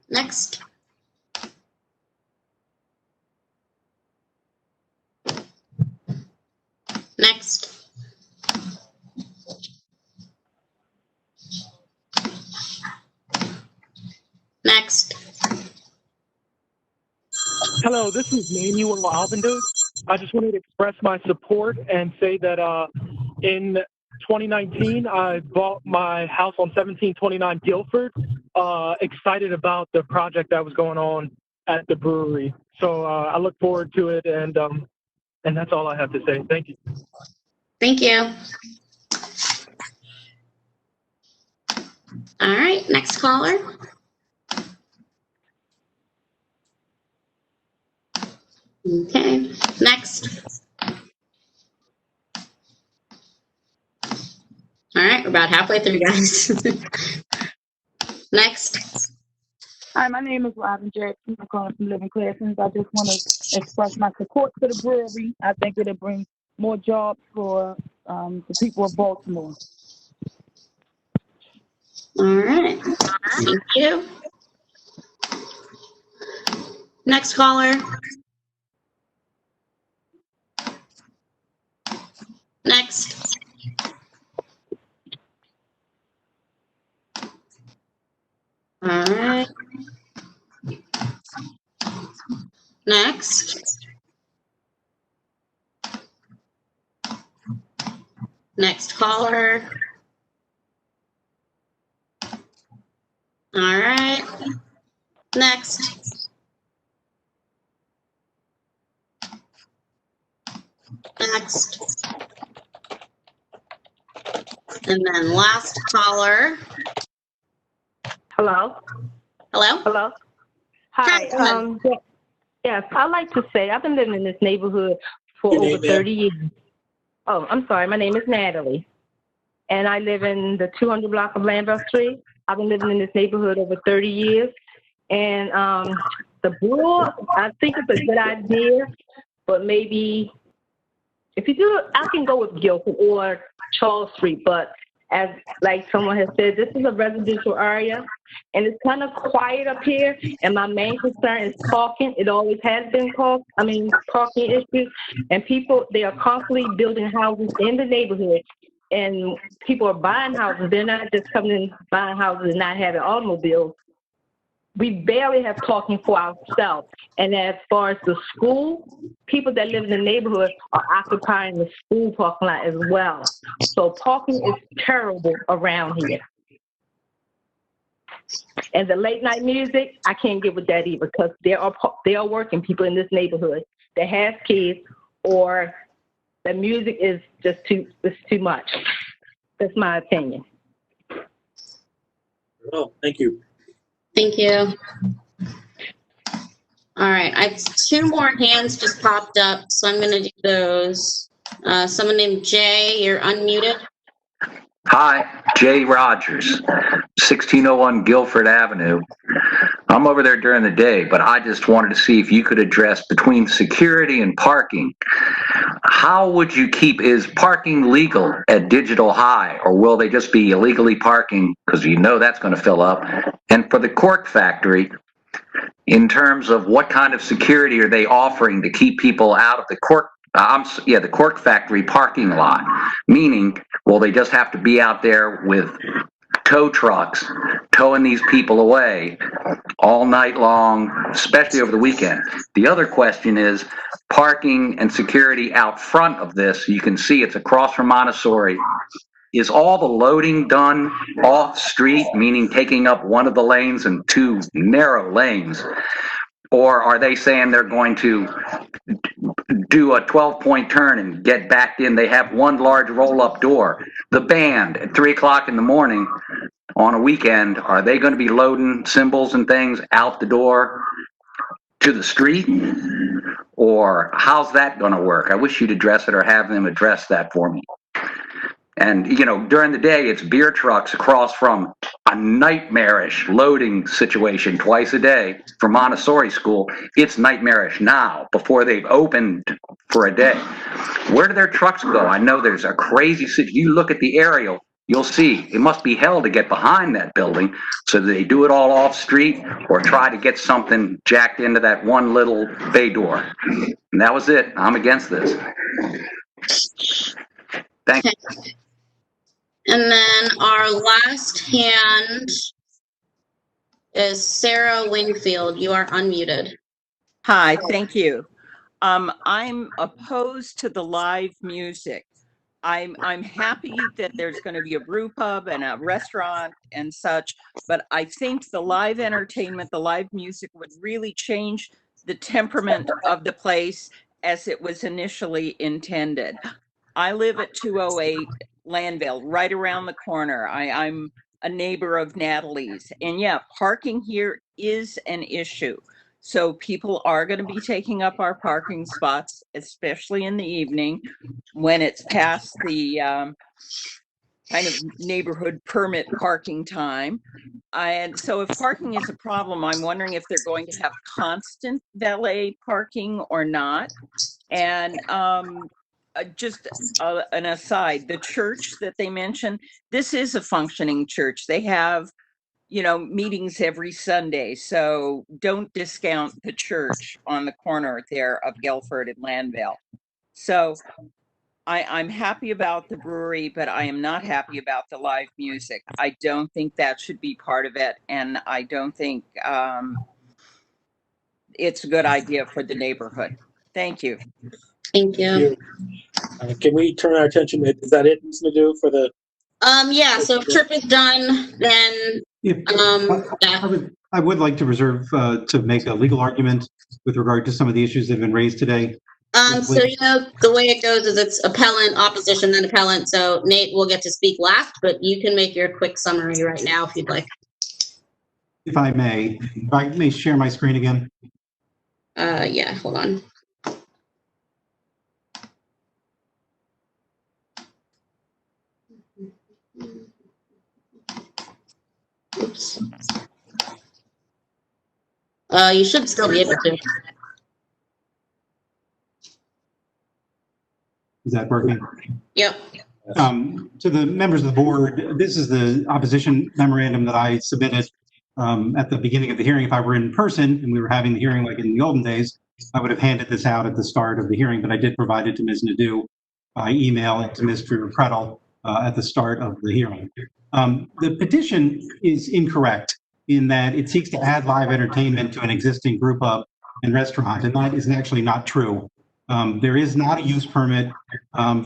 next. Next. Next. Hello, this is Manuel Alvender. I just wanted to express my support and say that in 2019, I bought my house on 1729 Guilford, excited about the project that was going on at the brewery. So I look forward to it, and that's all I have to say. Thank you. Thank you. All right, next caller. Okay, next. All right, we're about halfway through, guys. Next. Hi, my name is Robin Jackson. I'm calling from Living Classrooms. I just want to express my support for the brewery. I think it'll bring more jobs for the people of Baltimore. All right, thank you. Next caller. Next. All right. Next. Next caller. All right. Next. Next. And then last caller. Hello? Hello? Hello? Hi. Yes, I'd like to say I've been living in this neighborhood for over 30 years. Oh, I'm sorry. My name is Natalie. And I live in the 200 block of Lanville Street. I've been living in this neighborhood over 30 years. And the brewer, I think it's a good idea, but maybe if you do it, I can go with Guilford or Charles Street, but as like someone has said, this is a residential area and it's kind of quiet up here. And my main concern is parking. It always has been parking issues. And people, they are constantly building houses in the neighborhood. And people are buying houses. They're not just coming in buying houses and not having automobiles. We barely have parking for ourselves. And as far as the school, people that live in the neighborhood are occupying the school parking lot as well. So parking is terrible around here. And the late night music, I can't get with that either because there are working people in this neighborhood that have kids or the music is just too much. That's my opinion. Oh, thank you. Thank you. All right, I have two more hands just popped up, so I'm going to do those. Someone named Jay, you're unmuted. Hi, Jay Rogers, 1601 Guilford Avenue. I'm over there during the day, but I just wanted to see if you could address between security and parking. How would you is parking legal at Digital High, or will they just be illegally parking because you know that's going to fill up? And for the cork factory, in terms of what kind of security are they offering to keep people out of the the cork factory parking lot? Meaning, will they just have to be out there with tow trucks towing these people away all night long, especially over the weekend? The other question is parking and security out front of this. You can see it's across from Montessori. is all the loading done off-street, meaning taking up one of the lanes and two narrow lanes? Or are they saying they're going to do a 12-point turn and get backed in? They have one large roll-up door. The band at 3 o'clock in the morning on a weekend, are they going to be loading cymbals and things out the door to the street? Or how's that going to work? I wish you'd address it or have them address that for me. And, you know, during the day, it's beer trucks across from a nightmarish loading situation twice a day for Montessori school. It's nightmarish now before they've opened for a day. Where do their trucks go? I know there's a crazy city. You look at the aerial, you'll see it must be hell to get behind that building. So they do it all off street or try to get something jacked into that one little bay door. And that was it. I'm against this. Thank you. And then our last hand is Sarah Wingfield. You are unmuted. Hi, thank you. I'm opposed to the live music. I'm happy that there's going to be a brew pub and a restaurant and such, but I think the live entertainment, the live music would really change the temperament of the place as it was initially intended. I live at 208 Landville, right around the corner. I'm a neighbor of Natalie's. And yeah, parking here is an issue. So people are going to be taking up our parking spots, especially in the evening when it's past the kind of neighborhood permit parking time. And so if parking is a problem, I'm wondering if they're going to have constant valet parking or not. And just an aside, the church that they mentioned, this is a functioning church. They have, you know, meetings every Sunday. So don't discount the church on the corner there of Guilford and Landville. So I'm happy about the brewery, but I am not happy about the live music. I don't think that should be part of it. And I don't think it's a good idea for the neighborhood. Thank you. Thank you. Can we turn our attention? Is that it, Ms. Nadeau, for the? Yeah. So if Trip is done, then I would like to reserve to make a legal argument with regard to some of the issues that have been raised today. So you know the way it goes is it's appellant, opposition, then appellant. So Nate will get to speak last, but you can make your quick summary right now if you'd like. If I may share my screen again. Yeah. Hold on. Oops. You should still be able to. Is that working? Yep. To the members of the board, this is the opposition memorandum that I submitted at the beginning of the hearing. If I were in person and we were having the hearing like in the olden days, I would have handed this out at the start of the hearing, but I did provide it to Ms. Nadeau by email and to Mr. Prettle at the start of the hearing. The petition is incorrect in that it seeks to add live entertainment to an existing brew pub and restaurant, and that is actually not true. There is not a use permit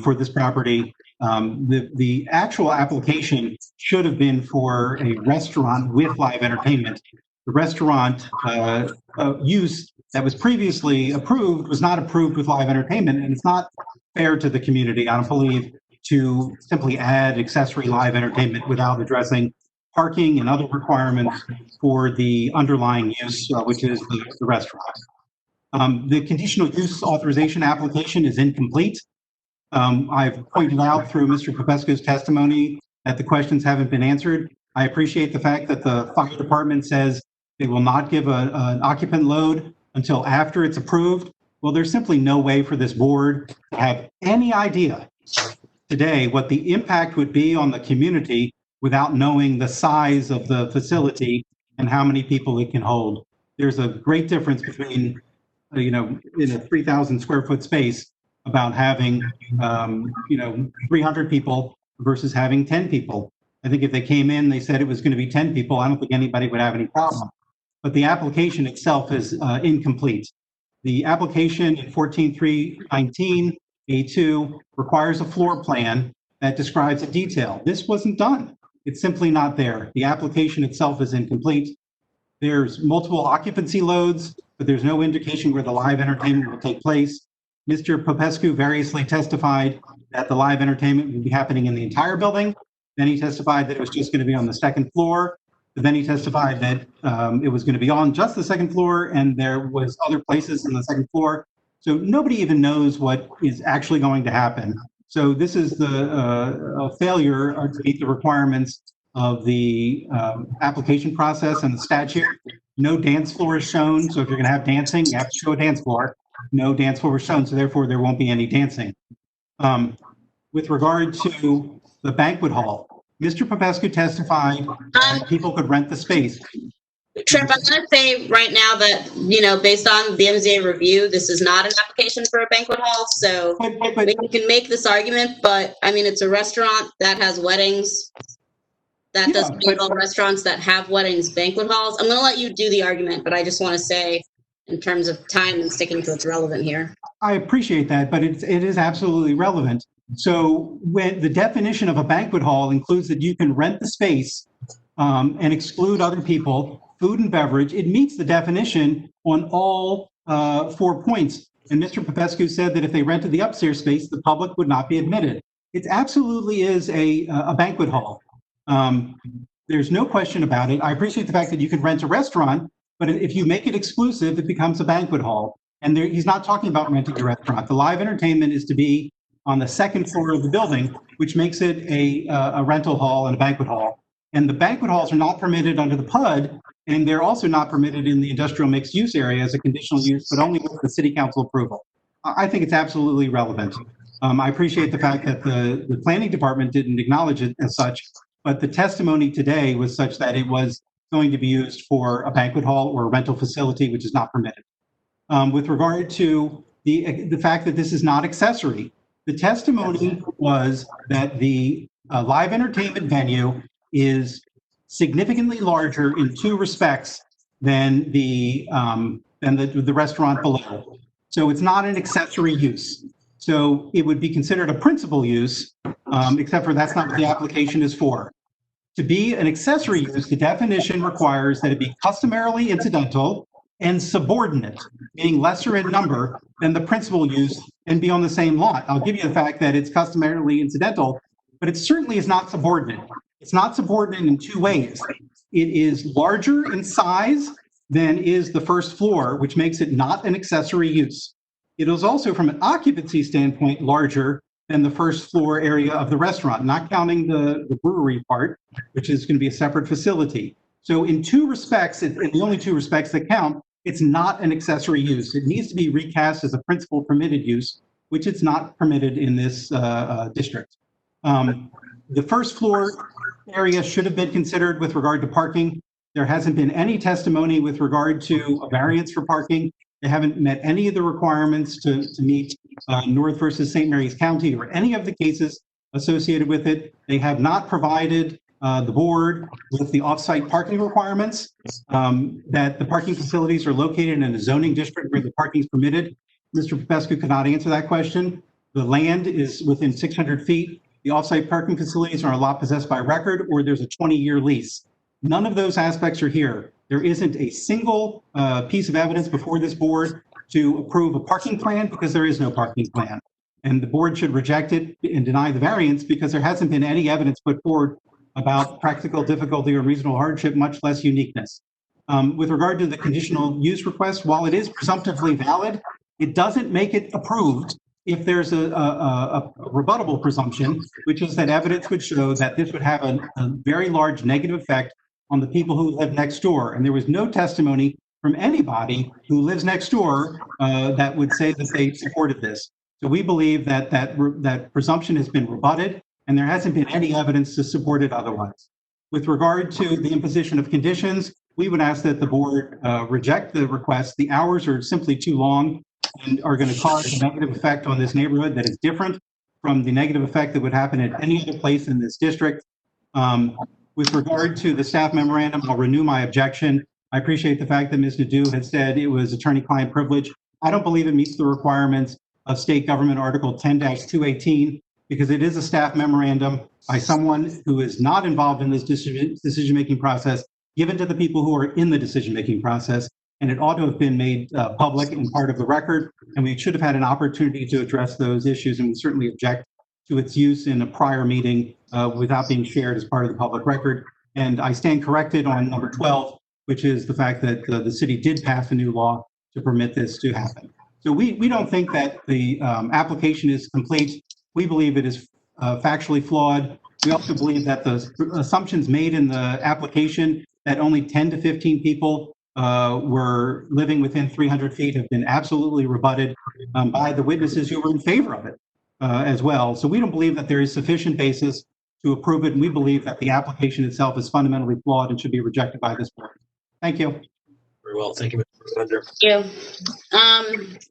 for this property. The actual application should have been for a restaurant with live entertainment. The restaurant use that was previously approved was not approved with live entertainment, and it's not fair to the community, I don't believe, to simply add accessory live entertainment without addressing parking and other requirements for the underlying use, which is the restaurant. The conditional use authorization application is incomplete. I've pointed out through Mr. Popescu's testimony that the questions haven't been answered. I appreciate the fact that the fire department says they will not give an occupant load until after it's approved. Well, there's simply no way for this board to have any idea today what the impact would be on the community without knowing the size of the facility and how many people it can hold. There's a great difference between, in a 3,000 square foot space about having, 300 people versus having 10 people. I think if they came in, they said it was going to be 10 people, I don't think anybody would have any problem. But the application itself is incomplete. The application in 14.319 A2 requires a floor plan that describes in detail. This wasn't done. It's simply not there. The application itself is incomplete. There's multiple occupancy loads, but there's no indication where the live entertainment will take place. Mr. Popescu variously testified that the live entertainment would be happening in the entire building. Then he testified that it was just going to be on the second floor. But then he testified that it was going to be on just the second floor and there was other places in the second floor. So nobody even knows what is actually going to happen. So this is a failure to meet the requirements of the application process and the statute. No dance floor is shown. So if you're going to have dancing, you have to show a dance floor. No dance floor is shown, so therefore there won't be any dancing. With regard to the banquet hall, Mr. Popescu testified that people could rent the space. Trip, I'm going to say right now that, based on the MZA review, this is not an application for a banquet hall. So we can make this argument, but I mean, it's a restaurant that has weddings. That doesn't mean all restaurants that have weddings, banquet halls. I'm going to let you do the argument, but I just want to say, in terms of time and sticking to what's relevant here. I appreciate that, but it is absolutely relevant. So when the definition of a banquet hall includes that you can rent the space and exclude other people, food and beverage, it meets the definition on all 4 points. And Mr. Popescu said that if they rented the upstairs space, the public would not be admitted. It absolutely is a banquet hall. There's no question about it. I appreciate the fact that you can rent a restaurant, but if you make it exclusive, it becomes a banquet hall. And he's not talking about renting a restaurant. The live entertainment is to be on the second floor of the building, which makes it a rental hall and a banquet hall. And the banquet halls are not permitted under the PUD, and they're also not permitted in the industrial mixed use area as a conditional use, but only with the city council approval. I think it's absolutely relevant. I appreciate the fact that the planning department didn't acknowledge it as such, but the testimony today was such that it was going to be used for a banquet hall or a rental facility, which is not permitted. With regard to the fact that this is not accessory, the testimony was that the live entertainment venue is significantly larger in 2 respects than the restaurant below. So it's not an accessory use. So it would be considered a principal use, except for that's not what the application is for. To be an accessory use, the definition requires that it be customarily incidental and subordinate, meaning lesser in number than the principal use and be on the same lot. I'll give you the fact that it's customarily incidental, but it certainly is not subordinate. It's not subordinate in 2 ways. It is larger in size than is the first floor, which makes it not an accessory use. It is also, from an occupancy standpoint, larger than the first floor area of the restaurant, not counting the brewery part, which is going to be a separate facility. So in 2 respects, in the only 2 respects that count, it's not an accessory use. It needs to be recast as a principal permitted use, which it's not permitted in this district. The first floor area should have been considered with regard to parking. There hasn't been any testimony with regard to a variance for parking. They haven't met any of the requirements to meet North versus St. Mary's County or any of the cases associated with it. They have not provided the board with the off-site parking requirements, that the parking facilities are located in a zoning district where the parking is permitted. Mr. Popescu could not answer that question. The land is within 600 feet. The off-site parking facilities are a lot possessed by record, or there's a 20-year lease. None of those aspects are here. There isn't a single piece of evidence before this board to approve a parking plan because there is no parking plan. And the board should reject it and deny the variance because there hasn't been any evidence put forward about practical difficulty or reasonable hardship, much less uniqueness. With regard to the conditional use request, while it is presumptively valid, it doesn't make it approved if there's a rebuttable presumption, which is that evidence would show that this would have a very large negative effect on the people who live next door. And there was no testimony from anybody who lives next door that would say that they supported this. So we believe that that presumption has been rebutted, and there hasn't been any evidence to support it otherwise. With regard to the imposition of conditions, we would ask that the board reject the request. The hours are simply too long and are going to cause a negative effect on this neighborhood that is different from the negative effect that would happen at any other place in this district. With regard to the staff memorandum, I'll renew my objection. I appreciate the fact that Ms. Nadeau had said it was attorney-client privilege. I don't believe it meets the requirements of State Government Article 10-218. because it is a staff memorandum by someone who is not involved in this decision-making process, given to the people who are in the decision-making process, and it ought to have been made public and part of the record, and we should have had an opportunity to address those issues, and we certainly object to its use in a prior meeting without being shared as part of the public record. And I stand corrected on number 12, which is the fact that the city did pass a new law to permit this to happen. So we don't think that the application is complete. We believe it is factually flawed. We also believe that the assumptions made in the application that only 10 to 15 people were living within 300 feet have been absolutely rebutted by the witnesses who were in favor of it as well. So we don't believe that there is sufficient basis to approve it, and we believe that the application itself is fundamentally flawed and should be rejected by this board. Thank you. Very well. Thank you, Mr. Bender. Thank you.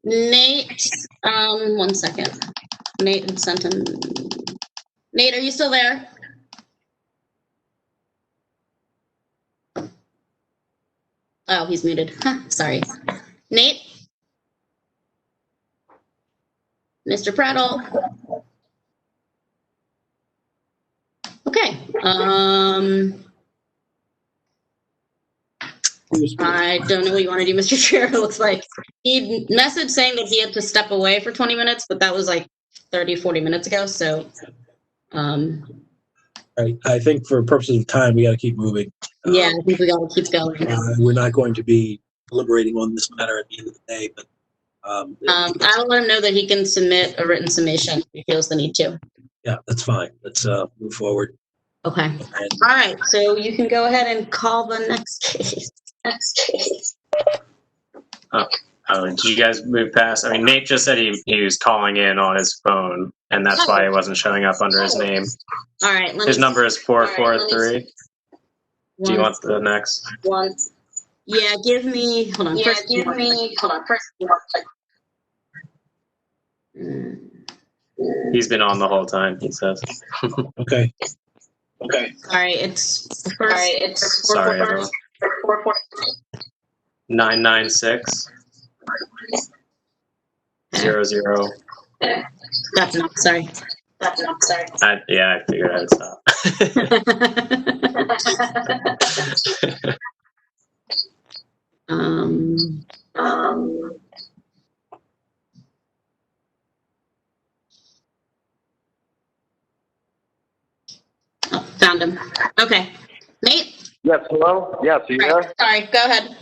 Nate, 1 second. Nate and Senton. Nate, are you still there? Oh, he's muted. Huh, sorry. Nate? Mr. Prattle? Okay. I don't know what you want to do, Mr. Chair. It looks like he messaged saying that he had to step away for 20 minutes, but that was like 30, 40 minutes ago. So, I think for purposes of time, we got to keep moving. Yeah, I think we got to keep going. We're not going to be deliberating on this matter at the end of the day, but I'll let him know that he can submit a written summation if he feels the need to. yeah, that's fine. Let's move forward. Okay. All right. So you can go ahead and call the next case. Oh, did you guys move past? I mean, Nate just said he was calling in on his phone, and that's why he wasn't showing up under his name. All right. His number is 443. Do you want the next? One. Yeah, give me. Hold on. First, He's been on the whole time, he says. Okay. All right. It's first. Sorry, everyone. 996 00. That's not. Sorry. Yeah, I figured I'd stop. Oh, found him. Okay. Nate? Yes, hello? Yes, are you there? Sorry, go ahead.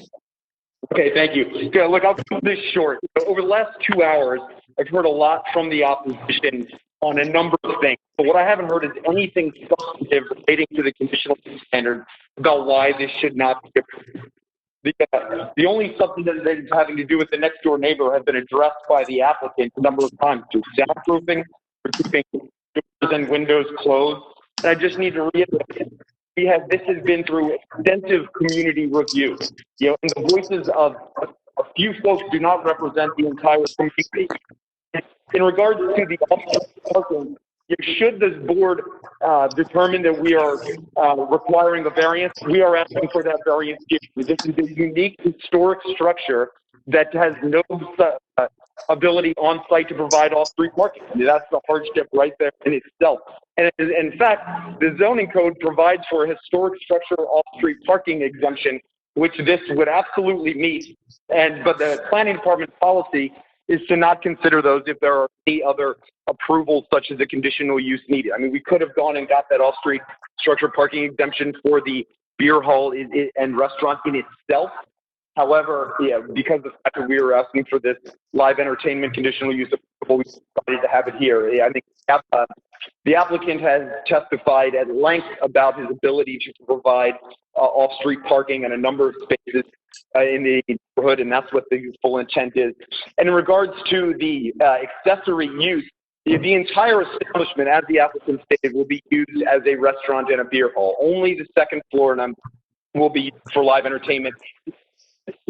Okay, thank you. Okay, look, I'll keep this short. Over the last 2 hours, I've heard a lot from the opposition on a number of things. But what I haven't heard is anything substantive relating to the conditional use standard about why this should not be approved. The only substantive that is having to do with the next door neighbor has been addressed by the applicant a number of times through soundproofing, for keeping doors and windows closed. And I just need to reiterate, this has been through extensive community review. You know, and the voices of a few folks do not represent the entire community. In regards to the parking, should this board determine that we are requiring a variance, we are asking for that variance. This is a unique historic structure that has no ability on site to provide off-street parking. That's the hardship right there in itself. And in fact, the zoning code provides for a historic structure off-street parking exemption, which this would absolutely meet. But the planning department policy is to not consider those if there are any other approvals such as a conditional use needed. I mean, we could have gone and got that off-street structure parking exemption for the beer hall and restaurant in itself. However, because of the fact that we were asking for this live entertainment conditional use approval, we decided to have it here. I think the applicant has testified at length about his ability to provide off-street parking and a number of spaces in the neighborhood, and that's what the full intent is. And in regards to the accessory use, the entire establishment, as the applicant stated, will be used as a restaurant and a beer hall. Only the second floor will be used for live entertainment,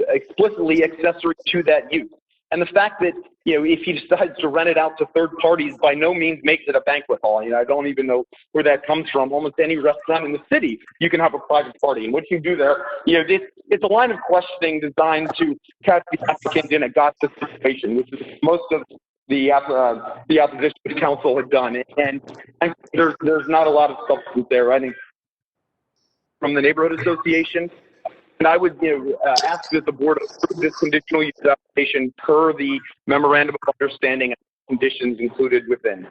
explicitly accessory to that use. And the fact that, if he decides to rent it out to third parties by no means makes it a banquet hall. I don't even know where that comes from. Almost any restaurant in the city, you can have a private party. And what you do there, it's a line of questioning designed to catch the applicant in a gotcha situation, which is most of the opposition council had done, and there's not a lot of substance there. I think from the neighborhood association, and I would ask that the board approve this conditional use application per the memorandum of understanding and conditions included within.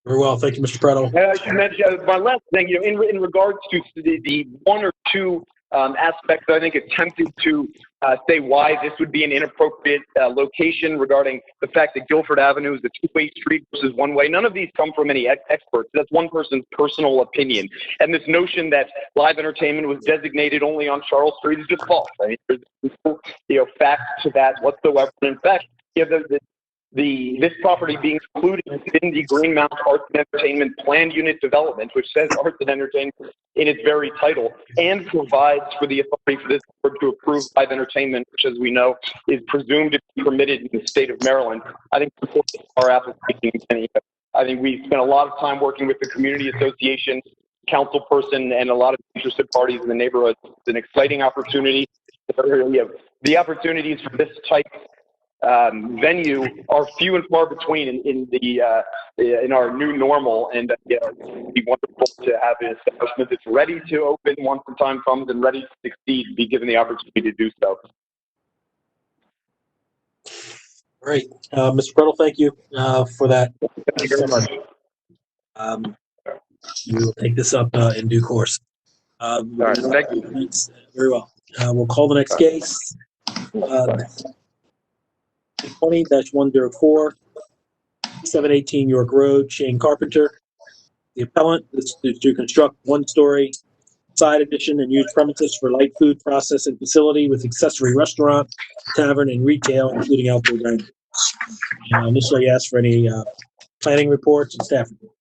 Very well. Thank you, Mr. Pretto. I should mention my last thing, in regards to the one or two aspects I think attempted to say why this would be an inappropriate location regarding the fact that Guilford Avenue is a two-way street versus one-way. None of these come from any experts. That's one person's personal opinion. And this notion that live entertainment was designated only on Charles Street is just false. I mean, there's no fact to that whatsoever. In fact, this property being included in the Green Mountain Arts and Entertainment Planned Unit Development, which says Arts and Entertainment in its very title, and provides for the authority for this board to approve live entertainment, which, as we know, is presumed to be permitted in the state of Maryland. I think supporting our application, I think we spent a lot of time working with the community association, council person, and a lot of interested parties in the neighborhood. It's an exciting opportunity. The opportunities for this type venue are few and far between in our new normal, and it'd be wonderful to have an establishment that's ready to open once the time comes and ready to succeed, be given the opportunity to do so. Great. Mr. Pretto, thank you for that. Thank you very much. We will take this up in due course. All right, thank you. Very well. We'll call the next case. 20-104, 718 York Road, Shane Carpenter. The appellant is to construct one-story side addition and use premises for light food processing facility with accessory restaurant, tavern, and retail, including outdoor dining. Initially asked for any planning reports and staff reports.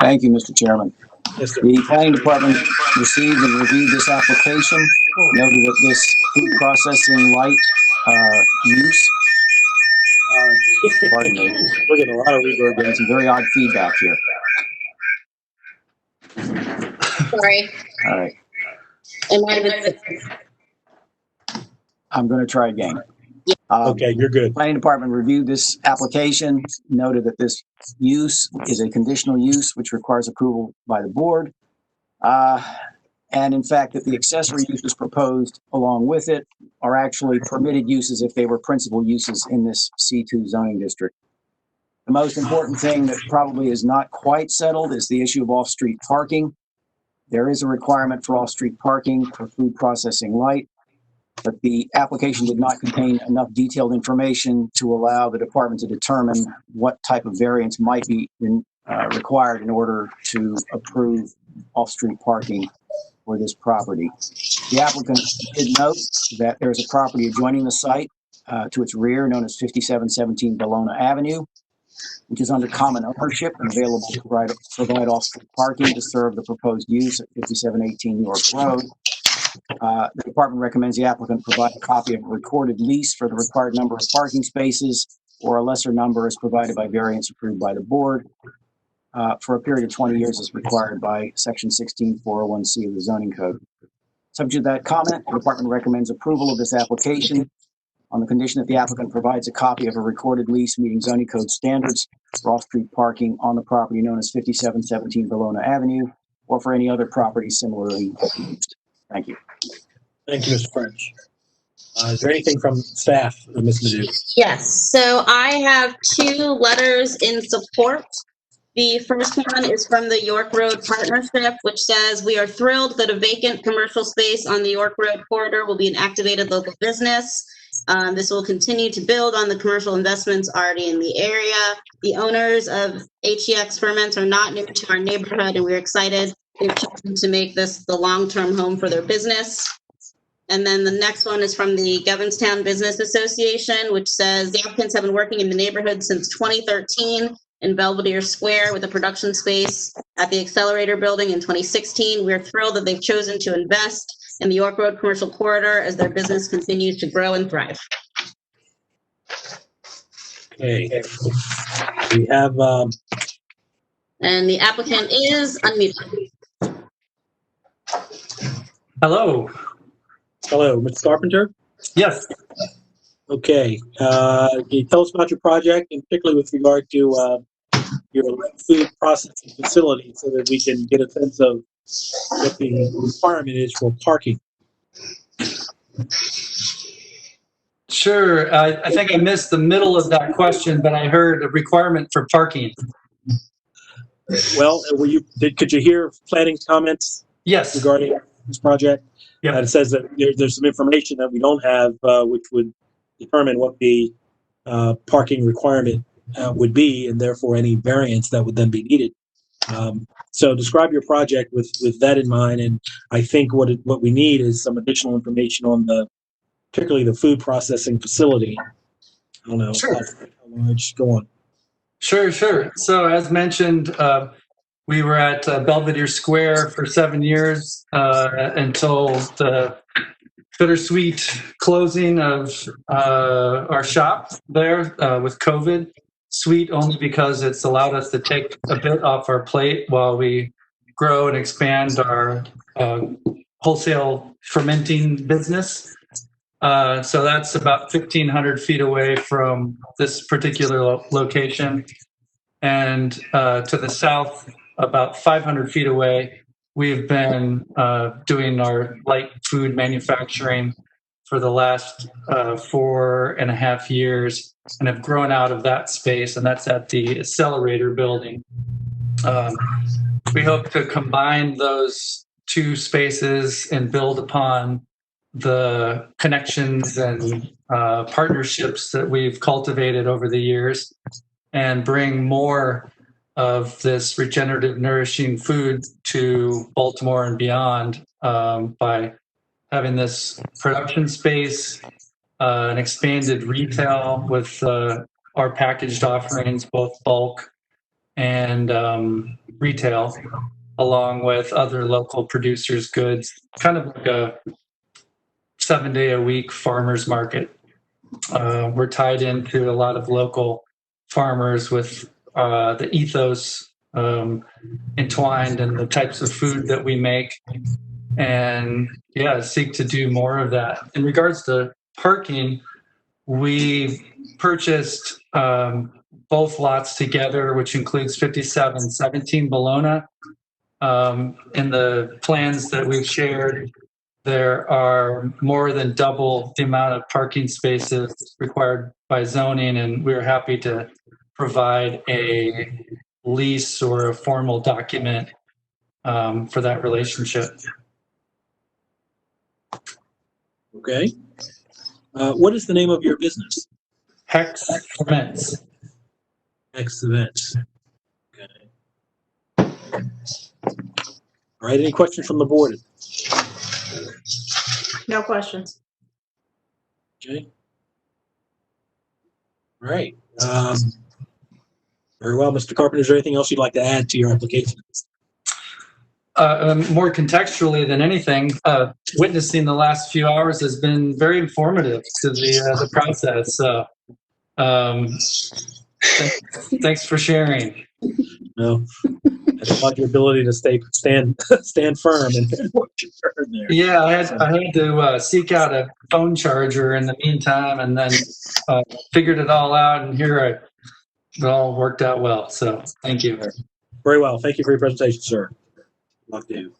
Thank you, Mr. Chairman. Yes, sir. The planning department received and reviewed this application, noted that this food processing light use. Pardon me. We're getting a lot of reverb. Getting some very odd feedback here. Sorry. All right. I'm going to try again. Okay, you're good. Planning department reviewed this application, noted that this use is a conditional use, which requires approval by the board. And in fact, that the accessory uses proposed along with it are actually permitted uses if they were principal uses in this C2 zoning district. The most important thing that probably is not quite settled is the issue of off-street parking. There is a requirement for off-street parking for food processing light, but the application did not contain enough detailed information to allow the department to determine what type of variance might be required in order to approve off-street parking for this property. The applicant did note that there is a property adjoining the site to its rear known as 5717 Bologna Avenue, which is under common ownership and available to provide off-street parking to serve the proposed use at 5718 York Road. The department recommends the applicant provide a copy of a recorded lease for the required number of parking spaces, or a lesser number is provided by variance approved by the board for a period of 20 years as required by section 16401C of the zoning code. Subject to that comment, the department recommends approval of this application on the condition that the applicant provides a copy of a recorded lease meeting zoning code standards for off-street parking on the property known as 5717 Bologna Avenue, or for any other property similarly used. Thank you. Thank you, Mr. French. Is there anything from staff, Ms. Nadeau? Yes, so I have two letters in support. The first one is from the York Road Partnership, which says, "We are thrilled that a vacant commercial space on the York Road corridor will be an activated local business. This will continue to build on the commercial investments already in the area. The owners of HEX Ferments are not new to our neighborhood, and we're excited they've chosen to make this the long-term home for their business." And then the next one is from the Governorstown Business Association, which says, "The applicants have been working in the neighborhood since 2013 in Belvedere Square with a production space at the Accelerator Building in 2016. We're thrilled that they've chosen to invest in the York Road Commercial Corridor as their business continues to grow and thrive." Okay. We have... And the applicant is unmuted. Hello. Hello, Mr. Carpenter? Yes. Okay. Can you tell us about your project, and particularly with regard to your food processing facility, so that we can get a sense of what the requirement is for parking? Sure. I think I missed the middle of that question, but I heard a requirement for parking. Well, could you hear planning's comments? Yes. Regarding this project? Yep. It says that there's some information that we don't have, which would determine what the parking requirement would be, and therefore any variance that would then be needed. So describe your project with that in mind, and I think what we need is some additional information on particularly the food processing facility. I don't know. Sure. How large? Go on. Sure. So as mentioned, we were at Belvedere Square for 7 years until the bittersweet closing of our shop there with COVID. Sweet only because it's allowed us to take a bit off our plate while we grow and expand our wholesale fermenting business. So that's about 1,500 feet away from this particular location. And to the south, about 500 feet away, we've been doing our light food manufacturing for the last 4.5 years, and have grown out of that space, and that's at the Accelerator building. We hope to combine those two spaces and build upon the connections and partnerships that we've cultivated over the years, and bring more of this regenerative, nourishing food to Baltimore and beyond by having this production space, an expanded retail with our packaged offerings, both bulk and retail, along with other local producers' goods, kind of like a 7-day-a-week farmers market. We're tied into a lot of local farmers with the ethos entwined in the types of food that we make, and seek to do more of that. In regards to parking, we purchased both lots together, which includes 5717 Bologna. In the plans that we've shared, there are more than double the amount of parking spaces required by zoning, and we're happy to provide a lease or a formal document for that relationship. Okay. What is the name of your business? Hex Ferments. Hex Ferments. Okay. All right. Any questions from the board? No questions. Okay. All right. Very well, Mr. Carpenter. Is there anything else you'd like to add to your application? More contextually than anything, witnessing the last few hours has been very informative to the process. So, thanks for sharing. No, I like your ability to stand firm and work your turn there. Yeah, I had to seek out a phone charger in the meantime, and then figured it all out, and here it all worked out well. So, thank you. Very well. Thank you for your presentation, sir. Luck to you.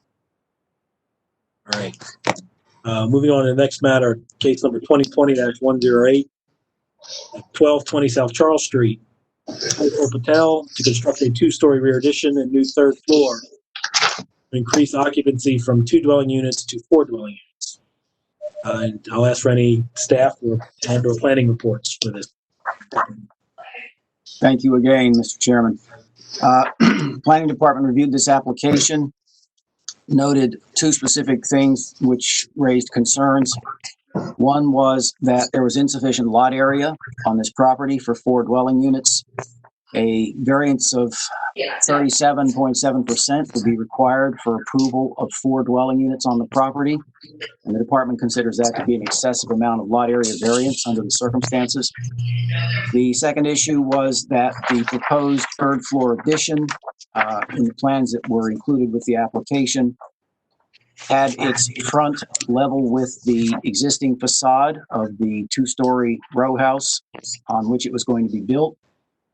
All right. Moving on to the next matter, case number 2020-108, 1220 South Charles Street. Patel to construct a 2-story rear addition and new 3rd floor to increase occupancy from 2 dwelling units to 4 dwelling units. And I'll ask for any staff or planning reports for this. Thank you again, Mr. Chairman. Planning Department reviewed this application, noted 2 specific things which raised concerns. One was that there was insufficient lot area on this property for 4 dwelling units. A variance of 37.7% would be required for approval of 4 dwelling units on the property, and the department considers that to be an excessive amount of lot area variance under the circumstances. The second issue was that the proposed 3rd floor addition in the plans that were included with the application had its front level with the existing facade of the two-story row house on which it was going to be built.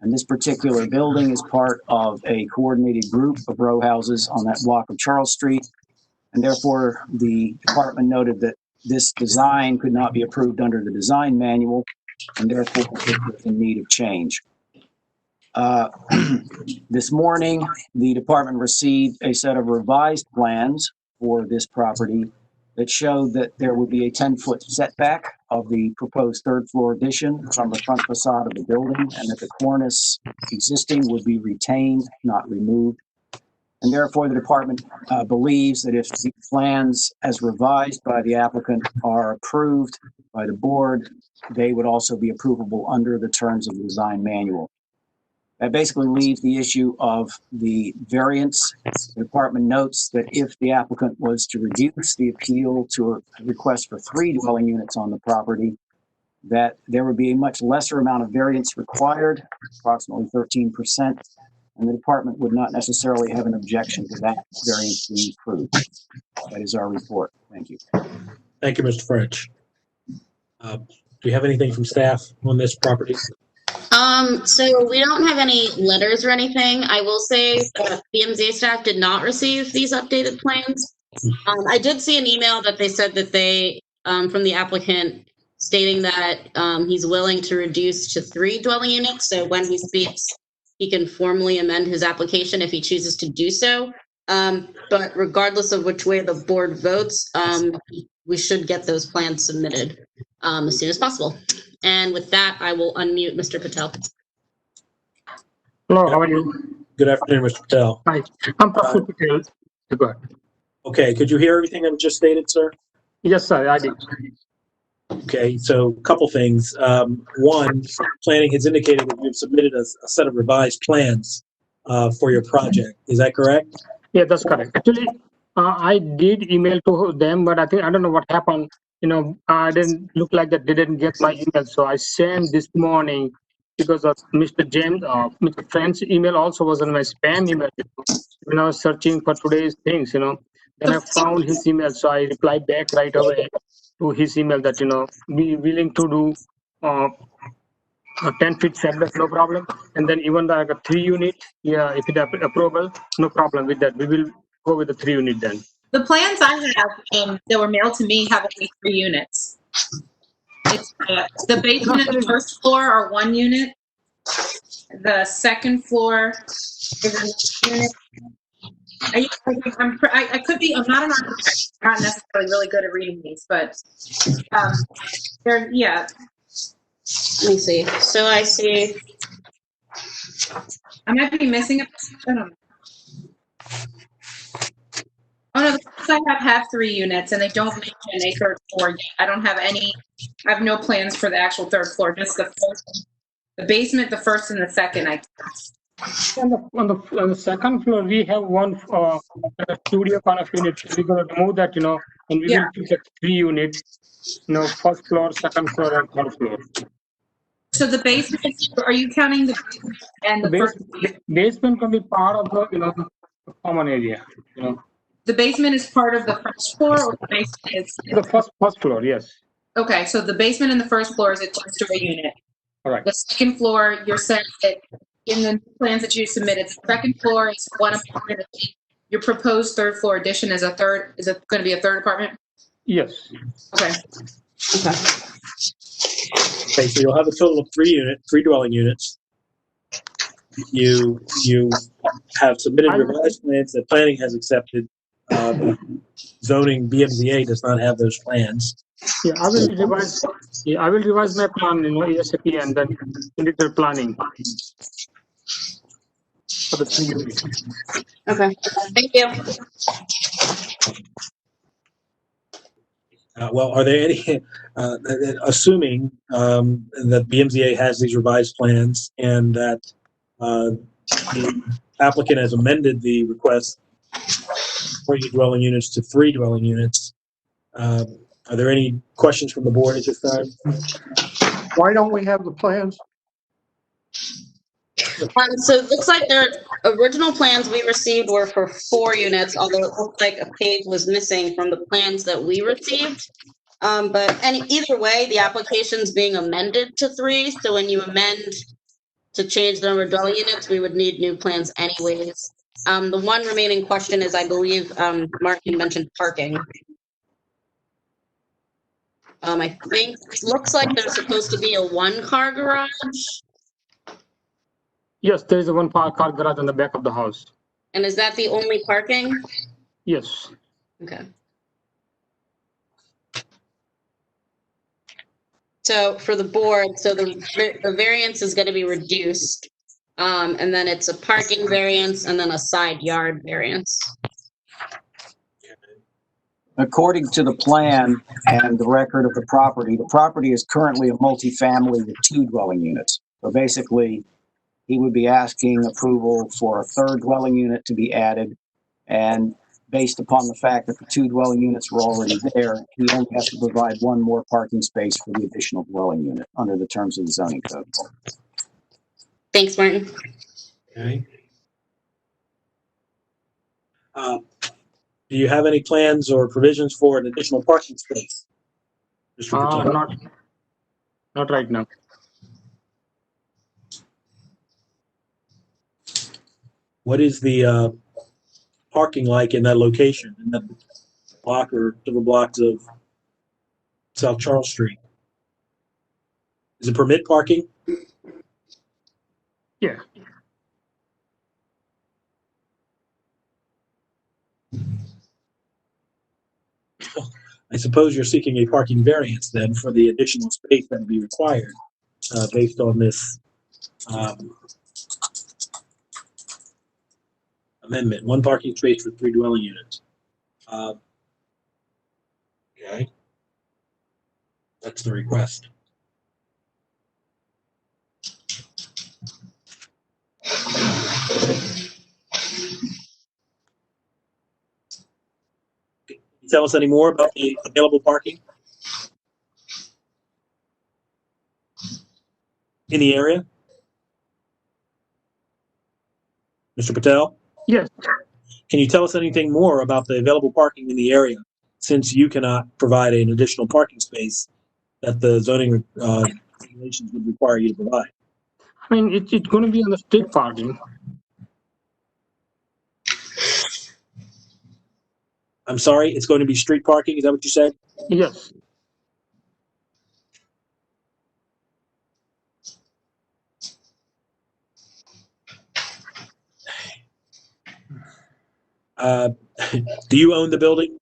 And this particular building is part of a coordinated group of row houses on that block of Charles Street. And therefore, the department noted that this design could not be approved under the design manual, and therefore it was in need of change. This morning, the department received a set of revised plans for this property that showed that there would be a 10-foot setback of the proposed third-floor addition from the front facade of the building, and that the cornice existing would be retained, not removed. And therefore, the department believes that if the plans as revised by the applicant are approved by the board, they would also be approvable under the terms of the design manual. That basically leaves the issue of the variance. The department notes that if the applicant was to reduce the appeal to a request for 3 dwelling units on the property, that there would be a much lesser amount of variance required, approximately 13%, and the department would not necessarily have an objection to that variance being approved. That is our report. Thank you. Thank you, Mr. French. Do we have anything from staff on this property? So we don't have any letters or anything. I will say that BMZ staff did not receive these updated plans. I did see an email that they said that they, from the applicant, stating that he's willing to reduce to 3 dwelling units. So when he speaks, he can formally amend his application if he chooses to do so. But regardless of which way the board votes, we should get those plans submitted as soon as possible. And with that, I will unmute Mr. Patel. Hello, how are you? Good afternoon, Mr. Patel. Hi, I'm Praful Patel. Go ahead. Okay, could you hear everything that was just stated, sir? Yes, sir, I did. Okay, so a couple things. One, planning has indicated that you've submitted a set of revised plans for your project. Is that correct? Yeah, that's correct. Actually, I did email to them, but I don't know what happened. You know, I didn't look like that they didn't get my email. So I sent this morning because of Mr. James, Mr. Friend's email also was in my spam email. When I was searching for today's things, then I found his email. So I replied back right away to his email that, be willing to do a 10-foot setback, no problem. And then even like a 3-unit, yeah, if it approval, no problem with that. We will go with the 3-unit then. The plans I have that were mailed to me have only 3 units. It's the basement and the first floor are 1 unit. The second floor is a unit. I could be. I'm not an architect. I'm not necessarily really good at reading these, but yeah. Let me see. So I see. I might be missing a. I don't know. Oh no, the ones I have 3 units, and they don't mention a 3rd floor yet. I don't have any. I have no plans for the actual 3rd floor. Just the first, the basement, the first, and the second. I guess. On the second floor, we have one studio kind of unit. We're going to move that, and we will keep the 3 units. First floor, second floor, and 3rd floor. So the basement, are you counting the basement and the first? Basement can be part of the, the common area. The basement is part of the first floor, or the basement is the first floor? Yes. Okay, so the basement and the first floor is a 2-story unit. All right. The second floor, you're saying that in the plans that you submitted, the second floor is 1 apartment. Your proposed 3rd floor addition is it going to be a 3rd apartment? Yes. Okay. Okay, so you'll have a total of 3 dwelling units. You have submitted revised plans that planning has accepted. Zoning BMZA does not have those plans. Yeah, I will revise. Yeah, I will revise my plan, ASAP, and then into the planning for the 3 units. Okay. Thank you. Well, are there any, assuming that BMZA has these revised plans and that the applicant has amended the request 3 dwelling units to 3 dwelling units, are there any questions from the board at this time? Why don't we have the plans? So it looks like their original plans we received were for 4 units, although it looked like a page was missing from the plans that we received. But either way, the application's being amended to 3. So when you amend to change the number of dwelling units, we would need new plans anyways. The one remaining question is, I believe, Martin mentioned parking. I think it looks like there's supposed to be a 1-car garage. Yes, there is a car garage on the back of the house. And is that the only parking? Yes. Okay. So for the board, so the variance is going to be reduced. And then it's a parking variance and then a side yard variance. According to the plan and the record of the property is currently a multifamily with 2 dwelling units. So basically, he would be asking approval for a 3rd dwelling unit to be added. And based upon the fact that the 2 dwelling units were already there, he only has to provide 1 more parking space for the additional dwelling unit under the terms of the zoning code. Thanks, Martin. Okay. Do you have any plans or provisions for an additional parking space? Not right now. What is the parking like in that location, in that block or several blocks of South Charles Street? Is it permit parking? Yeah. I suppose you're seeking a parking variance then for the additional space that would be required based on this amendment. 1 parking space for 3 dwelling units. Okay. That's the request. Can you tell us any more about the available parking in the area? Mr. Patel? Yes. Can you tell us anything more about the available parking in the area, since you cannot provide an additional parking space that the zoning regulations would require you to provide? I mean, it's going to be on the street parking. I'm sorry, it's going to be street parking? Is that what you said? Yes. Do you own the building?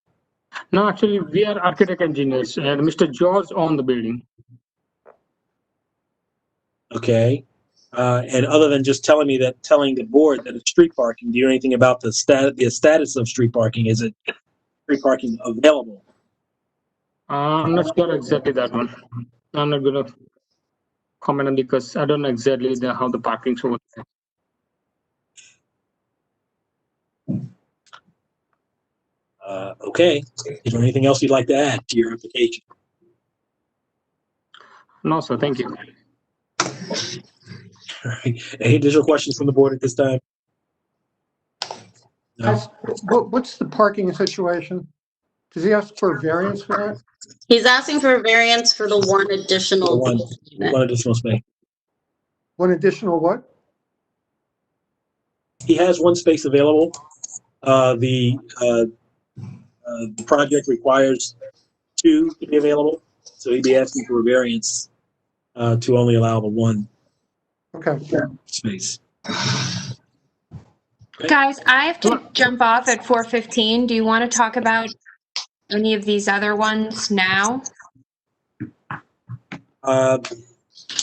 No, actually, we are architect engineers, and Mr. George owns the building. Okay. And other than just telling the board that it's street parking, do you know anything about the status of street parking? Is it street parking available? I'm not sure exactly that one. I'm not going to comment on because I don't know exactly how the parking show works. Okay. Is there anything else you'd like to add to your application? No, sir. Thank you. All right. Any additional questions from the board at this time? No. What's the parking situation? Does he ask for a variance for that? He's asking for a variance for the 1 additional unit. 1 additional space. 1 additional what? He has 1 space available. The project requires 2 to be available, so he'd be asking for a variance to only allow the 1 space. Okay. Guys, I have to jump off at 4:15. Do you want to talk about any of these other ones now?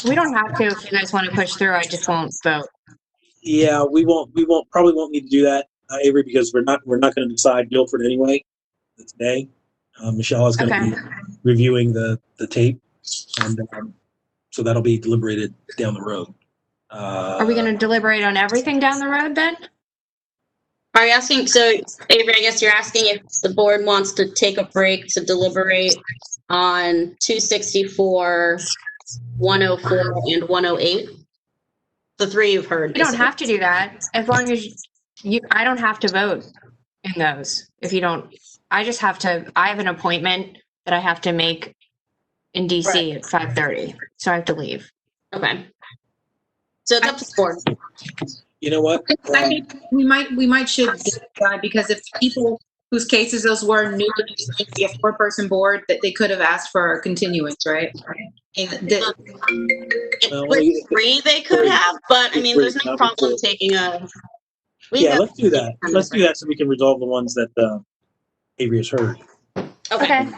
We don't have to if you guys want to push through. I just won't vote. Yeah, we probably won't need to do that, Avery, because we're not going to decide Guilford anyway today. Michelle is going to be reviewing the tape, and so that'll be deliberated down the road. Are we going to deliberate on everything down the road then? Are you asking, so Avery, I guess you're asking if the board wants to take a break to deliberate on 264, 104, and 108? The three you've heard. You don't have to do that as long as I don't have to vote in those. If you don't, I just have to. I have an appointment that I have to make in DC at 5:30, so I have to leave. Okay. So it's up to the board. You know what? I think we might should decide, because if people whose cases those were knew it was going to be a 4-person board, that they could have asked for a continuance, right? And With 3 they could have, but I mean, there's no problem taking a. Yeah, let's do that. Let's do that so we can resolve the ones that Avery has heard. Okay.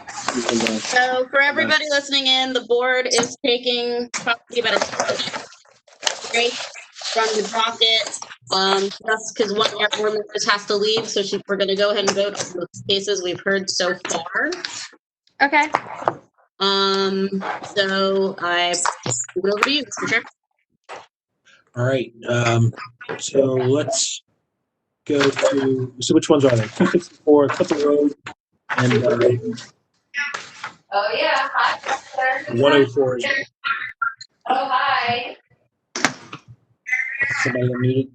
So for everybody listening in, the board is taking probably about a break from the docket, just because one of our board members has to leave. So we're going to go ahead and vote on the cases we've heard so far. Okay. So I move over to you, Mr. Chair. All right. So let's go to. So which ones are they? 264 Clipper Road and Oh yeah. Hi. 104. Oh hi. Somebody unmuted.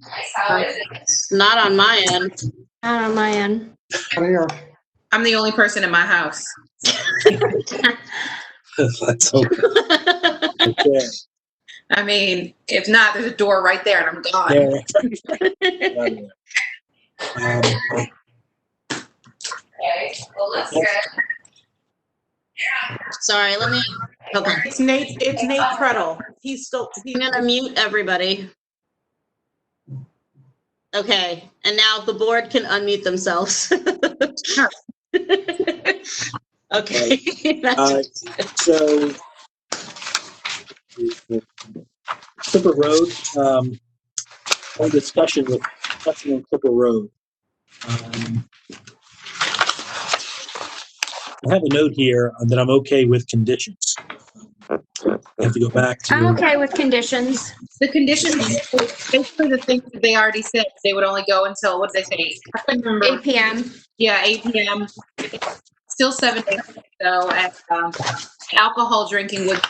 Not on my end. Not on my end. I'm the only person in my house. Let's hope. Okay. I mean, if not, there's a door right there and I'm gone. Yeah. Okay. Well, let's go. Sorry, let me. Okay. It's Nate Prettle. He's still. I'm gonna mute everybody. Okay, and now the board can unmute themselves. Okay. So Clipper Road, our discussion with touching on Clipper Road. I have a note here that I'm okay with conditions. I have to go back to. I'm okay with conditions. The conditions, basically the things that they already said, they would only go until, what did they say? I couldn't remember. 8 p.m. Yeah, 8 p.m. Still 7 days, though, and alcohol drinking would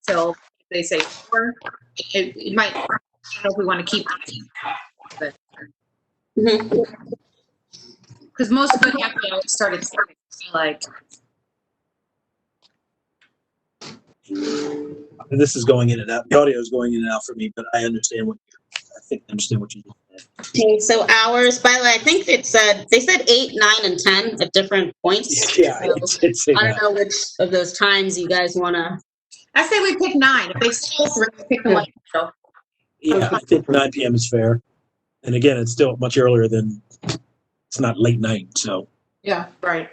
till, they say 4. It might, I don't know if we want to keep it. Because most of it happy hours started like. This is going in and out. The audio is going in and out for me, but I understand what I understand what you said. Okay, so hours. By the way, I think they said 8, 9, and 10 at different points. Yeah, so I don't know which of those times you guys want to. I say we pick 9. If they still 3, pick the one. Yeah, I think 9 p.m. is fair. And again, it's still much earlier than. It's not late night, so. Yeah, right.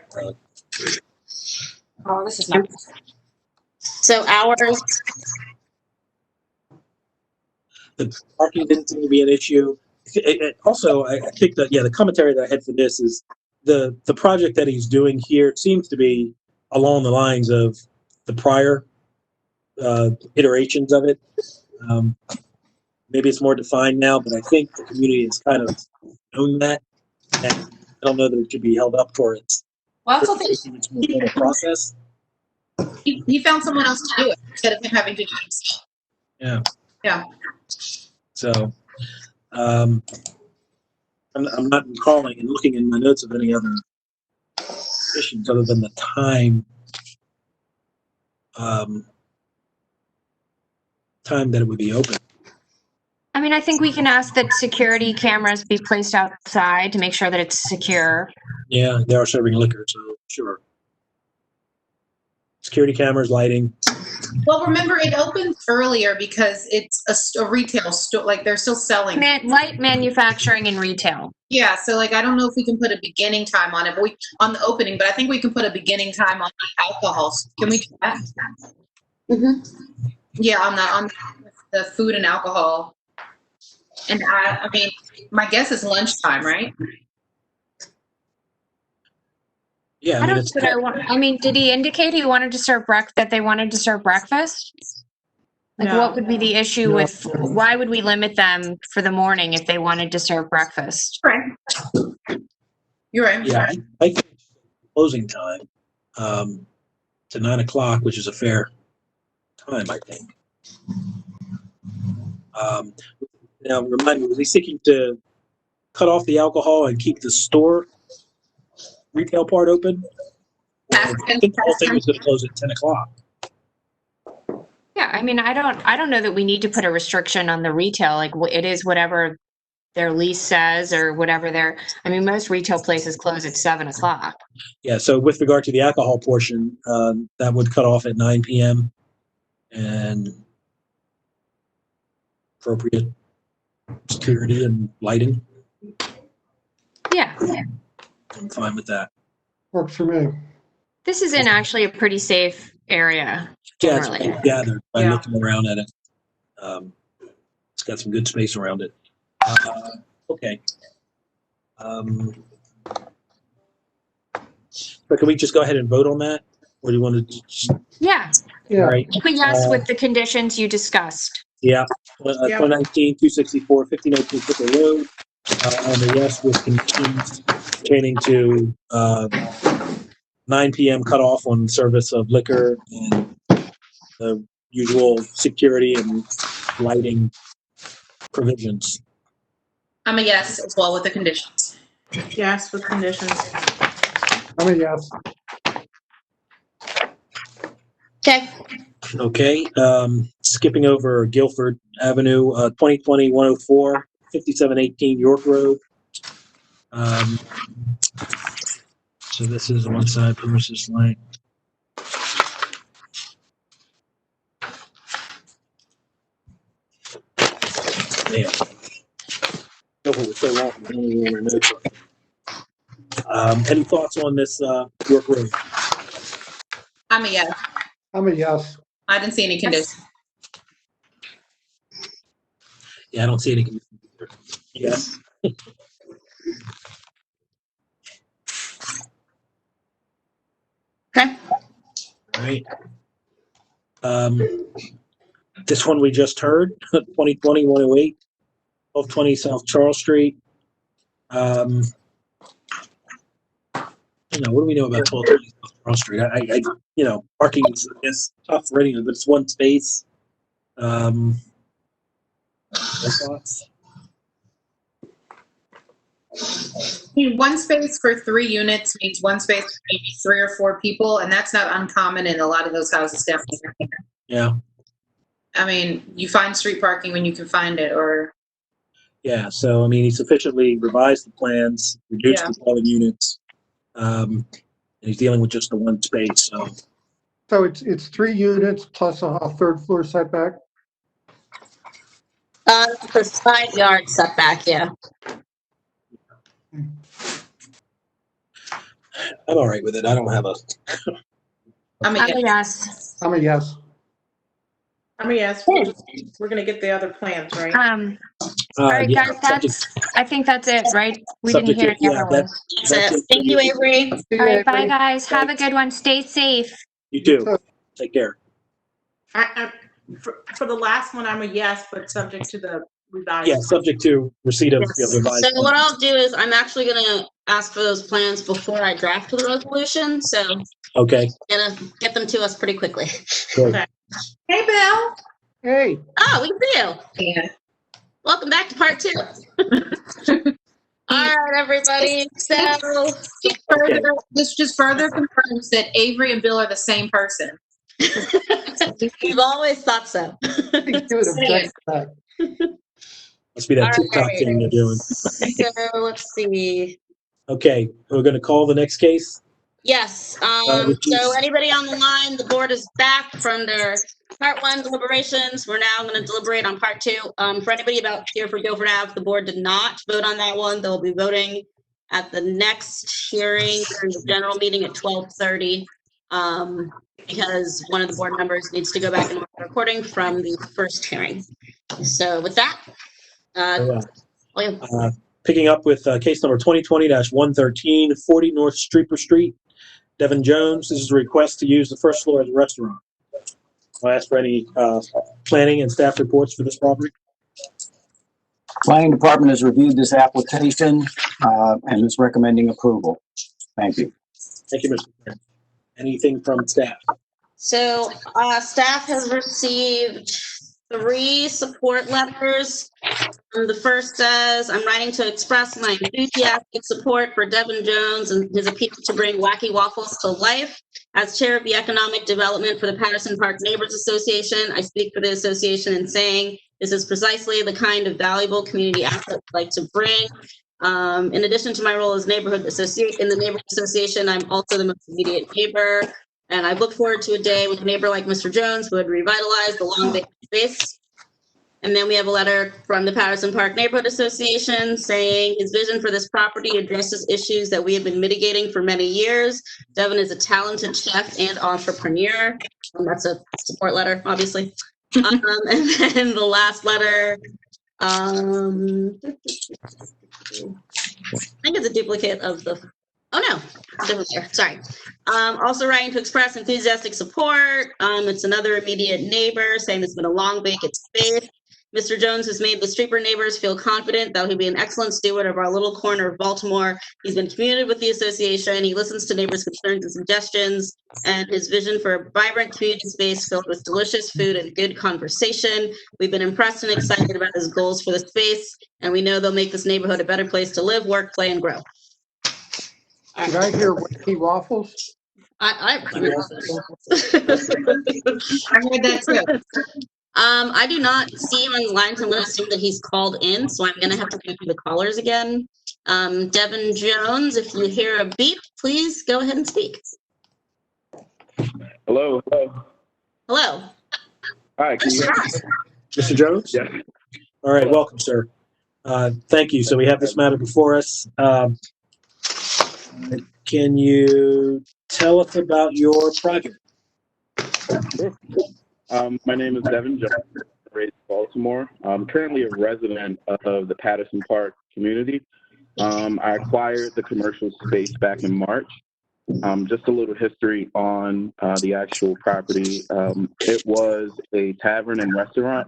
Oh, this is not. So hours. The parking didn't seem to be an issue. Also, I think that the commentary that I had for this is the project that he's doing here seems to be along the lines of the prior iterations of it. Maybe it's more defined now, but I think the community has kind of known that, and I don't know that it should be held up for its. Well, I also think it's more of a process. He found someone else to do it instead of him having to do it himself. Yeah. Yeah. So, I'm not recalling and looking in my notes of any other issues other than the time. Time that it would be open. I mean, I think we can ask that security cameras be placed outside to make sure that it's secure. Yeah, they are serving liquor, so sure. Security cameras, lighting. Well, remember, it opens earlier because it's a retail store. Like, they're still selling. Light manufacturing and retail. Yeah, so, like, I don't know if we can put a beginning time on it, but on the opening, but I think we can put a beginning time on the alcohol. Can we do that? Mm-hmm. Yeah, on the food and alcohol. And I mean, my guess is lunchtime, right? Yeah, I mean, did he indicate he wanted to serve that they wanted to serve breakfast? Like, No. what would be the issue with? Why would we limit them for the morning if they wanted to serve breakfast? Right. You're right. Yeah, I think closing time to 9 o'clock, which is a fair time, I think. Now, remind me, was he seeking to cut off the alcohol and keep the store retail part open? I think the whole thing was going to close at 10 o'clock. Yeah, I mean, I don't know that we need to put a restriction on the retail. Like it is whatever their lease says or whatever I mean, most retail places close at 7 o'clock. Yeah, so with regard to the alcohol portion, that would cut off at 9 p.m. and appropriate security and lighting. Yeah. I'm fine with that. Works for me. This is in actually a pretty safe area. Yeah, it's Generally. been gathered by Yeah. looking around at it. It's got some good space around it. Okay. But can we just go ahead and vote on that? Or do you want to just, Yeah. all right. But yes, with the conditions you discussed. Yeah, 2019, 264, 1502 Picker Road. On the yes with conditions pertaining to 9 p.m. cutoff on service of liquor and the usual security and lighting provisions. I'm a yes as well with the conditions. Yes, with conditions. I'm a yes. Okay. Okay, skipping over Guilford Avenue, 2020-104, 5718 York Road. So this is one side premises line. Damn. Guilford was so long, I don't even remember notes. Any thoughts on this York Road? I'm a yes. I'm a yes. I didn't see any conditions. Yeah, I don't see any conditions either. Yes. Okay. All right. This one we just heard, 2020-108, 1220 South Charles Street. What do we know about 1220 South Charles Street? Parking is tough already, but it's one space. Thoughts? I mean, one space for 3 units means one space for maybe 3 or 4 people, and that's not uncommon in a lot of those houses down here. Yeah. I mean, you find street parking when you can find it, or Yeah, so I mean, he sufficiently revised the plans, reduced Yeah. the 12 units, and he's dealing with just the one space. So it's 3 units plus a third floor setback. For side yard setback, yeah. I'm all right with it. I don't have a. I'm a yes. I'm a yes. I mean, yes, we're gonna get the other plans, right? All right, yeah, guys, I think that's it, right? We didn't subject hear to- any yeah, other ones. That's it. Thank you, Avery. All right, bye, guys. Have a good one. Stay safe. You too. Take care. For the last one, I'm a yes, but subject to the revised. Yeah, subject to receipt of the revised. So what I'll do is I'm actually gonna ask for those plans before I draft the resolution, so Okay. gonna get them to us pretty quickly. Great. Hey, Bill. Hey. Oh, we can see you. Yeah. Welcome back to part 2. All right, everybody. So this just further confirms that Avery and Bill are the same person. we've always thought so. Must be that All TikTok right. thing they're doing. So let's see. Okay, we're going to call the next case. Yes. So anybody on the line, the board is back from their part 1 deliberations. We're now going to deliberate on part 2. For anybody about here for Guilford Ave, the board did not vote on that one. They'll be voting at the next hearing during the general meeting at 12:30. Because one of the board members needs to go back and work the recording from the first hearing. So with that, Picking up with case number 2020-113, 40 North Streeper Street, Devin Jones. This is a request to use the first floor as a restaurant. I'll ask for any planning and staff reports for this property. Planning Department has reviewed this application and is recommending approval. Thank you. Thank you, Mr. Chairman. Anything from staff? So staff has received 3 support letters. The first says, I'm writing to express my enthusiastic support for Devin Jones and his appeal to bring Wacky Waffles to life. As chair of the Economic Development for the Patterson Park Neighbors Association, I speak for the association in saying this is precisely the kind of valuable community asset I'd like to bring. In addition to my role as neighborhood associate in the neighborhood association, I'm also the most immediate neighbor. And I look forward to a day with a neighbor like Mr. Jones who would revitalize the long vacant space. And then we have a letter from the Patterson Park Neighborhood Association saying his vision for this property addresses issues that we have been mitigating for many years. Devin is a talented chef and entrepreneur. That's a support letter, obviously. And then the last letter, I think it's a duplicate of the, oh no, it's a different letter, sorry. Also writing to express enthusiastic support. It's another immediate neighbor saying it's been a long vacant space. Mr. Jones has made the Streeper neighbors feel confident that he'll be an excellent steward of our little corner of Baltimore. He's been communicated with the association. He listens to neighbors' concerns and suggestions, and his vision for a vibrant community space filled with delicious food and good conversation. We've been impressed and excited about his goals for the space, and we know they'll make this neighborhood a better place to live, work, play, and grow. Did I hear Wacky Waffles? I heard that too. I do not see him on the line, so I'm going to assume that he's called in. So I'm going to have to go through the callers again. Devin Jones, if you hear a beep, please go ahead and speak. Hello. Hello. Hi, can you hear me? Mr. Jones? Yes. All right, welcome, sir. Thank you. So we have this matter before us. Can you tell us about your project? Sure. My name is Devin Jones, raised in Baltimore. I'm currently a resident of the Patterson Park community. I acquired the commercial space back in March. Just a little history on the actual property. It was a tavern and restaurant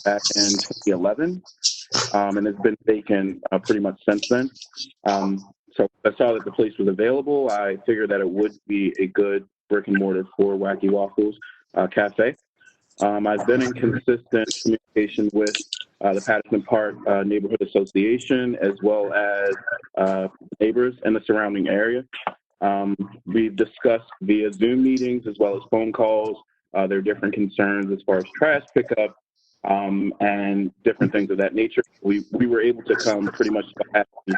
back in 2011, and it's been vacant pretty much since then. So I saw that the place was available. I figured that it would be a good brick and mortar for Wacky Waffles Cafe. I've been in consistent communication with the Patterson Park Neighborhood Association, as well as neighbors in the surrounding area. We've discussed via Zoom meetings as well as phone calls their different concerns as far as trash pickup and different things of that nature. We were able to come pretty much to a happy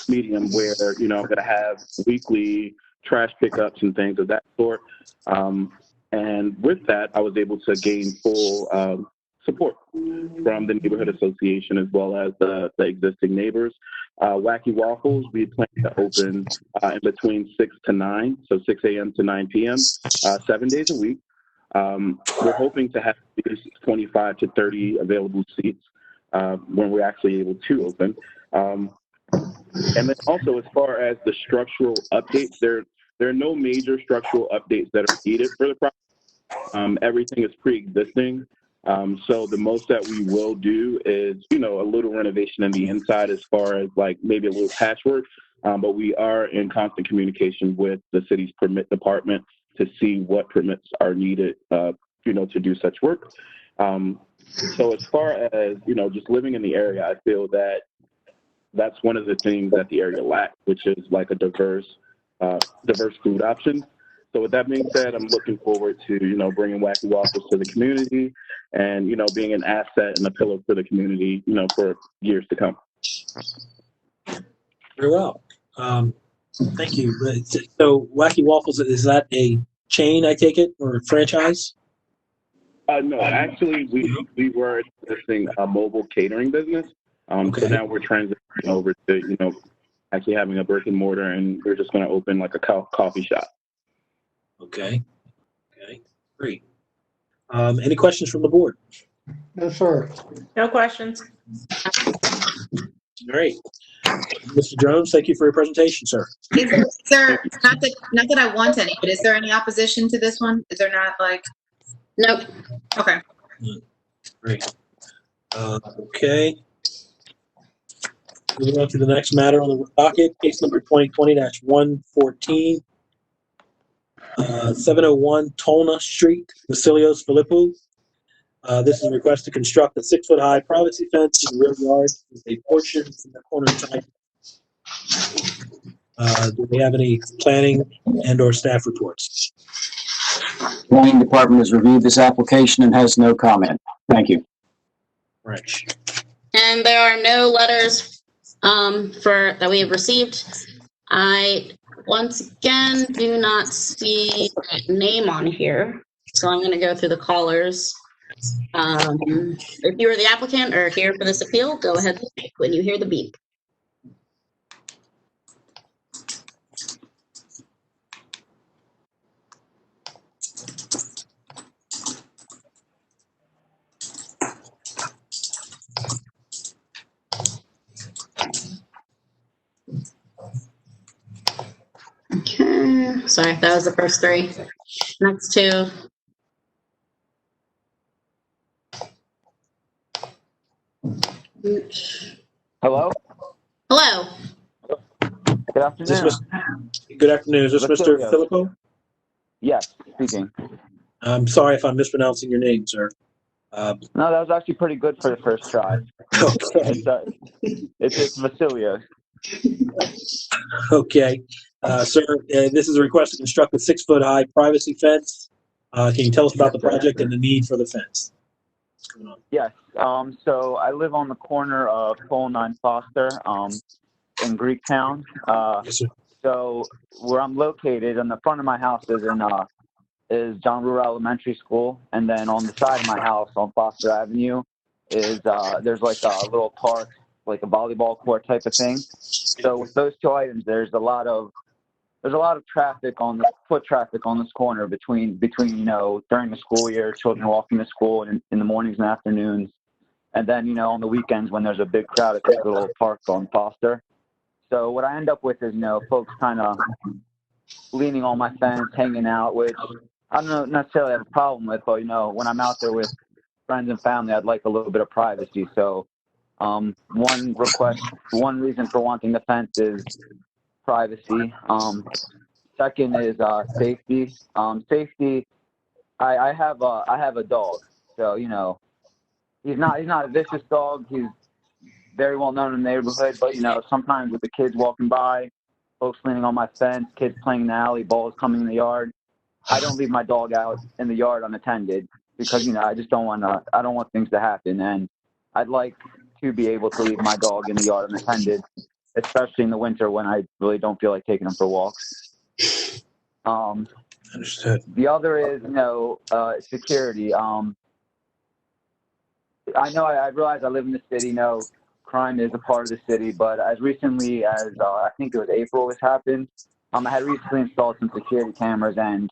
medium where, you know, I'm going to have weekly trash pickups and things of that sort. And with that, I was able to gain full support from the neighborhood association as well as the existing neighbors. Wacky Waffles, we plan to open in between 6 to 9, so 6 a.m. to 9 p.m., 7 days a week. We're hoping to have at least 25 to 30 available seats when we're actually able to open. And then also, as far as the structural updates, there are no major structural updates that are needed for the project. Everything is pre-existing. So the most that we will do is, you know, a little renovation in the inside as far as like maybe a little patchwork. But we are in constant communication with the city's permit department to see what permits are needed, you know, to do such work. So as far as, you know, just living in the area, I feel that that's one of the things that the area lacks, which is like a diverse food options. So with that being said, I'm looking forward to, you know, bringing Wacky Waffles to the community and, you know, being an asset and a pillar for the community, you know, for years to come. Very well. Thank you. So Wacky Waffles, is that a chain, I take it, or a franchise? No, actually, we were existing a mobile catering business. Okay. So now we're transitioning over to, you know, actually having a brick and mortar, and we're just going to open like a coffee shop. Okay. Okay. Great. Any questions from the board? No, sir. No questions. All right. Mr. Jones, thank you for your presentation, sir. Is there not that I want any, but is there any opposition to this one? Is there not like? Nope. Okay. Great. Okay. Moving on to the next matter on the docket, case number 2020-114, 701 Tolna Street, Vasilios Philippou. This is a request to construct a 6-foot-high privacy fence in the rear yard with a portion in the corner side. Do we have any planning and/or staff reports? Planning Department has reviewed this application and has no comment. Thank you. Rich. And there are no letters that we have received. I once again do not see a name on here, so I'm going to go through the callers. If you are the applicant or here for this appeal, go ahead and speak when you hear the beep. Okay, sorry, that was the first three. Next two. Hello? Hello. Good afternoon. Good afternoon. Is this Mr. Vasilios. Filippo? Yes, speaking. I'm sorry if I'm mispronouncing your name, sir. No, that was actually pretty good for the first try. Okay. It's Vasilios. Okay. Sir, this is a request to construct a 6-foot-high privacy fence. Can you tell us about the project and the need for the fence? What's going on? Yes. So I live on the corner of Pole 9 Foster in Greektown. Yes, sir. So where I'm located, in the front of my house is John Brewer Elementary School, and then on the side of my house on Foster Avenue is there's like a little park, like a volleyball court type of thing. So with those two items, there's a lot of traffic on the foot traffic on this corner between during the school year, children walking to school in the mornings and afternoons, and then on the weekends when there's a big crowd at this little park on Foster. So what I end up with is folks kind of leaning on my fence, hanging out, which I don't necessarily have a problem with, but when I'm out there with friends and family, I'd like a little bit of privacy. So one reason for wanting the fence is privacy. Second is safety. Safety. I have a dog, so he's not a vicious dog. He's very well known in the neighborhood, but sometimes with the kids walking by, folks leaning on my fence, kids playing in the alley, balls coming in the yard, I don't leave my dog out in the yard unattended because I just don't want things to happen, and I'd like to be able to leave my dog in the yard unattended, especially in the winter when I really don't feel like taking him for walks. Understood. The other is security. I realize I live in the city. Crime is a part of the city, but as recently as I think it was April this happened, I had recently installed some security cameras, and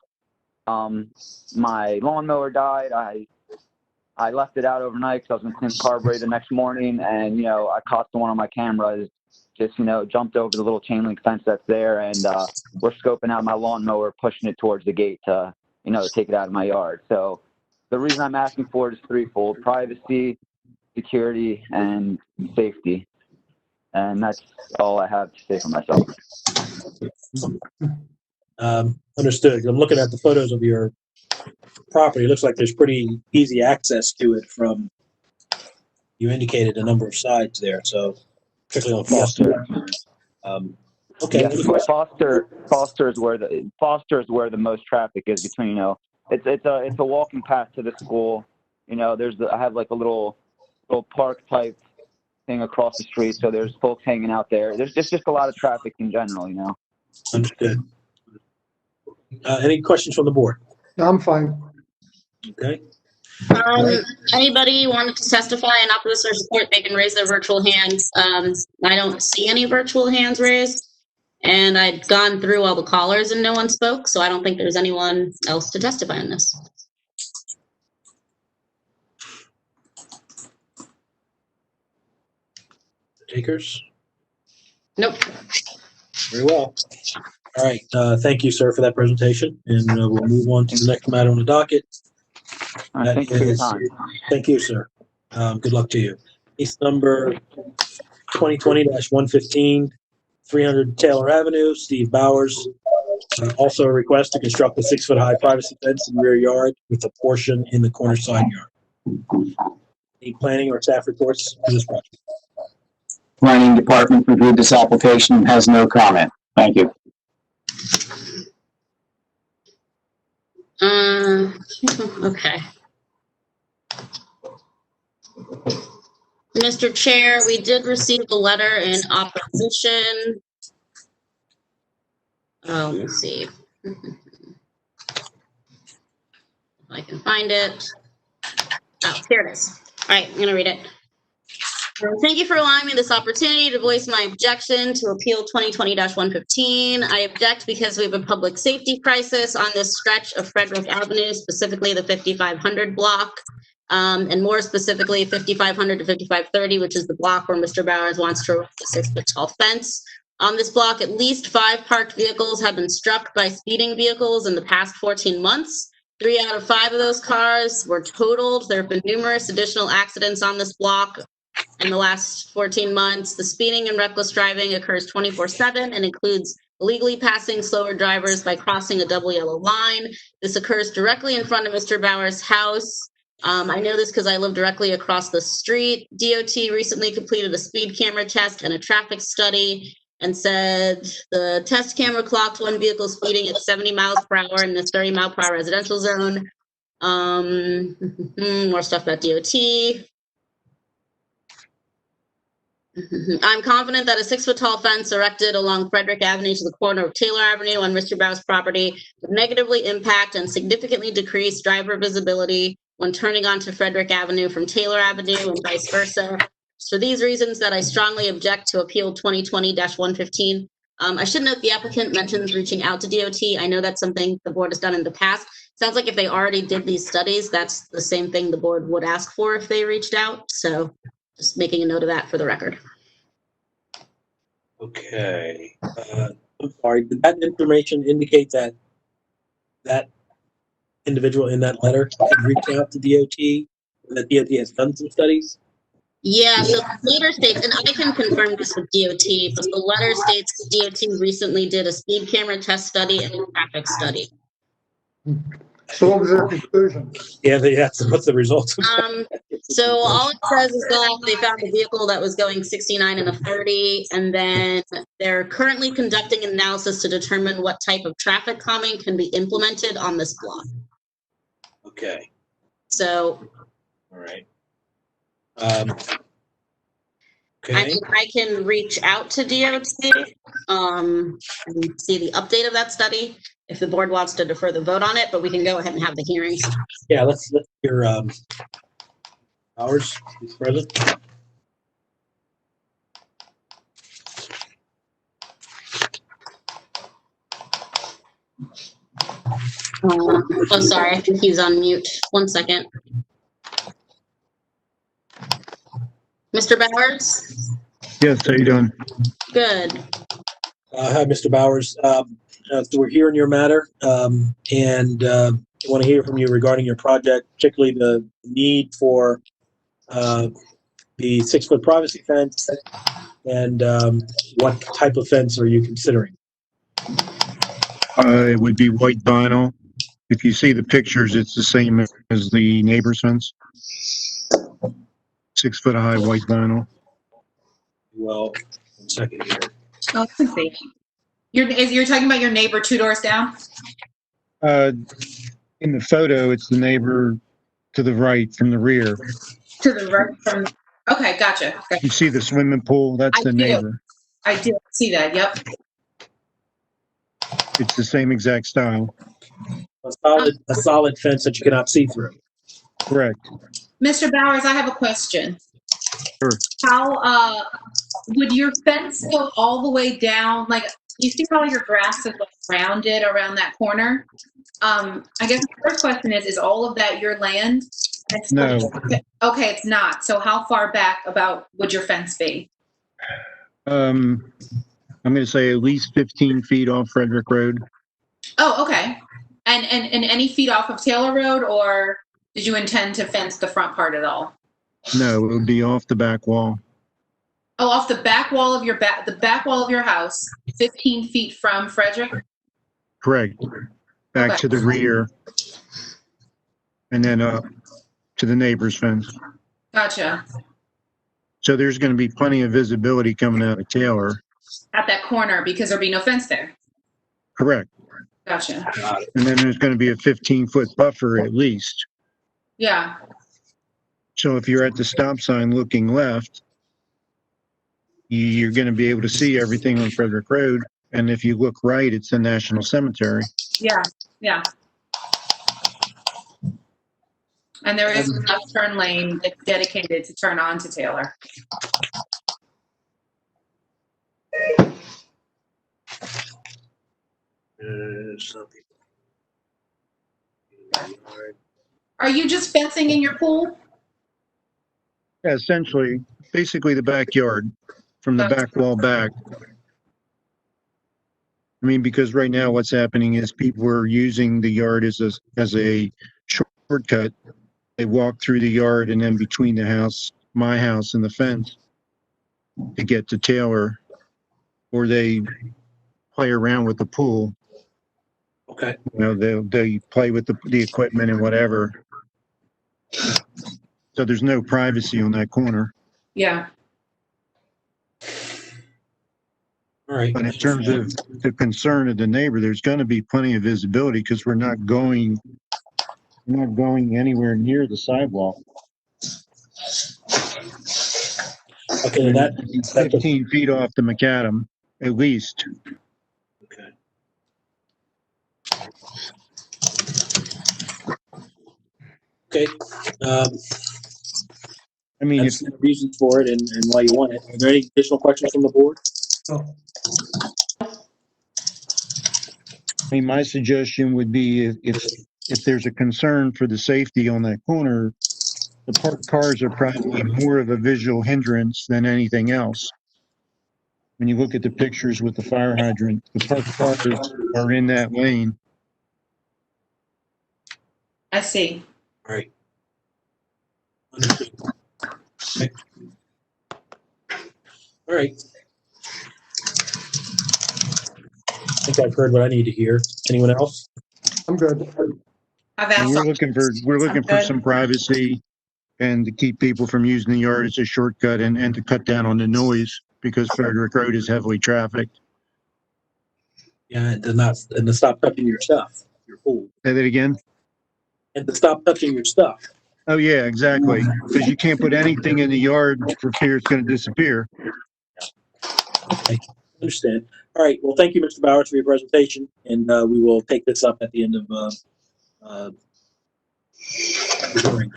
my lawnmower died. I left it out overnight because I was going to clean the carburetor the next morning, and I caught one of my cameras just jumped over the little chain link fence that's there, and we're scoping out my lawnmower, pushing it towards the gate to to take it out of my yard. So the reason I'm asking for it is threefold: privacy, security, and safety. And that's all I have to say for myself. Understood. I'm looking at the photos of your property. It looks like there's pretty easy access to it from, you indicated a number of sides there, so particularly on Foster. Okay. Yes, Foster is where the most traffic is between, it's a walking path to the school. I have like a little park type thing across the street, so there's folks hanging out there. There's just a lot of traffic in general, Understood. Any questions from the board? No, I'm fine. Okay. Anybody wanted to testify in opposition or support, they can raise their virtual hands. I don't see any virtual hands raised, and I'd gone through all the callers and no one spoke, so I don't think there's anyone else to testify on this. Takers? Nope. Very well. All right. Thank you, sir, for that presentation, and we'll move on to the next matter on the docket. Thank you for your time. Thank you, sir. Good luck to you. Case number 2020-115, 300 Taylor Avenue, Steve Bowers. Also a request to construct a 6-foot-high privacy fence in the rear yard with a portion in the corner side yard. Any planning or staff reports on this project? Planning Department reviewed this application and has no comment. Thank you. Okay. Mr. Chair, we did receive a letter in opposition. Oh, let me see. If I can find it. Oh, here it is. All right, I'm going to read it. Thank you for allowing me this opportunity to voice my objection to Appeal 2020-115. I object because we have a public safety crisis on this stretch of Frederick Avenue, specifically the 5500 block, and more specifically 5500 to 5530, which is the block where Mr. Bowers wants to erect a 6-foot-tall fence. On this block, at least 5 parked vehicles have been struck by speeding vehicles in the past 14 months. 3 out of 5 of those cars were totaled. There have been numerous additional accidents on this block in the last 14 months. The speeding and reckless driving occurs 24/7 and includes illegally passing slower drivers by crossing a double yellow line. This occurs directly in front of Mr. Bauer's house. I know this because I live directly across the street. DOT recently completed a speed camera test and a traffic study and said the test camera clocked one vehicle speeding at 70 miles per hour in this 30 mile per hour residential zone. More stuff about DOT. I'm confident that a 6-foot-tall fence erected along Frederick Avenue to the corner of Taylor Avenue on Mr. Bowers' property would negatively impact and significantly decrease driver visibility when turning onto Frederick Avenue from Taylor Avenue and vice versa. For these reasons that I strongly object to Appeal 2020-115. I should note the applicant mentions reaching out to DOT. I know that's something the board has done in the past. Sounds like if they already did these studies, that's the same thing the board would ask for if they reached out. So just making a note of that for the record. Okay. I'm sorry. Did that information indicate that that individual in that letter had reached out to DOT, and that DOT has done some studies? Yeah, so the letter states, and I can confirm this with DOT, but the letter states DOT recently did a speed camera test study and a traffic study. So what was their conclusion? Yeah, so what's the results? So all it says is that they found a vehicle that was going 69 and a 30, and then they're currently conducting an analysis to determine what type of traffic calming can be implemented on this block. Okay. So. All right. Okay. I can reach out to DOT and see the update of that study if the board wants to defer the vote on it, but we can go ahead and have the hearings. Yeah, let's hear Bowers, who's present. Oh, sorry, I think he's on mute. 1 second. Mr. Bowers? Yes, how you doing? Good. Hi, Mr. Bowers. So we're here in your matter, and I want to hear from you regarding your project, particularly the need for the 6-foot privacy fence, and what type of fence are you considering? It would be white vinyl. If you see the pictures, it's the same as the neighbor's fence. 6-foot high white vinyl. Well, 1 second here. Oh, let's see. You're talking about your neighbor 2 doors down? In the photo, it's the neighbor to the right from the rear. To the right from. Okay, gotcha. You see the swimming pool? That's the neighbor. I do see that. Yep. It's the same exact style. A solid fence that you cannot see through. Correct. Mr. Bowers, I have a question. Sure. How would your fence go all the way down? Like, you see how your grass is like rounded around that corner? I guess the first question is all of that your land? No. Okay, it's not. So how far back about would your fence be? I'm going to say at least 15 feet off Frederick Road. Oh, okay. And any feet off of Taylor Road, or did you intend to fence the front part at all? No, it would be off the back wall. Oh, off the back wall of your the back wall of your house, 15 feet from Frederick? Correct. Back to the rear. And then up. to the neighbor's fence. Gotcha. So there's going to be plenty of visibility coming out of Taylor. At that corner because there'll be no fence there. Correct. Gotcha. And then there's going to be a 15-foot buffer at least. Yeah. So if you're at the stop sign looking left, you're going to be able to see everything on Frederick Road. And if you look right, it's the National Cemetery. Yeah. Yeah. And there is a left turn lane that's dedicated to turn on to Taylor. Are you just fencing in your pool? Yeah, essentially, basically the backyard from the back wall back. I mean, because right now what's happening is people are using the yard as a shortcut. They walk through the yard and then between the house, my house and the fence to get to Taylor, or they play around with the pool. Okay. You know, they play with the equipment and whatever. So there's no privacy on that corner. Yeah. All right. But in terms of the concern of the neighbor, there's going to be plenty of visibility because we're not going anywhere near the sidewalk. Okay, that 15 feet off the macadam, at least. Okay. Okay. I mean, that's the reasons for it and why you want it. Are there any additional questions from the board? I mean, my suggestion would be if there's a concern for the safety on that corner, the parked cars are probably more of a visual hindrance than anything else. When you look at the pictures with the fire hydrant, the parked cars are in that lane. I see. All right. Understood. Okay. All right. I think I've heard what I need to hear. Anyone else? I'm good. And we're looking for some privacy and to keep people from using the yard as a shortcut and to cut down on the noise because Frederick Road is heavily trafficked. Yeah, and to stop touching your stuff, your pool. Say that again? And to stop touching your stuff. Oh yeah, exactly. Because you can't put anything in the yard for fear it's going to disappear. Okay, understand. All right. Well, thank you, Mr. Bowers, for your presentation, and we will take this up at the end of the hearing.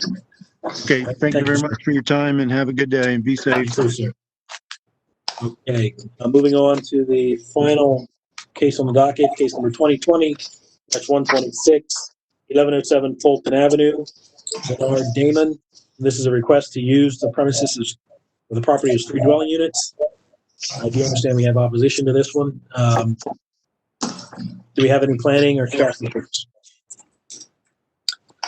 Okay. Thank you very much for your time, and have a good day, and be safe. Okay. Moving on to the final case on the docket, case number 2020-126, 1107 Fulton Avenue. Bernard Damon. This is a request to use the premises for the property as 3 dwelling units. I do understand we have opposition to this one. Do we have any planning or staff reports?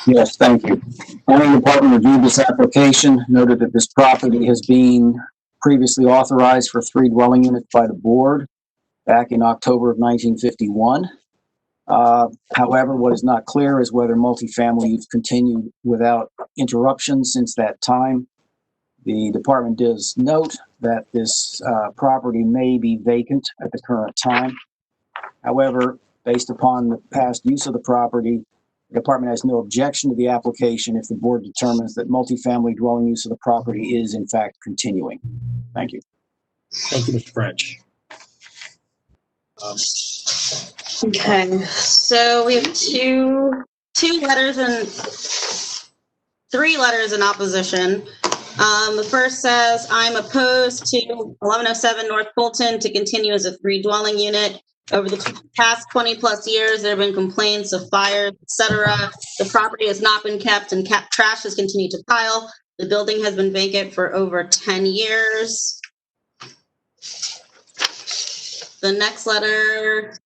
Yes, thank you. Planning Department reviewed this application, noted that this property has been previously authorized for 3 dwelling units by the board back in October of 1951. However, what is not clear is whether multifamily use continued without interruption since that time. The department does note that this property may be vacant at the current time. However, based upon the past use of the property, the department has no objection to the application if the board determines that multifamily dwelling use of the property is in fact continuing. Thank you. Thank you, Mr. French. Okay, so we have three letters in opposition. The first says, I'm opposed to 1107 North Fulton to continue as a 3 dwelling unit. Over the past 20 plus years, there have been complaints of fires, etc. The property has not been kept and trash has continued to pile. The building has been vacant for over 10 years. The next letter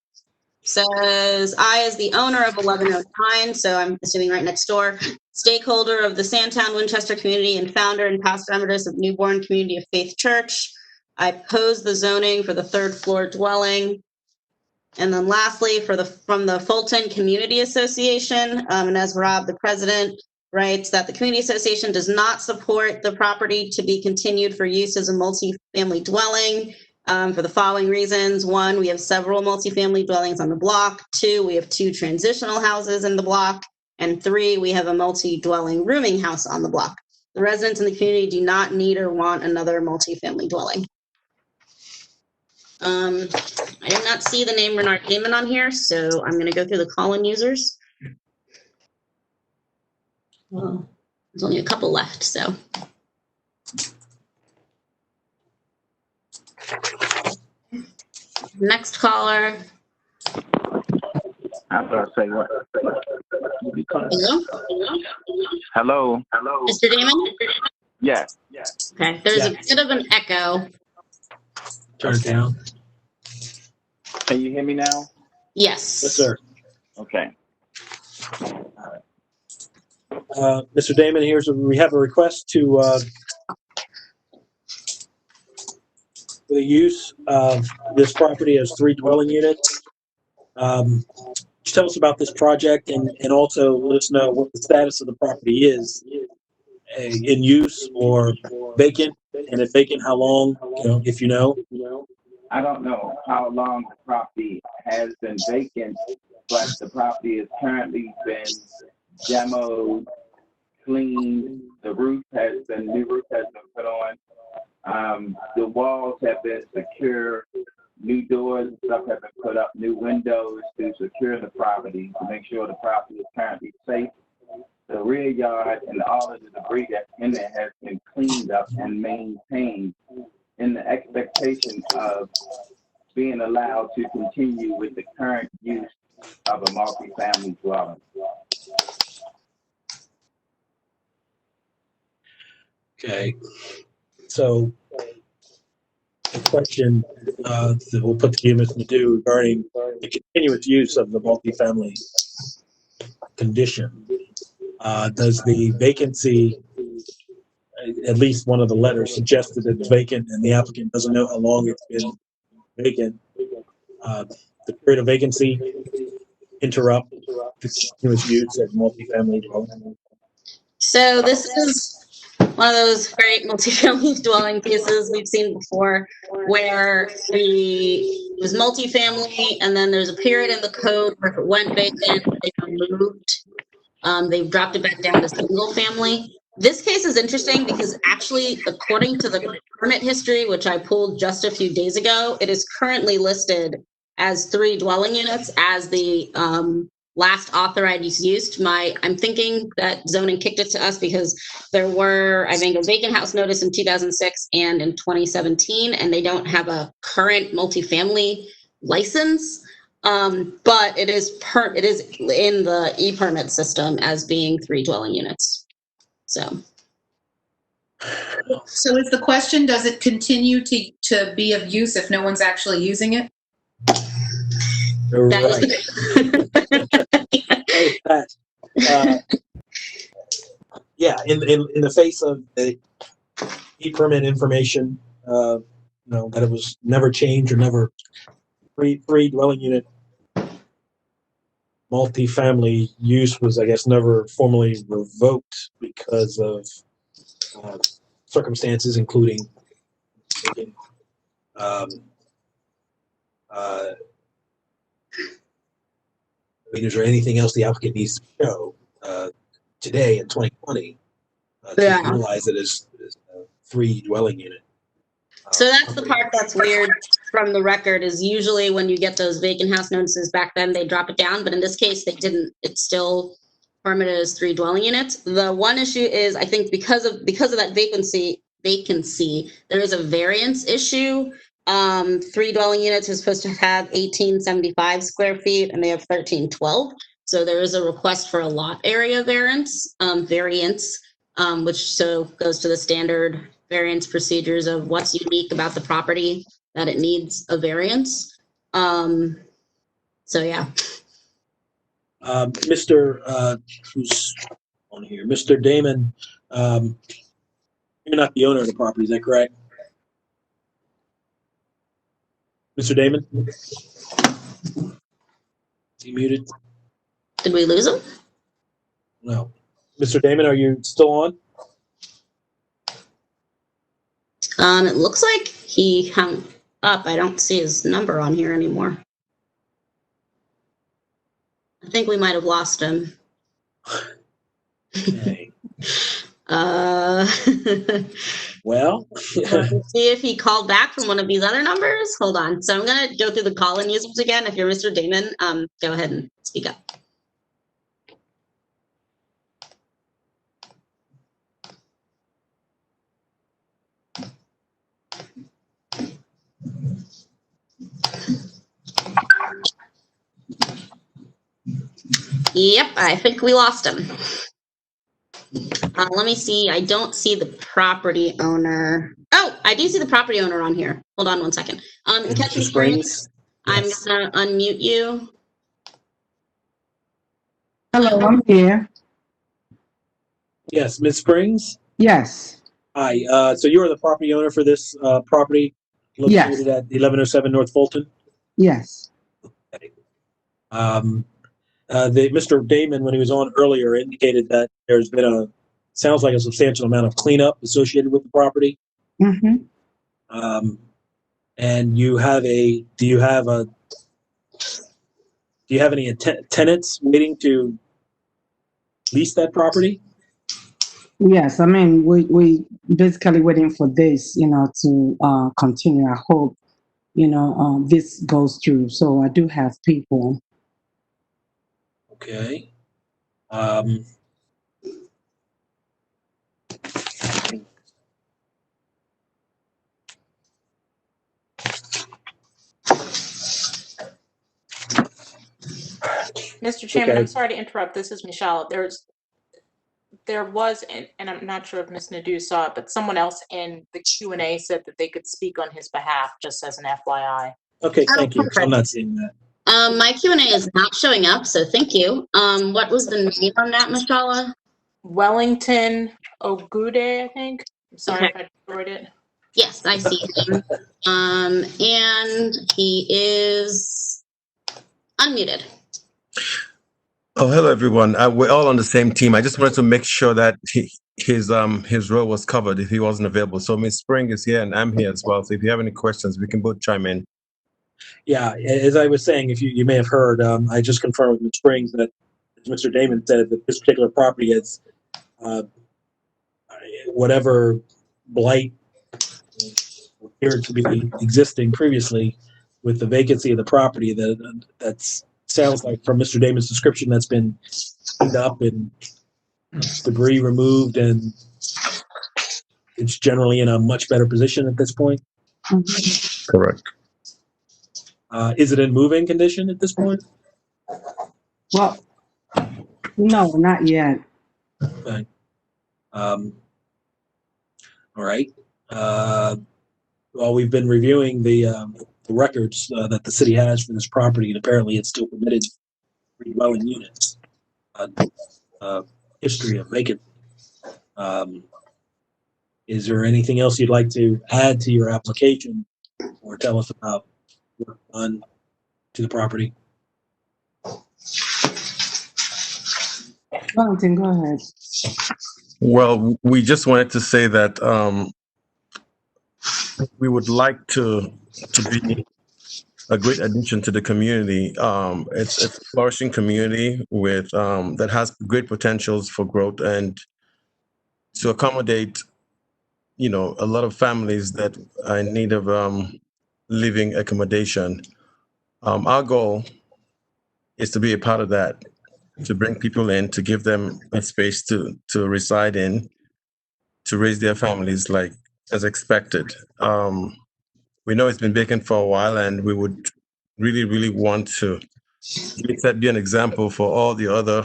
says, I, as the owner of 1109, so I'm assuming right next door, stakeholder of the Sandtown Winchester community and founder and pastor emeritus of Newborn Community of Faith Church, I oppose the zoning for the 3rd floor dwelling. And then lastly, from the Fulton Community Association, and as Rob, the president, writes that the community association does not support the property to be continued for use as a multifamily dwelling for the following reasons. 1, we have several multifamily dwellings on the block. 2, we have 2 transitional houses in the block. And 3, we have a multi-dwelling rooming house on the block. The residents in the community do not need or want another multifamily dwelling. I did not see the name Renard Damon on here, so I'm going to go through the call-in users. Well, there's only a couple left, so. Next caller. I'm going to say what? Hello? Hello? Mr. Damon? Yes. Okay, there's a bit of an echo. Turn it down. Can you hear me now? Yes. Yes, sir. Okay. Mr. Damon, we have a request for the use of this property as 3 dwelling units. Tell us about this project and also let us know what the status of the property is in use or vacant, and if vacant, how long, if you know. I don't know how long the property has been vacant, but the property has currently been demoed, cleaned. The new roof has been put on. The walls have been secure. New doors and stuff have been put up. New windows to secure the property to make sure the property is currently safe. The rear yard and all of the debris that's in there has been cleaned up and maintained in the expectation of being allowed to continue with the current use of a multifamily dwelling. Okay. So the question that we'll put to you, Mr. Nadeau, regarding the continuous use of the multifamily condition. Does the vacancy, at least one of the letters suggested that it's vacant and the applicant doesn't know how long it's been vacant, the period of vacancy interrupt the continuous use of multifamily dwelling? So this is one of those great multifamily dwelling cases we've seen before, where it was multifamily, and then there's a period in the code where if it went vacant, they removed. They've dropped it back down to single family. This case is interesting because actually, according to the permit history, which I pulled just a few days ago, it is currently listed as 3 dwelling units as the last authorized use. I'm thinking that zoning kicked it to us because there were, I think, a vacant house notice in 2006 and in 2017, and they don't have a current multifamily license. But it is in the e-permit system as being 3 dwelling units. So is the question, does it continue to be of use if no one's actually using it? Yeah, in the face of the e-permit information, that it was never changed or never three dwelling unit multifamily use was, I guess, never formally revoked because of circumstances, including is there anything else the applicant needs to show today in 2020 to utilize it as a 3 dwelling unit? So that's the part that's weird from the record, is usually when you get those vacant house notices back then, they drop it down. But in this case, they didn't. It's still permitted as 3 dwelling units. The one issue is, I think because of that vacancy, there is a variance issue. 3 dwelling units are supposed to have 1875 square feet, and they have 1312. So there is a request for a lot area variance, which so goes to the standard variance procedures of what's unique about the property that it needs a variance. So yeah. Who's on here? Mr. Damon, you're not the owner of the property, is that correct? Mr. Damon? Is he muted? Did we lose him? No. Mr. Damon, are you still on? It looks like he hung up. I don't see his number on here anymore. I think we might have lost him. Okay. Well, let's see if he called back from one of these other numbers. Hold on. So I'm going to go through the call-in users again. If you're Mr. Damon, go ahead and speak up. Yep, I think we lost him. Let me see. I don't see the property owner. Oh, I do see the property owner on here. Hold on one second. Mr. Springs, I'm gonna unmute you. Hello, I'm here. Yes, Ms. Springs? Yes. Hi, so you are the property owner for this property located at 1107 North Fulton? Yes. Mr. Damon, when he was on earlier, indicated that there's been sounds like a substantial amount of cleanup associated with the property. Mm-hmm. And do you have any tenants waiting to lease that property? Yes, I mean, we basically waiting for this, to continue. I hope, this goes through. So I do have people. Okay. Mr. Chairman, Okay. I'm sorry to interrupt. This is Michelle. There was, and I'm not sure if Ms. Nadeau saw it, but someone else in the Q&A said that they could speak on his behalf, just as an FYI. Okay, thank you. I'm not seeing that. My Q&A is not showing up, so thank you. What was the name on that, Michelle? Wellington Ogude, I think. I'm sorry if I destroyed it. Yes, I see him. And he is unmuted. Oh, hello, everyone. We're all on the same team. I just wanted to make sure that his role was covered if he wasn't available. So Ms. Spring is here and I'm here as well. So if you have any questions, we can both chime in. Yeah, as I was saying, if you may have heard, I just confirmed with Ms. Springs that, as Mr. Damon said, that this particular property has whatever blight appeared to be existing previously with the vacancy of the property. That sounds like, from Mr. Damon's description, that's been cleaned up and debris removed, and it's generally in a much better position at this point. Correct. Is it in moving condition at this point? Well, no, not yet. Okay. All right. Well, we've been reviewing the records that the city has for this property, and apparently it's still permitted dwelling units. History of vacant. Is there anything else you'd like to add to your application or tell us about work done to the property? Wellington, go ahead. Well, we just wanted to say that we would like to be a great addition to the community. It's a flourishing community with that has great potentials for growth and to accommodate, a lot of families that are in need of living accommodation. Our goal is to be a part of that, to bring people in, to give them a space to reside in, to raise their families like as expected. We know it's been vacant for a while, and we would really, really want to be an example for all the other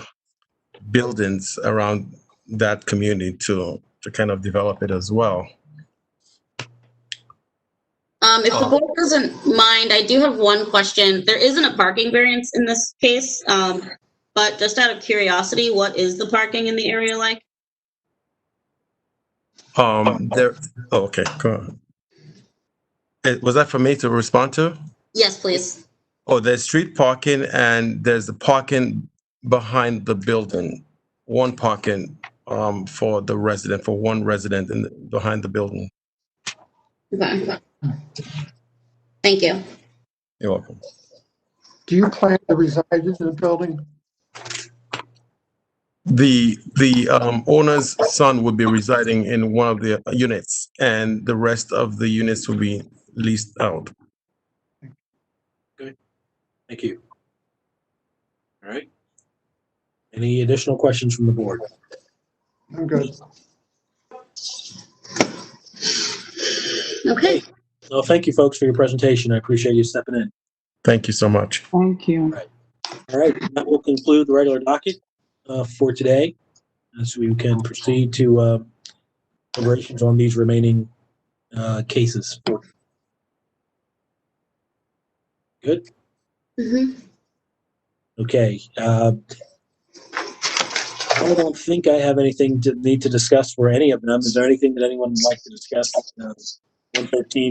buildings around that community to kind of develop it as well. If the board doesn't mind, I do have one question. There isn't a parking variance in this case, but just out of curiosity, what is the parking in the area like? Okay, go on. Was that for me to respond to? Yes, please. Oh, there's street parking and there's the parking behind the building one parking for the resident, for one resident behind the building. Okay. Thank you. You're welcome. Do you plan to reside in the building? The owner's son would be residing in one of the units, and the rest of the units will be leased out. Good. Thank you. All right. Any additional questions from the board? I'm good. Okay. Well, thank you, folks, for your presentation. I appreciate you stepping in. Thank you so much. Thank you. All right. That will conclude the regular docket for today, so we can proceed to deliberations on these remaining cases. Good. Mm-hmm. Okay. I don't think I have anything to need to discuss for any of them. Is there anything that anyone would like to discuss? 113